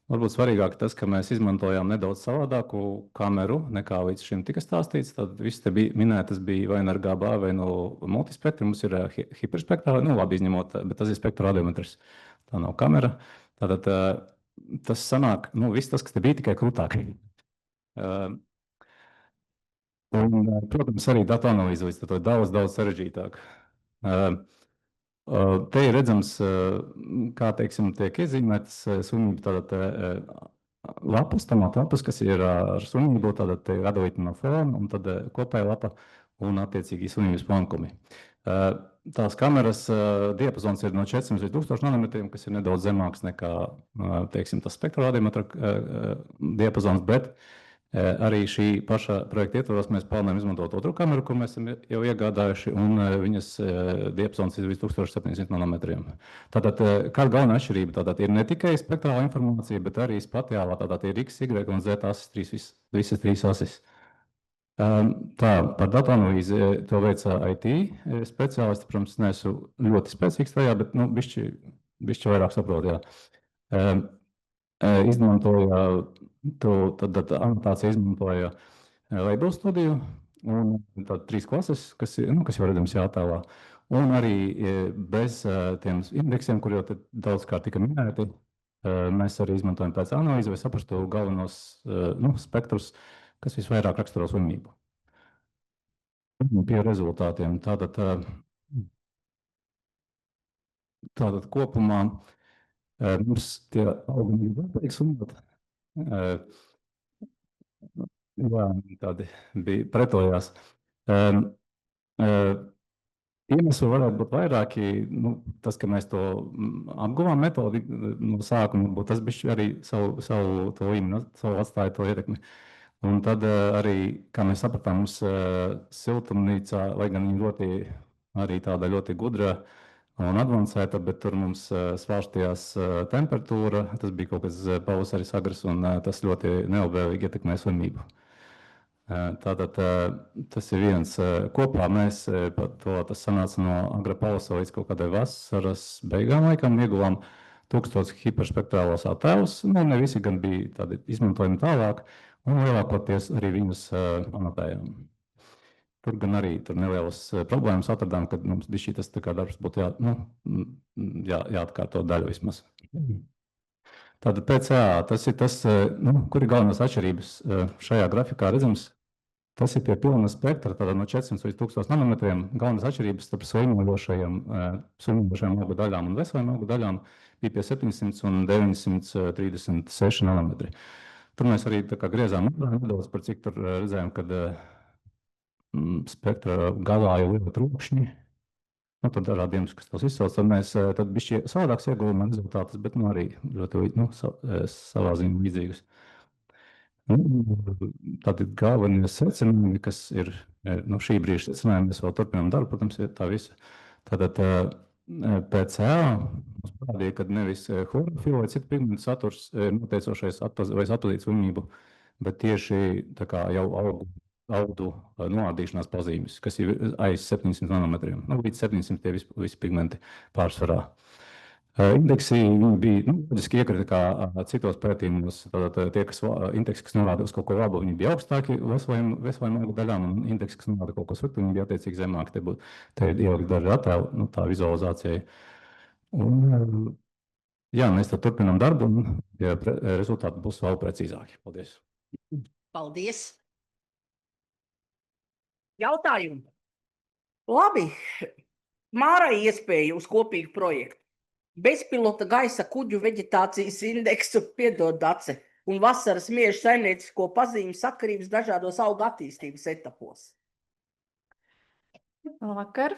Varbūt svarīgāk tas, ka mēs izmantojām nedaudz savādāku kameru, nekā līdz šim tika stāstīts. Tad viss te bija minētas bija vai no RGB vai no multispektra. Mums ir hiperspektrā, nu labi izņemot, bet tas ir spektra radiometrs. Tā nav kamera. Tātad tas sanāk, nu viss tas, kas te bija tikai krūtāk. Un, protams, arī datu analīze līdz to daudz sarežģītāk. Te ir redzams, kā, teiksim, tiek iezīmētas slimību tātad lapas, lapas, kas ir ar slimību, tātad te ir radīta no fona, un tad kopēja lapa un attiecīgi slimības plankumi. Tās kameras diapazons ir no 400 līdz 1000 nanometriem, kas ir nedaudz zemāks nekā, teiksim, tas spektra radiometra diapazons, bet arī šī paša projekta ietvaros mēs plānojam izmantot otru kameru, ko mēs esam jau iegādājuši, un viņas diapazons ir līdz 1700 nanometriem. Tātad, kāda galvenā atšķirība? Tātad ir ne tikai spektrāla informācija, bet arī spatiālā, tātad ir X, Y un Z asis, visas trīs asis. Tā, par datu analīzi to veica IT speciālisti, protams, neesmu ļoti spēcīgs tajā, bet, nu, bišķi vairāk saprot, jā. Izmantoja tad anotācija izmantoja label studiju un tad 3 klases, kas jau redzams jātēlā. Un arī bez tiem indeksiem, kur jau te daudzkārt tika minēti, mēs arī izmantojam pēc analīzi, vai saprastu galvenos spektrus, kas visvairāk raksturo slimību. Pie rezultātiem. Tātad kopumā mums tie augumi ir vajag sumot. Jā, tādi bija pretojās. Iemesli varētu būt vairāki. Tas, ka mēs to apguvām metodi no sākuma, tas bija arī savu atstāja to ietekmi. Un tad arī, kā mēs sapratām, mums siltumnīcā, lai gan viņa arī tāda ļoti gudra un advancēta, bet tur mums svārstījās temperatūra, tas bija kaut kas pavasaris agrs, un tas ļoti neobēlīgi ietekmē slimību. Tātad tas ir viens. Kopā mēs tas sanāca no agra pavasara līdz kaut kādai vasaras beigām laikam ieguvām 1000 hiperspektrālos attēlus. Ne visi gan bija tādi izmantojami tālāk, un lielākoties arī viņus anotējām. Tur gan arī nelielas problēmas atradām, kad mums tas darbs būtu jāatkārto daļu vismaz. Tātad PCA, tas ir tas, kur ir galvenās atšķirības šajā grafikā redzams. Tas ir pie pilna spektra, tātad no 400 līdz 1000 nanometriem. Galvenās atšķirības starp slimojošajām augu daļām un veselajām augu daļām bija pie 700 un 936 nanometri. Tur mēs arī griezām nedaudz par cik tur redzējām, kad spektra galā jau liela trūkšņi. Tur dažādiem, kas tos izsauc, tad mēs tad bišķi savādāks ieguvuma rezultātus, bet arī ļoti savā ziņā līdzīgus. Tātad galvenie secinājumi, kas ir šī brīža secinājumi, mēs vēl turpinām darbu, protams, ir tā visa. Tātad PCA mums parādīja, ka nevis chlorofila vai citu pigmentu saturs noteicošais vai atpazīst slimību, bet tieši tā kā jau audu noādīšanās pazīmes, kas ir aiz 700 nanometriem. Līdz 700 tie visi pigmenti pārsvarā. Indeksi bija loģiski iekrita kā citos pētījumos. Tātad tie, indeksi, kas norāda uz kaut ko labu, viņi bija augstāki veselajām augu daļām, un indeksi, kas norāda kaut ko sliktu, viņi bija attiecīgi zemāki. Te ir ielikt daži attēli, tā vizualizācija. Un, jā, mēs tad turpinām darbu, un rezultāti būs vēl precīzāki. Paldies. Paldies. Jautājumi? Labi. Mārai iespēja uz kopīgu projektu. Bezpilota gaisa kuģu veģetācijas indeksu, piedod Dace, un vasaras miežu saimniecisko pazīmi sakarības dažādos augu attīstības etapos. Labvakar.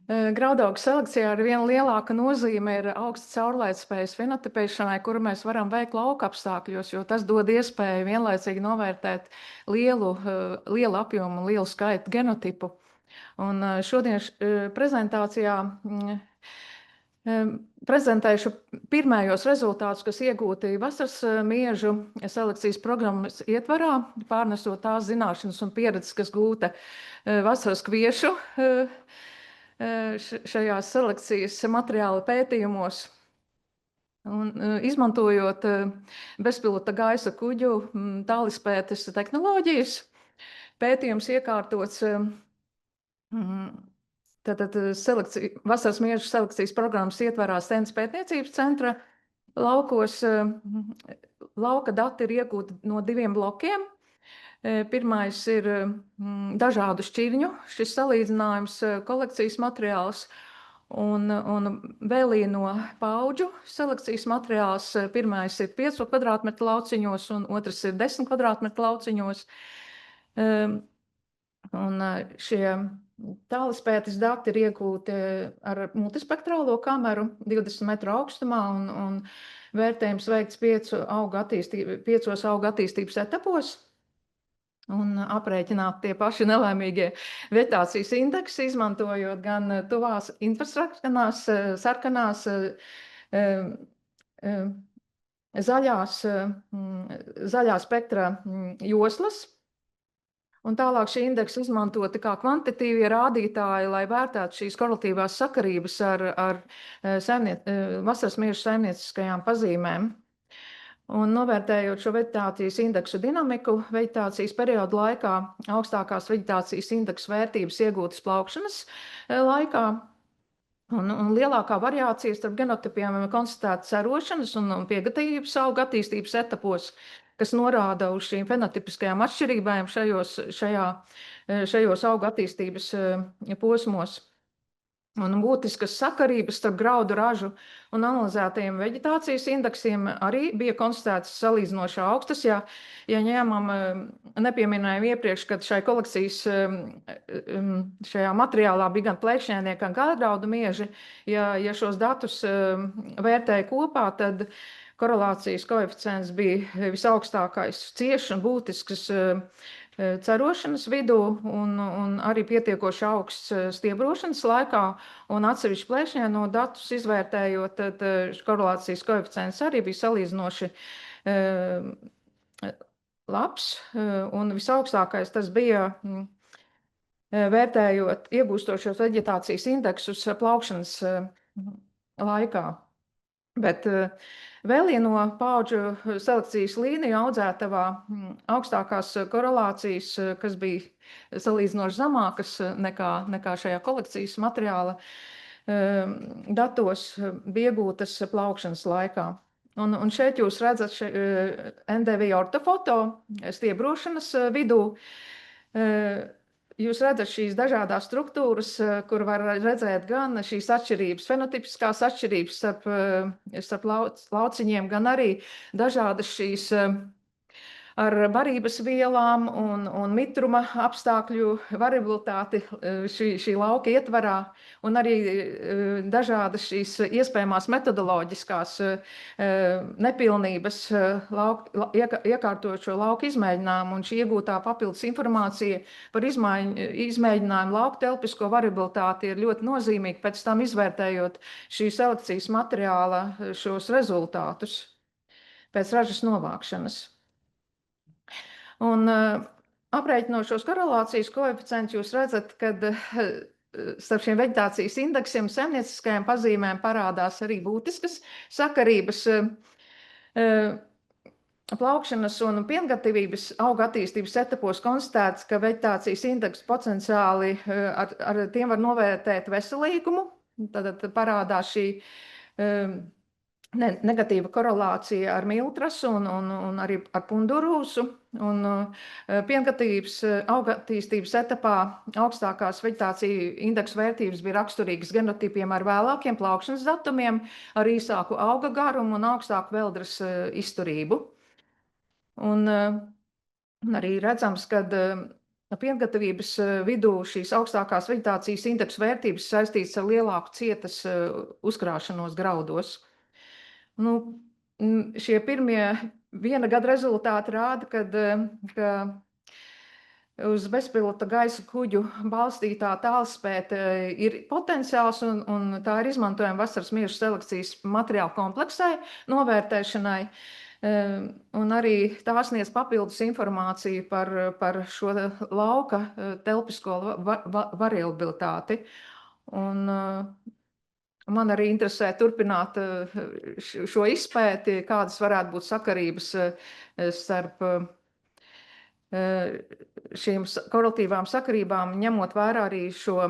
Graudaugu selekcijā ar viena lielāka nozīme ir augsts caurlaidspējas fenotipēšanai, kuru mēs varam veikt lauka apstākļos, jo tas dod iespēju vienlaicīgi novērtēt lielu apjomu, lielu skaitu genotipu. Un šodien prezentācijā Prezentēšu pirmējos rezultātus, kas iegūti vasaras miežu selekcijas programmas ietvarā, pārnesot tās zināšanas un pieredzes, kas gūta vasaras kviešu šajās selekcijas materiāla pētījumos. Un, izmantojot bezpilota gaisa kuģu tālispētes tehnoloģijas, pētījums iekārtots tātad vasaras miežu selekcijas programmas ietvarā Stens pētniecības centra laukos. Lauka dati ir iegūti no 2 blokiem. Pirmais ir dažādu šķirņu, šis salīdzinājums kolekcijas materiāls un vēlīno paudžu selekcijas materiāls. Pirmais ir 5 kvadrātmetru lauciņos un otrs ir 10 kvadrātmetru lauciņos. Un šie tālispētes dati ir iegūti ar multispektrālo kameru 20 metru augstumā un vērtējums veikts 5 auga attīstības etapos. Un aprēķināt tie paši nelēmīgie vegetācijas indeksi, izmantojot gan tuvās infrasarkanās, sarkanās, zaļā spektra joslas. Un tālāk šī indeksa izmantoti kā kvantitīvie rādītāji, lai vērtētu šīs korelatīvās sakarības ar vasaras miežu saimnieciskajām pazīmēm. Un novērtējot šo vegetācijas indeksu dinamiku, vegetācijas periodu laikā augstākās vegetācijas indeksu vērtības iegūtas plaukšanas laikā. Un lielākā variācija starp genotipiem konstatēta cerošanas un piegatavības auga attīstības etapos, kas norāda uz šīm fenotipiskajām atšķirībām šajos auga attīstības posmos. Un būtiskas sakarības starp graudu ražu un analizētajiem vegetācijas indeksiem arī bija konstatētas salīdzinoši augstas. Ja ņēmām, nepieminējām iepriekš, kad šai kolekcijas šajā materiālā bija gan plēkšņainie, gan gājgraudu mieži, ja šos datus vērtēja kopā, tad korelācijas koeficients bija visaugstākais cieši un būtisks cerošanas vidū un arī pietiekoši augsts stiebrošanas laikā, un atsevišķi plēkšņaino datus izvērtējot, tad korelācijas koeficients arī bija salīdzinoši labs, un visaugstākais tas bija vērtējot iegūstošos vegetācijas indeksus plaukšanas laikā. Bet vēlīno paudžu selekcijas līniju audzētavā augstākās korelācijas, kas bija salīdzinoši zemākas nekā šajā kolekcijas materiāla datos, bija iegūtas plaukšanas laikā. Un šeit jūs redzat NDV ortofoto stiebrošanas vidū. Jūs redzat šīs dažādās struktūras, kur var redzēt gan šīs atšķirības, fenotipiskās atšķirības starp lauciņiem, gan arī dažādas šīs ar barības vielām un mitruma apstākļu variabilitāti šī lauka ietvarā, un arī dažādas šīs iespējamās metodoloģiskās nepilnības iekārtojot šo lauku izmēģinājumu, un šī iegūtā papildus informācija par izmēģinājumu lauku telpisko variabilitāti ir ļoti nozīmīga, pēc tam izvērtējot šī selekcijas materiāla šos rezultātus pēc ražas novākšanas. Un aprēķinot šos korelācijas koeficientus, jūs redzat, ka starp šiem vegetācijas indeksiem saimnieciskajām pazīmēm parādās arī būtiskas sakarības. Plaukšanas un piengatavības auga attīstības etapos konstatēts, ka vegetācijas indeksu potenciāli ar tiem var novērtēt veselīgumu. Tad parādās šī negatīva korelācija ar miltrasu un arī ar pundurūsu. Un piengatavības auga attīstības etapā augstākās vegetācija indeksu vērtības bija raksturīgas genotipiem ar vēlākiem plaukšanas datumiem, ar īsāku auga garumu un augstāku veldras izturību. Un arī redzams, ka piengatavības vidū šīs augstākās vegetācijas indeksu vērtības saistītas ar lielāku cietas uzkrāšanos graudos. Šie pirmie viena gada rezultāti rāda, ka uz bezpilota gaisa kuģu balstītā tālspēte ir potenciāls, un tā ir izmantojama vasaras miežu selekcijas materiālu kompleksai novērtēšanai. Un arī tā sniedz papildus informāciju par šo lauka telpisko variabilitāti. Un man arī interesē turpināt šo izpēti, kādas varētu būt sakarības starp šīm korelatīvām sakarībām, ņemot vērā arī šo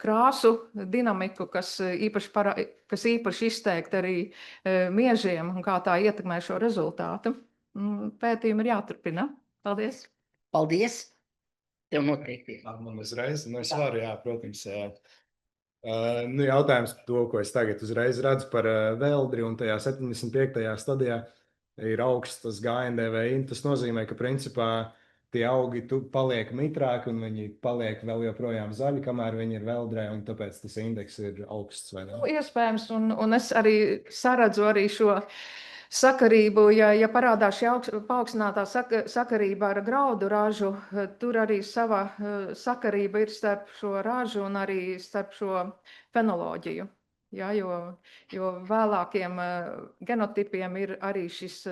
krāsu dinamiku, kas īpaši izteikti arī miežiem un kā tā ietekmē šo rezultātu. Pētījumi ir jāturpina. Paldies! Paldies! Tev noteikti. Man uzreiz, es varu, jā, protams. Jautājums par to, ko es tagad uzreiz redzu par veldri, un tajā 75. stadijā ir augstas GNDV. Tas nozīmē, ka principā tie augi paliek mitrāki un viņi paliek vēl joprojām zaļi, kamēr viņi ir veldrē, un tāpēc tas indeks ir augsts, vai ne? Iespējams, un es arī saredzu arī šo sakarību, ja parādās šī paaugstinātā sakarība ar graudu ražu, tur arī sava sakarība ir starp šo ražu un arī starp šo fenoloģiju. Ja, jo vēlākiem genotipiem ir arī šis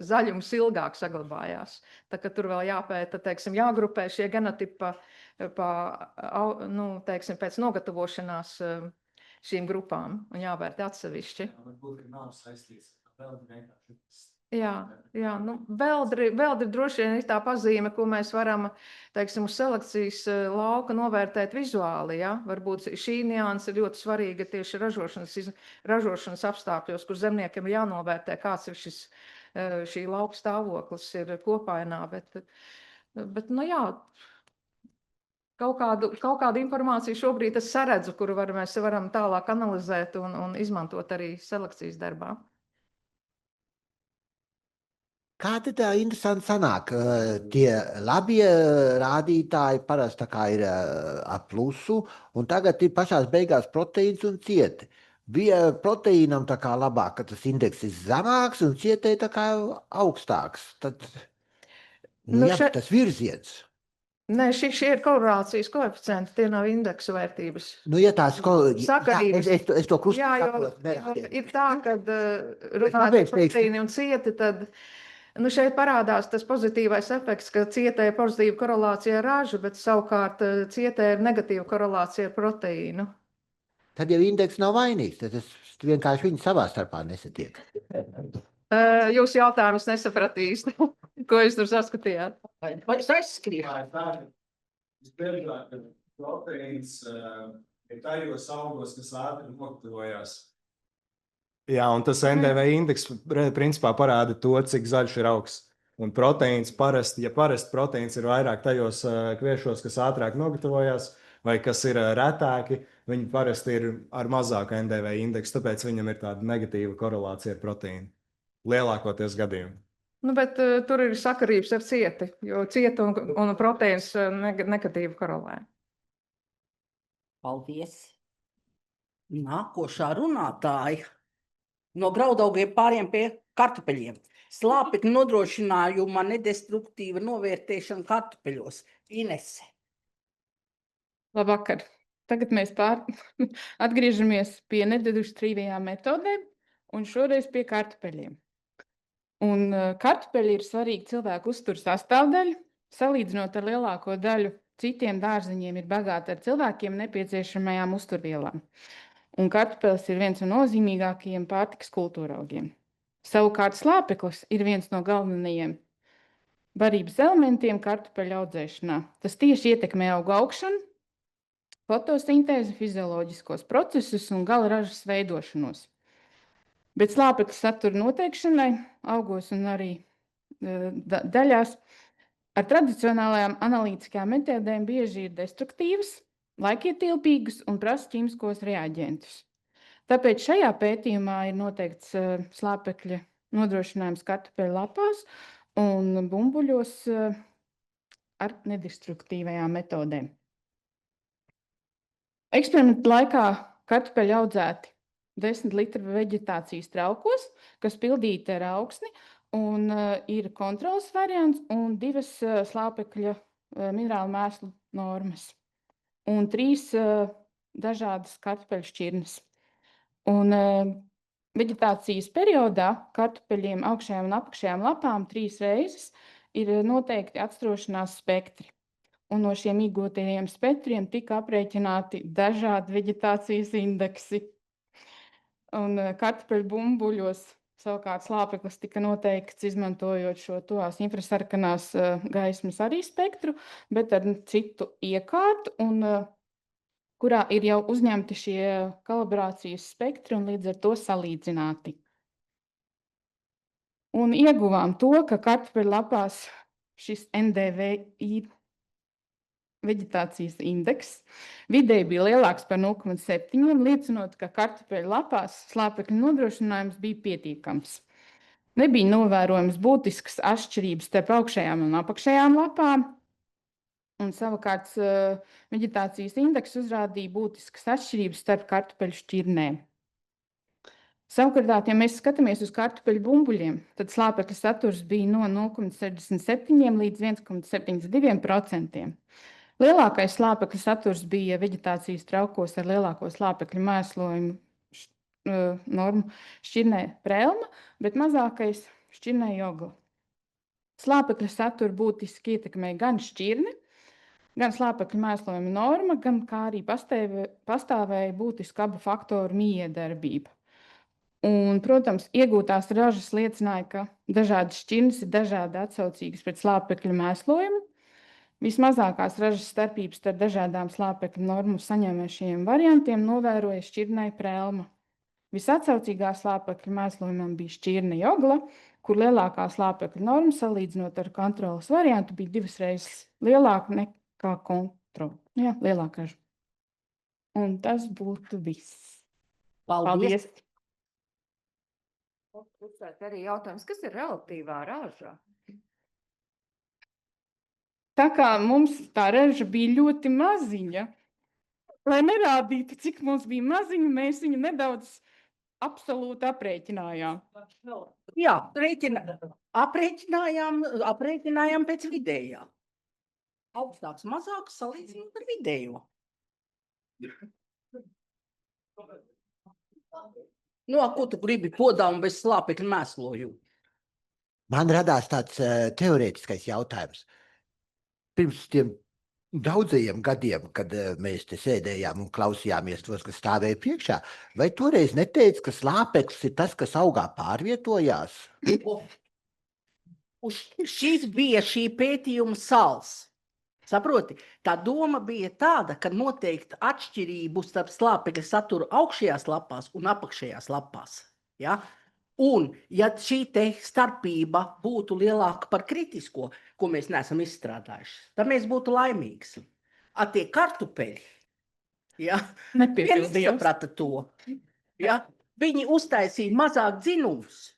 zaļums ilgāk saglabājās. Tā kā tur vēl jāpēta, teiksim, jāgrupē šie genotipi pēc nogatavošanās šīm grupām un jāvērtē atsevišķi. Nav saistīts ar veldri. Jā, veldri droši vien ir tā pazīme, ko mēs varam, teiksim, uz selekcijas lauka novērtēt vizuāli, ja? Varbūt šī nianse ir ļoti svarīga tieši ražošanas apstākļos, kur zemniekiem ir jānovērtē, kāds ir šī lauka stāvoklis ir kopainā, bet jā, kaut kādu informāciju šobrīd es saredzu, kuru mēs varam tālāk analizēt un izmantot arī selekcijas darbā. Kā tad tā interesanti sanāk? Tie labie rādītāji parasti tā kā ir ar plusu, un tagad ir pašās beigās proteīns un cieti. Bija proteīnam tā kā labāk, ka tas indeks ir zemāks, un cietei tā kā augstāks. Tad, tas virziens. Nē, šie ir korelācijas koeficienti, tie nav indeksu vērtības. Ja tās sakarības. Es to klusi saprotu. Ir tā, kad runāt par proteīni un cieti, tad šeit parādās tas pozitīvais efekts, ka cietē ir pozitīva korelācija ar ražu, bet savukārt cietē ir negatīva korelācija ar proteīnu. Tad jau indeks nav vainīgs, tad es vienkārši viņi savā starpā nesatiek. Jūs jautājumus nesapratīs, ko jūs tur saskatījāt? Vai es aizskriešu? Visbiežāk, ka proteīns ir tajos augos, kas ātri nogatavojās. Jā, un tas NDV indeks principā parāda to, cik zaļš ir augs. Un proteīns parasti proteīns ir vairāk tajos kviešos, kas ātrāk nogatavojās, vai kas ir retāki, viņi parasti ir ar mazāku NDV indeksu, tāpēc viņam ir tāda negatīva korelācija ar proteīnu. Lielākoties gadījumu. Bet tur ir sakarības ar cieti, jo cieta un proteīns negatīvi korelē. Paldies. Nākošā runātāja. No graudaugiem pāriem pie kartupeļiem. Slāpekļu nodrošinājuma nedestruktīva novērtēšana kartupeļos. Inese. Labvakar. Tagad mēs atgriežamies pie nedestruktīvajām metodēm un šoreiz pie kartupeļiem. Un kartupeļi ir svarīgi cilvēku uzturu sastāvdaļa. Salīdzinot ar lielāko daļu citiem dārzeņiem ir bagāti ar cilvēkiem nepieciešamajām uzturvielām. Un kartupeļs ir viens no nozīmīgākajiem pārtikas kultūraugiem. Savukārt slāpeklis ir viens no galvenajiem barības elementiem kartupeļu audzēšanā. Tas tieši ietekmē augu augšanu, fotosintēzi, fizioloģiskos procesus un gala ražas veidošanos. Bet slāpekļa satura noteikšanai augos un arī daļās ar tradicionālajām analītiskajām metodēm bieži ir destruktīvas, laikietilpīgas un prasa ķīmiskos reaģentus. Tāpēc šajā pētījumā ir noteikts slāpekļa nodrošinājums kartupeļu lapās un bumbuļos ar nedestruktīvajām metodēm. Eksperimentu laikā kartupeļi audzēti 10 litru veģetācijas traukos, kas pildīti ar augsni, un ir kontrols variants un 2 slāpekļa minerālu mēslu normas un 3 dažādas kartupeļu šķirnes. Un veģetācijas periodā kartupeļiem augšējām un apakšējām lapām 3 reizes ir noteikti atstrošanās spektri. Un no šiem iegūtajiem spektriem tika aprēķināti dažādi veģetācijas indeksi. Un kartupeļu bumbuļos savukārt slāpeklis tika noteikts izmantojot šo tuvās infrasarkanās gaismas arī spektru, bet ar citu iekārtu, un kurā ir jau uzņemti šie kalibrācijas spektri un līdz ar to salīdzināti. Un ieguvām to, ka kartupeļu lapās šis NDVI veģetācijas indeks vidēji bija lielāks par 0,7, liecinot, ka kartupeļu lapās slāpekļu nodrošinājums bija pietiekams. Nebija novērojams būtiskas atšķirības starp augšējām un apakšējām lapām, un savukārt veģetācijas indeks uzrādīja būtiskas atšķirības starp kartupeļu šķirnēm. Savukārt, ja mēs skatāmies uz kartupeļu bumbuļiem, tad slāpekļa saturs bija no 0,67 līdz 1,72%. Lielākais slāpekļa saturs bija veģetācijas traukos ar lielāko slāpekļu mēslojumu normu šķirnē prelma, bet mazākais šķirnē jogla. Slāpekļa saturu būtiski ietekmē gan šķirne, gan slāpekļu mēslojuma norma, gan kā arī pastāvēja būtiski abu faktoru miedarbība. Un, protams, iegūtās ražas liecināja, ka dažādas šķirnes ir dažādi atsaucīgas pret slāpekļu mēslojumu. Vismazākās ražas starpības starp dažādām slāpekļu normu saņēmēšajiem variantiem novēroja šķirnei prelma. Visatsaucīgā slāpekļu mēslojumam bija šķirne jogla, kur lielākā slāpekļu norma salīdzinot ar kontrolas variantu bija 2 reizes lielāka nekā kontrola. Jā, lielāka raža. Un tas būtu viss. Paldies! Arī jautājums, kas ir relatīvā raža? Tā kā mums tā raža bija ļoti maziņa, lai nerādītu, cik mums bija maziņa, mēs viņu nedaudz absolūti aprēķinājām. Jā, aprēķinājām pēc vidējā. Augstāks, mazāks salīdzinot ar vidējo. Nu, ko tu gribi podā un bez slāpekļa mēslojumu? Man radās tāds teorētiskais jautājums. Pirms tiem daudzajiem gadiem, kad mēs te sēdējām un klausījāmies tos, kas stāvēja priekšā, vai toreiz neteica, ka slāpeklis ir tas, kas augā pārvietojās? Šis bija šī pētījuma sals. Saproti, tā doma bija tāda, ka noteikti atšķirību starp slāpekļa saturu augšējās lapās un apakšējās lapās. Ja? Un, ja šī te starpība būtu lielāka par kritisko, ko mēs neesam izstrādājuši, tad mēs būtu laimīgi. Tie kartupeļi, ja, nesaprata to. Ja, viņi uztaisīja mazāk dzinumus,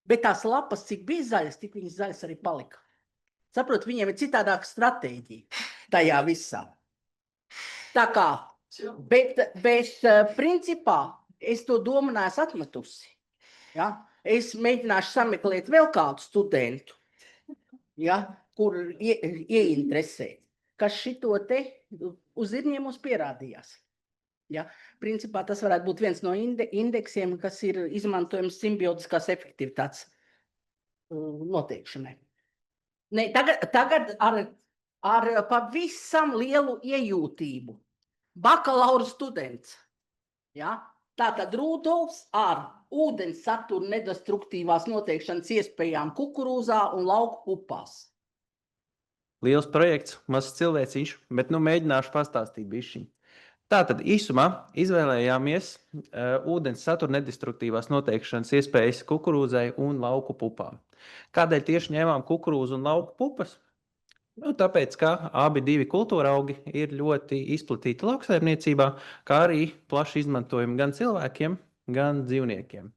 bet tās lapas, cik bija zaļas, tik viņas zaļas arī palika. Saprot, viņiem ir citādāka stratēģija tajā visā. Tā kā, bet principā es to domu neesmu atmetusi. Ja? Es mēģināšu sameklēt vēl kādu studentu, ja? Kur ieinteresēt, kas šito te uz zirņiem mums pierādījās. Ja? Principā tas varētu būt viens no indeksiem, kas ir izmantojams simbiotiskās efektivitātes noteikšanai. Ne, tagad ar pavisam lielu iejūtību. Bakalaura students. Ja? Tātad Rudolfs ar ūdens satura nedestruktīvās noteikšanas iespējām kukurūzā un lauku pupās. Liels projekts, mazs cilvēciņš, bet nu mēģināšu pastāstīt bišķiņ. Tātad īsumā izvēlējāmies ūdens satura nedestruktīvās noteikšanas iespējas kukurūzai un lauku pupām. Kādēļ tieši ņēmām kukurūzu un lauku pupas? Nu, tāpēc, ka abi divi kultūraugi ir ļoti izplatīti lauksaimniecībā, kā arī plaši izmantojumi gan cilvēkiem, gan dzīvniekiem.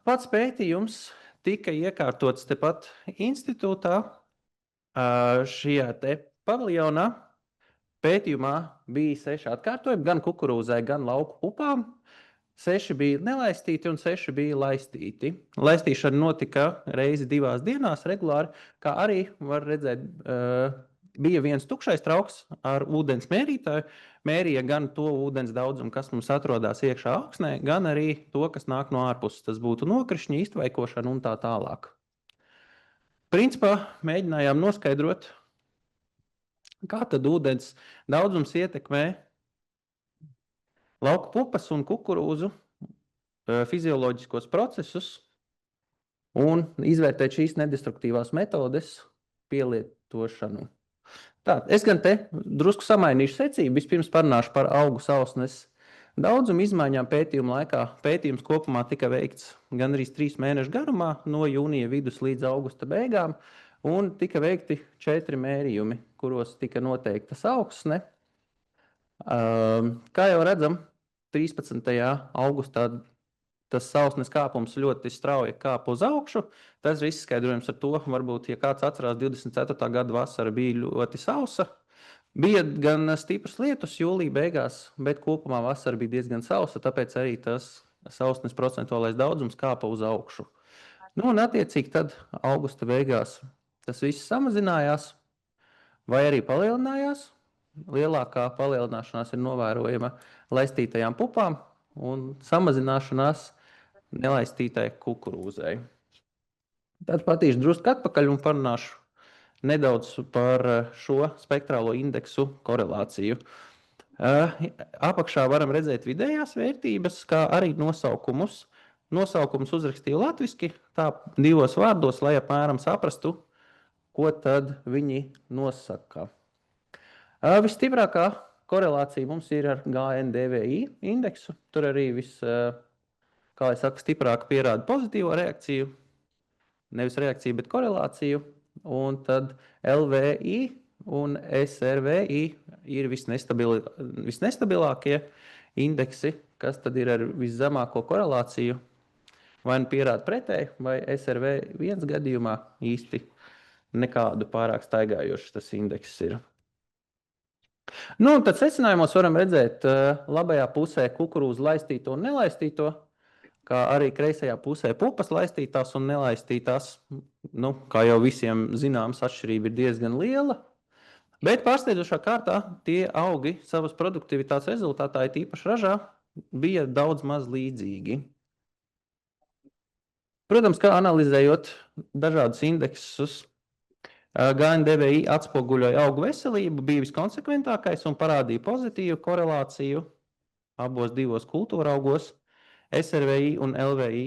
Pats pētījums tika iekārtots tepat institūtā, šajā te paviljonā. Pētījumā bija 6 atkārtojumi, gan kukurūzai, gan lauku pupām. 6 bija nelaistīti un 6 bija laistīti. Laistīšana notika reizi 2 dienās regulāri, kā arī var redzēt, bija viens tukšais trauks ar ūdens mērītāju. Mērīja gan to ūdens daudzumu, kas mums atrodas iekšā augsnē, gan arī to, kas nāk no ārpuses. Tas būtu nokrišņi, iztvaikošana un tā tālāk. Principā mēģinājām noskaidrot, kā tad ūdens daudzums ietekmē lauku pupas un kukurūzu fizioloģiskos procesus un izvērtēt šīs nedestruktīvās metodes pielietošanu. Tā, es gan te drusku samainīšu secību. Vispirms parunāšu par augu sausnes daudzumu izmaiņām pētījuma laikā. Pētījums kopumā tika veikts gandrīz 3 mēnešu garumā, no jūnija vidus līdz augusta beigām, un tika veikti 4 mērījumi, kuros tika noteikta augsne. Kā jau redzam, 13. augustā tas sausnes kāpums ļoti strauji kāpa uz augšu. Tas ir izskaidrojums ar to, varbūt, ja kāds atcerās, 24. gada vasara bija ļoti sausa. Bija gan stiprs lietus jūlija beigās, bet kopumā vasara bija diezgan sausa, tāpēc arī tas sausnes procentuālais daudzums kāpa uz augšu. Nu, un attiecīgi tad augusta beigās tas viss samazinājās vai arī palielinājās. Lielākā palielināšanās ir novērojama laistītajām pupām un samazināšanās nelaistītai kukurūzai. Tad patīšu drusku atpakaļ un parunāšu nedaudz par šo spektrālo indeksu korelāciju. Apakšā varam redzēt vidējās vērtības, kā arī nosaukumus. Nosaukumus uzrakstīju latviski, tā 2 vārdos, lai apmēram saprastu, ko tad viņi nosaka. Visstiprākā korelācija mums ir ar GNDVI indeksu. Tur arī kā lai saka, stiprāk pierāda pozitīvo reakciju, nevis reakciju, bet korelāciju. Un tad LVI un SRVI ir visnestabilākie indeksi, kas tad ir ar viszemāko korelāciju. Vai nu pierāda pretēji, vai SRV1 gadījumā īsti nekādu pārāk staigājošs tas indeks ir. Nu, un tad secinājumos varam redzēt labajā pusē kukurūzu laistīto un nelaistīto, kā arī kreisajā pusē pupas laistītās un nelaistītās. Nu, kā jau visiem zināms, atšķirība ir diezgan liela, bet pārsteidzošā kārtā tie augi savas produktivitātes rezultātā, tīpaši ražā, bija daudz maz līdzīgi. Protams, kā analizējot dažādus indeksus, GNDVI atspoguļoja augu veselību, bija viskonsekventākais un parādīja pozitīvu korelāciju abos 2 kultūra augos. SRVI un LVI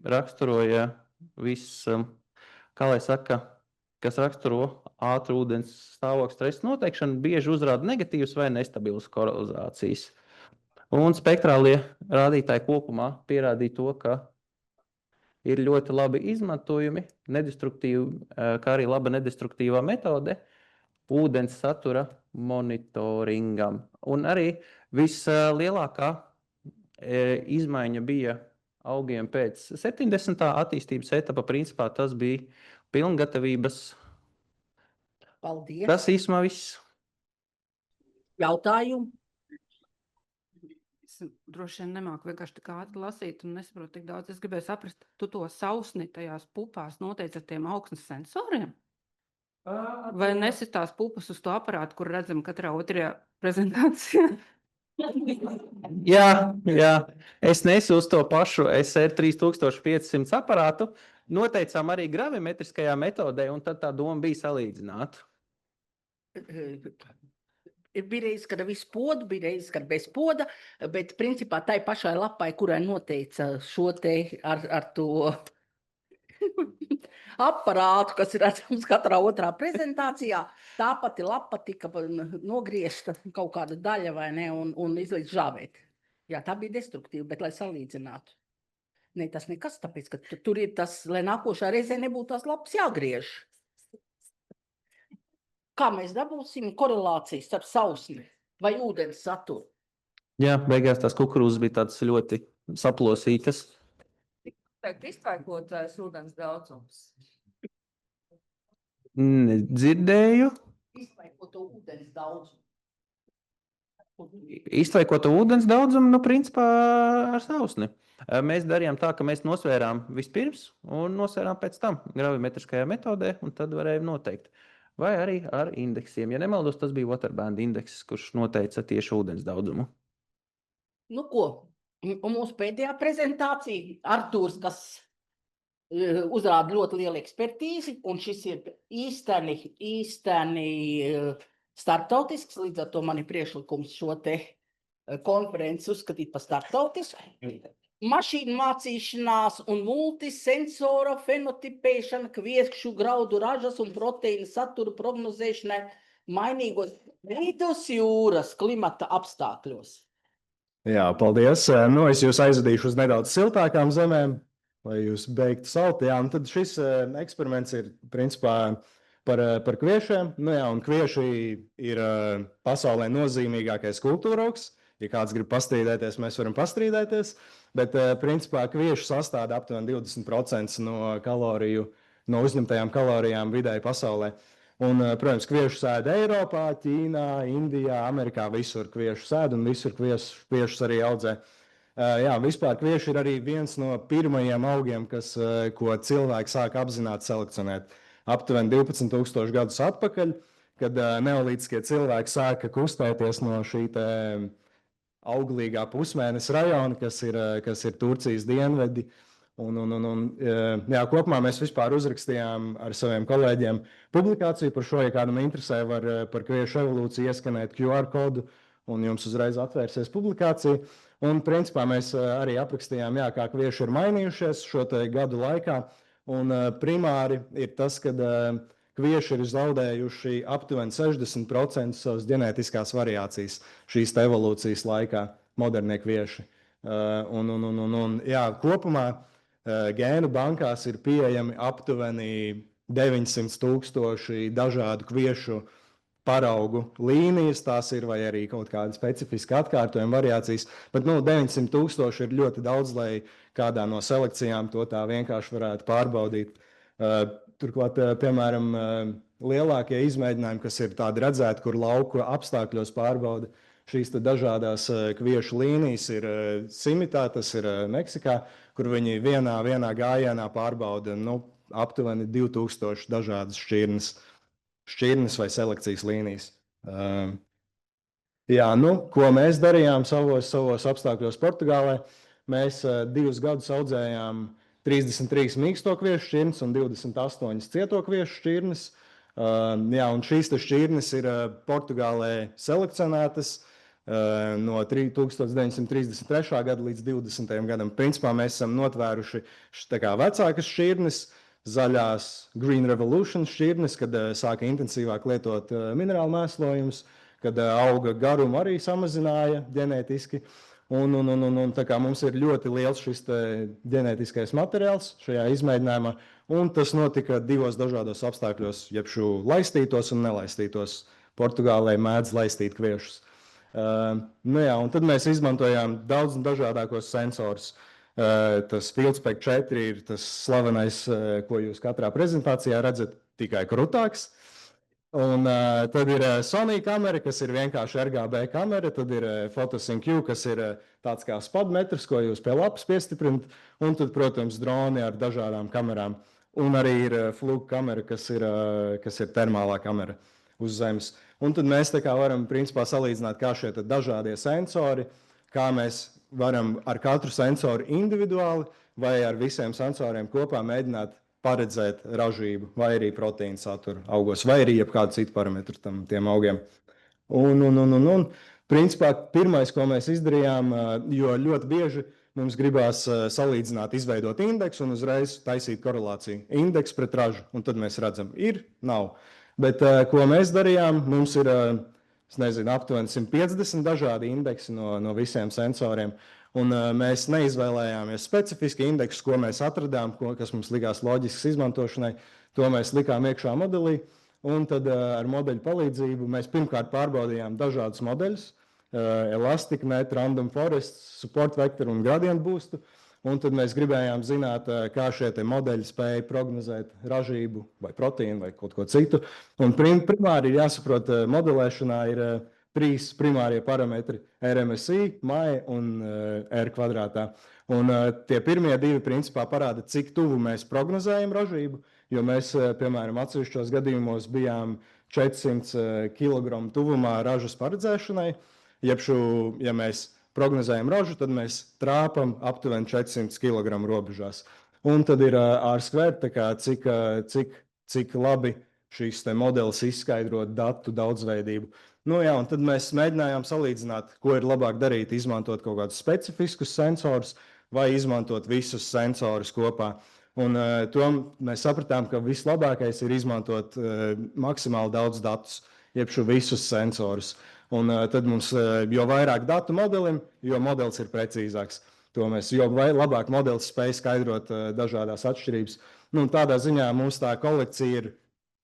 raksturoja viss, kā lai saka, kas raksturo ātru ūdens stāvokļa stresa noteikšanu, bieži uzrāda negatīvas vai nestabilas korelācijas. Un spektrālie rādītāji kopumā pierādīja to, ka ir ļoti labi izmantojumi, kā arī laba nedestruktīvā metode ūdens satura monitoringam. Un arī vislielākā izmaiņa bija augiem pēc 70. attīstības etapa. Principā tas bija pilngatavības. Paldies. Tas īsumā viss. Jautājumu? Es droši vien nemāku vienkārši tik ātri lasīt un nesaprotu tik daudz. Es gribēju saprast, tu to sausni tajās pupās noteici ar tiem augsnes sensoriem? Vai nesit tās pupas uz to aparātu, kur redzam katrā otrajā prezentācijā? Jā, es nesu uz to pašu SR3500 aparātu. Noteicām arī gravimetriskajā metodē, un tad tā doma bija salīdzināt. Bija reizes, kad viss podu, bija reizes, kad bez poda, bet principā tai pašai lapai, kurai noteica šo te ar to aparātu, kas ir redzams katrā otrā prezentācijā, tā pati lapa tika nogriezta kaut kāda daļa vai ne, un izlīdz žāvēt. Jā, tā bija destruktīva, bet lai salīdzinātu. Ne, tas nekas, tāpēc, ka tur ir tas, lai nākošā reizē nebūtu tās lapas jāgriež. Kā mēs dabūsim korelācijas starp sausni vai ūdens saturu? Jā, beigās tās kukurūzas bija tādas ļoti saplosītas. Iztvaikotais ūdens daudzums. Nedzirdēju. Iztvaikoto ūdens daudzumu. Iztvaikotu ūdens daudzumu, nu, principā ar sausni. Mēs darījām tā, ka mēs nosvērām vispirms un nosvērām pēc tam gravimetriskajā metodē, un tad varējām noteikt. Vai arī ar indeksiem. Ja nemaldos, tas bija Waterband indekss, kurš noteica tieši ūdens daudzumu. Nu ko, un mūsu pēdējā prezentācija, Artūrs, kas uzrāda ļoti lielu ekspertīzi, un šis ir īsteni starptautisks, līdz ar to man ir priekšlikums šo te konferenci uzskatīt par starptautisku. Mašīnu mācīšanās un multisensora fenotipēšana, kviekšu, graudu ražas un proteīnu saturu prognozēšanai mainīgos vidus jūras klimata apstākļos. Jā, paldies. Nu, es jūs aizvedīšu uz nedaudz siltākām zemēm, lai jūs beigtu salti. Jā, un tad šis eksperiments ir principā par kviešiem. Nu jā, un kvieši ir pasaulē nozīmīgākais kultūraugs. Ja kāds grib pastrīdēties, mēs varam pastrīdēties. Bet principā kvieši sastāda aptuveni 20% no uzņemtajām kalorijām vidēji pasaulē. Un, protams, kviešu sēda Eiropā, Ķīnā, Indijā, Amerikā, visur kviešu sēda un visur kviešus arī audzē. Jā, vispār kvieši ir arī viens no pirmajiem augiem, ko cilvēki sāk apzināti selekcionēt. Aptuveni 12,000 gadus atpakaļ, kad neolītiskie cilvēki sāka kustēties no šī auglīgā pusmēnesa rajona, kas ir Turcijas dienvedi. Jā, kopumā mēs vispār uzrakstījām ar saviem kolēģiem publikāciju par šo, ja kādam interesē, var par kviešu evolūciju ieskanēt QR kodu, un jums uzreiz atvērsies publikācija. Un principā mēs arī aprakstījām, jā, kā kvieši ir mainījušies šo te gadu laikā, un primāri ir tas, ka kvieši ir zaudējuši aptuveni 60% savas ģenētiskās variācijas šīs te evolūcijas laikā, modernie kvieši. Jā, kopumā gēnu bankās ir pieejami aptuveni 900,000 dažādu kviešu paraugu līnijas, tās ir vai arī kaut kāda specifiska atkārtojuma variācijas, bet 900,000 ir ļoti daudz, lai kādā no selekcijām to tā vienkārši varētu pārbaudīt. Turklāt, piemēram, lielākie izmēģinājumi, kas ir tādi redzēti, kur lauku apstākļos pārbauda šīs dažādās kviešu līnijas, ir Simitā, tas ir Meksikā, kur viņi vienā gājienā pārbauda aptuveni 2000 dažādas šķirnes vai selekcijas līnijas. Jā, ko mēs darījām savos apstākļos Portugālē? Mēs 2 gadus audzējām 33 mīksto kviešu šķirnes un 28 cieto kviešu šķirnes. Jā, un šīs šķirnes ir Portugālē selekcionētas no 1933. Gada līdz 20. gadam. Principā mēs esam notvēruši vecākas šķirnes, zaļās Green Revolution šķirnes, kad sāka intensīvāk lietot minerālu mēslojumus, kad auga garumu arī samazināja ģenētiski. Un tā kā mums ir ļoti liels šis ģenētiskais materiāls šajā izmēģinājumā, un tas notika 2 dažādos apstākļos, jeb laistītos un nelaistītos. Portugālē mēdz laistīt kviešus. Jā, un tad mēs izmantojām daudz dažādākos sensorus. Tas Fieldspec 4 ir tas slavenais, ko jūs katrā prezentācijā redzat, tikai krutāks. Un tad ir Sony kamera, kas ir vienkārši RGB kamera, tad ir PhotoSync-U, kas ir tāds kā spadmetrs, ko jūs pie lapas piestiprinat, un tad, protams, droni ar dažādām kamerām. Un arī ir flugu kamera, kas ir termālā kamera uz zemes. Un tad mēs varam principā salīdzināt, kā šie dažādie sensori, kā mēs varam ar katru sensoru individuāli vai ar visiem sensoriem kopā mēģināt paredzēt ražību vai arī proteīnu saturu augos, vai arī jebkādu citu parametru tiem augiem. Un principā pirmais, ko mēs izdarījām, jo ļoti bieži mums gribās salīdzināt, izveidot indeksu un uzreiz taisīt korelāciju. Indeks pret ražu, un tad mēs redzam, ir, nav. Bet ko mēs darījām, mums ir, aptuveni 150 dažādi indeksi no visiem sensoriem. Un mēs neizvēlējāmies specifiski indeksus, ko mēs atradām, kas mums likās loģisks izmantošanai. To mēs likām iekšā modelī. Un tad ar modeļu palīdzību mēs pirmkārt pārbaudījām dažādus modeļus. Elastic, Net, Random Forest, Support Vector un Gradient Boostu. Un tad mēs gribējām zināt, kā šie modeļi spēja prognozēt ražību vai proteīnu vai kaut ko citu. Un primāri ir jāsaprot, modelēšanā ir trīs primārie parametri - RMSI, MAE un R kvadrātā. Un tie pirmie divi principā parāda, cik tuvu mēs prognozējam ražību, jo mēs, piemēram, atsevišķos gadījumos bijām 400 kg tuvumā ražas paredzēšanai. Ja mēs prognozējam ražu, tad mēs trāpam aptuveni 400 kg robežās. Un tad ir R-skvērt, tā kā cik labi šīs te modelis izskaidro datu daudzveidību. Nu jā, un tad mēs mēģinājām salīdzināt, ko ir labāk darīt, izmantot kaut kādus specifiskus sensorus vai izmantot visus sensorus kopā. Un to mēs sapratām, ka vislabākais ir izmantot maksimāli daudz datus, jeb šo visus sensorus. Un tad mums, jo vairāk datu modelim, jo modelis ir precīzāks. Jo labāk modelis spēj skaidrot dažādās atšķirības. Nu, tādā ziņā mums tā kolekcija ir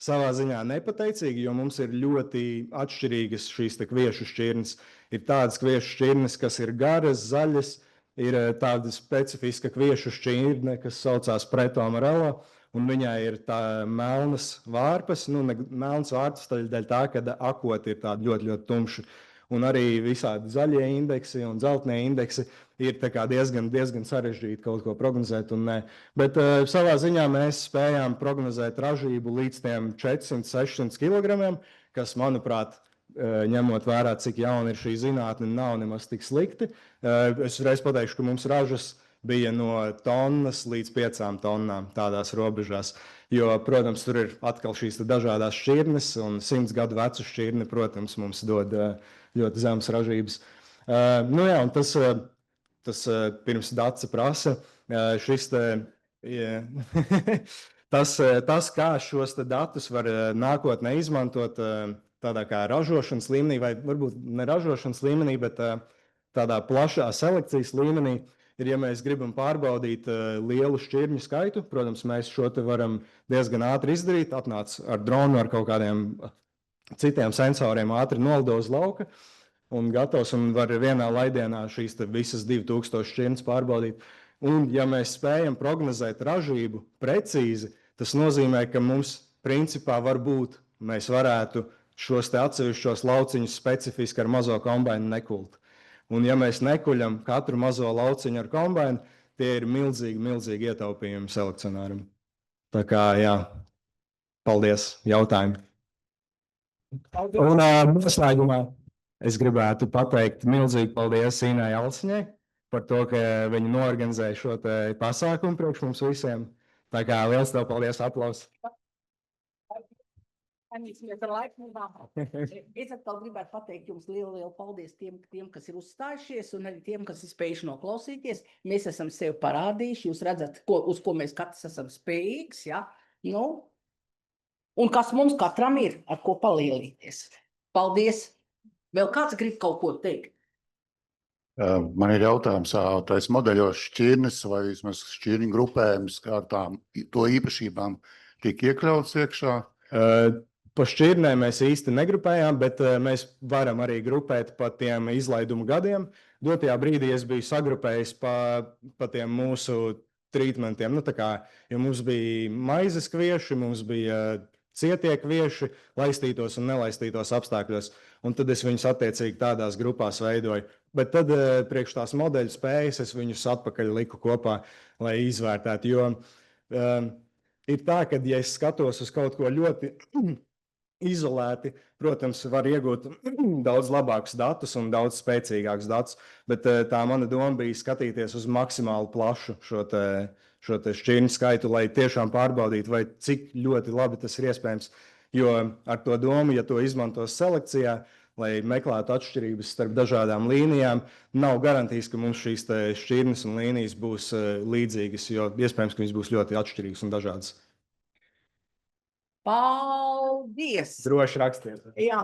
savā ziņā nepateicīga, jo mums ir ļoti atšķirīgas šīs te kviešu šķirnes. Ir tādas kviešu šķirnes, kas ir garas, zaļas, ir tāda specifiska kviešu šķirne, kas saucās pretomarella, un viņai ir tā melnas vārpas, melnas vārpas dēļ tā, ka akoti ir tādi ļoti, ļoti tumši. Un arī visādi zaļie indeksi un dzeltenie indeksi ir tā kā diezgan sarežģīti kaut ko prognozēt un nē. Bet savā ziņā mēs spējām prognozēt ražību līdz tiem 400-600 kg, kas, manuprāt, ņemot vērā, cik jauna ir šī zinātne, nav nemaz tik slikti. Es uzreiz pateikšu, ka mums ražas bija no tonnas līdz 5 tonnām tādās robežās. Jo, protams, tur ir atkal šīs dažādās šķirnes, un 100 gadu vecu šķirne, protams, mums dod ļoti zemes ražības. Nu jā, un tas pirms Dace prasa, tas, kā šos datus var nākotnē izmantot tādā kā ražošanas līmenī, vai varbūt ne ražošanas līmenī, bet tādā plašā selekcijas līmenī, ir, ja mēs gribam pārbaudīt lielu šķirņu skaitu, protams, mēs šo te varam diezgan ātri izdarīt, atnāc ar dronu, ar kaut kādiem citiem sensoriem ātri nolido uz lauka un gatavs, un var vienā laidienā šīs te visas 2000 šķirnes pārbaudīt. Un, ja mēs spējam prognozēt ražību precīzi, tas nozīmē, ka mums principā varbūt mēs varētu šos te atsevišķos lauciņus specifiski ar mazo kombainu nekult. Un ja mēs nekuļam katru mazo lauciņu ar kombainu, tie ir milzīgi ietaupījumi selekcionāram. Tā kā, jā, paldies, jautājumi. Un noslēgumā es gribētu pateikt milzīgi paldies Inai Alsiņai par to, ka viņi noorganizēja šo te pasākumu priekš mums visiem. Tā kā liels tev paldies, aplausi. Es atkal gribētu pateikt jums lielu paldies tiem, kas ir uzstājušies, un arī tiem, kas ir spējuši noklausīties. Mēs esam sevi parādījuši, jūs redzat, uz ko mēs katrs esam spējīgs, ja? Nu, un kas mums katram ir, ar ko palielīties. Paldies! Vēl kāds grib kaut ko teikt? Man ir jautājums, tais modeļos šķirnes vai vismaz šķirņu grupējums, kā tām to īpašībām tiek iekļauts iekšā? Pa šķirnēm mēs īsti negrupējām, bet mēs varam arī grupēt pa tiem izlaidumu gadiem. Dotajā brīdī es biju sagrupējis pa tiem mūsu treatmentiem. Nu, tā kā, ja mums bija maizes kvieši, mums bija cietie kvieši laistītos un nelaistītos apstākļos, un tad es viņus attiecīgi tādās grupās veidoju. Bet tad priekš tās modeļu spējas es viņus atpakaļ liku kopā, lai izvērtētu, jo ir tā, ka, ja es skatos uz kaut ko ļoti izolēti, protams, var iegūt daudz labākus datus un daudz spēcīgākus datus, bet tā mana doma bija skatīties uz maksimāli plašu šo te šķirņu skaitu, lai tiešām pārbaudītu, vai cik ļoti labi tas ir iespējams. Jo ar to domu, ja to izmantos selekcijā, lai meklētu atšķirības starp dažādām līnijām, nav garantijas, ka mums šīs šķirnes un līnijas būs līdzīgas, jo iespējams, ka viņas būs ļoti atšķirīgas un dažādas. Paldies! Droši rakstiet. Jā.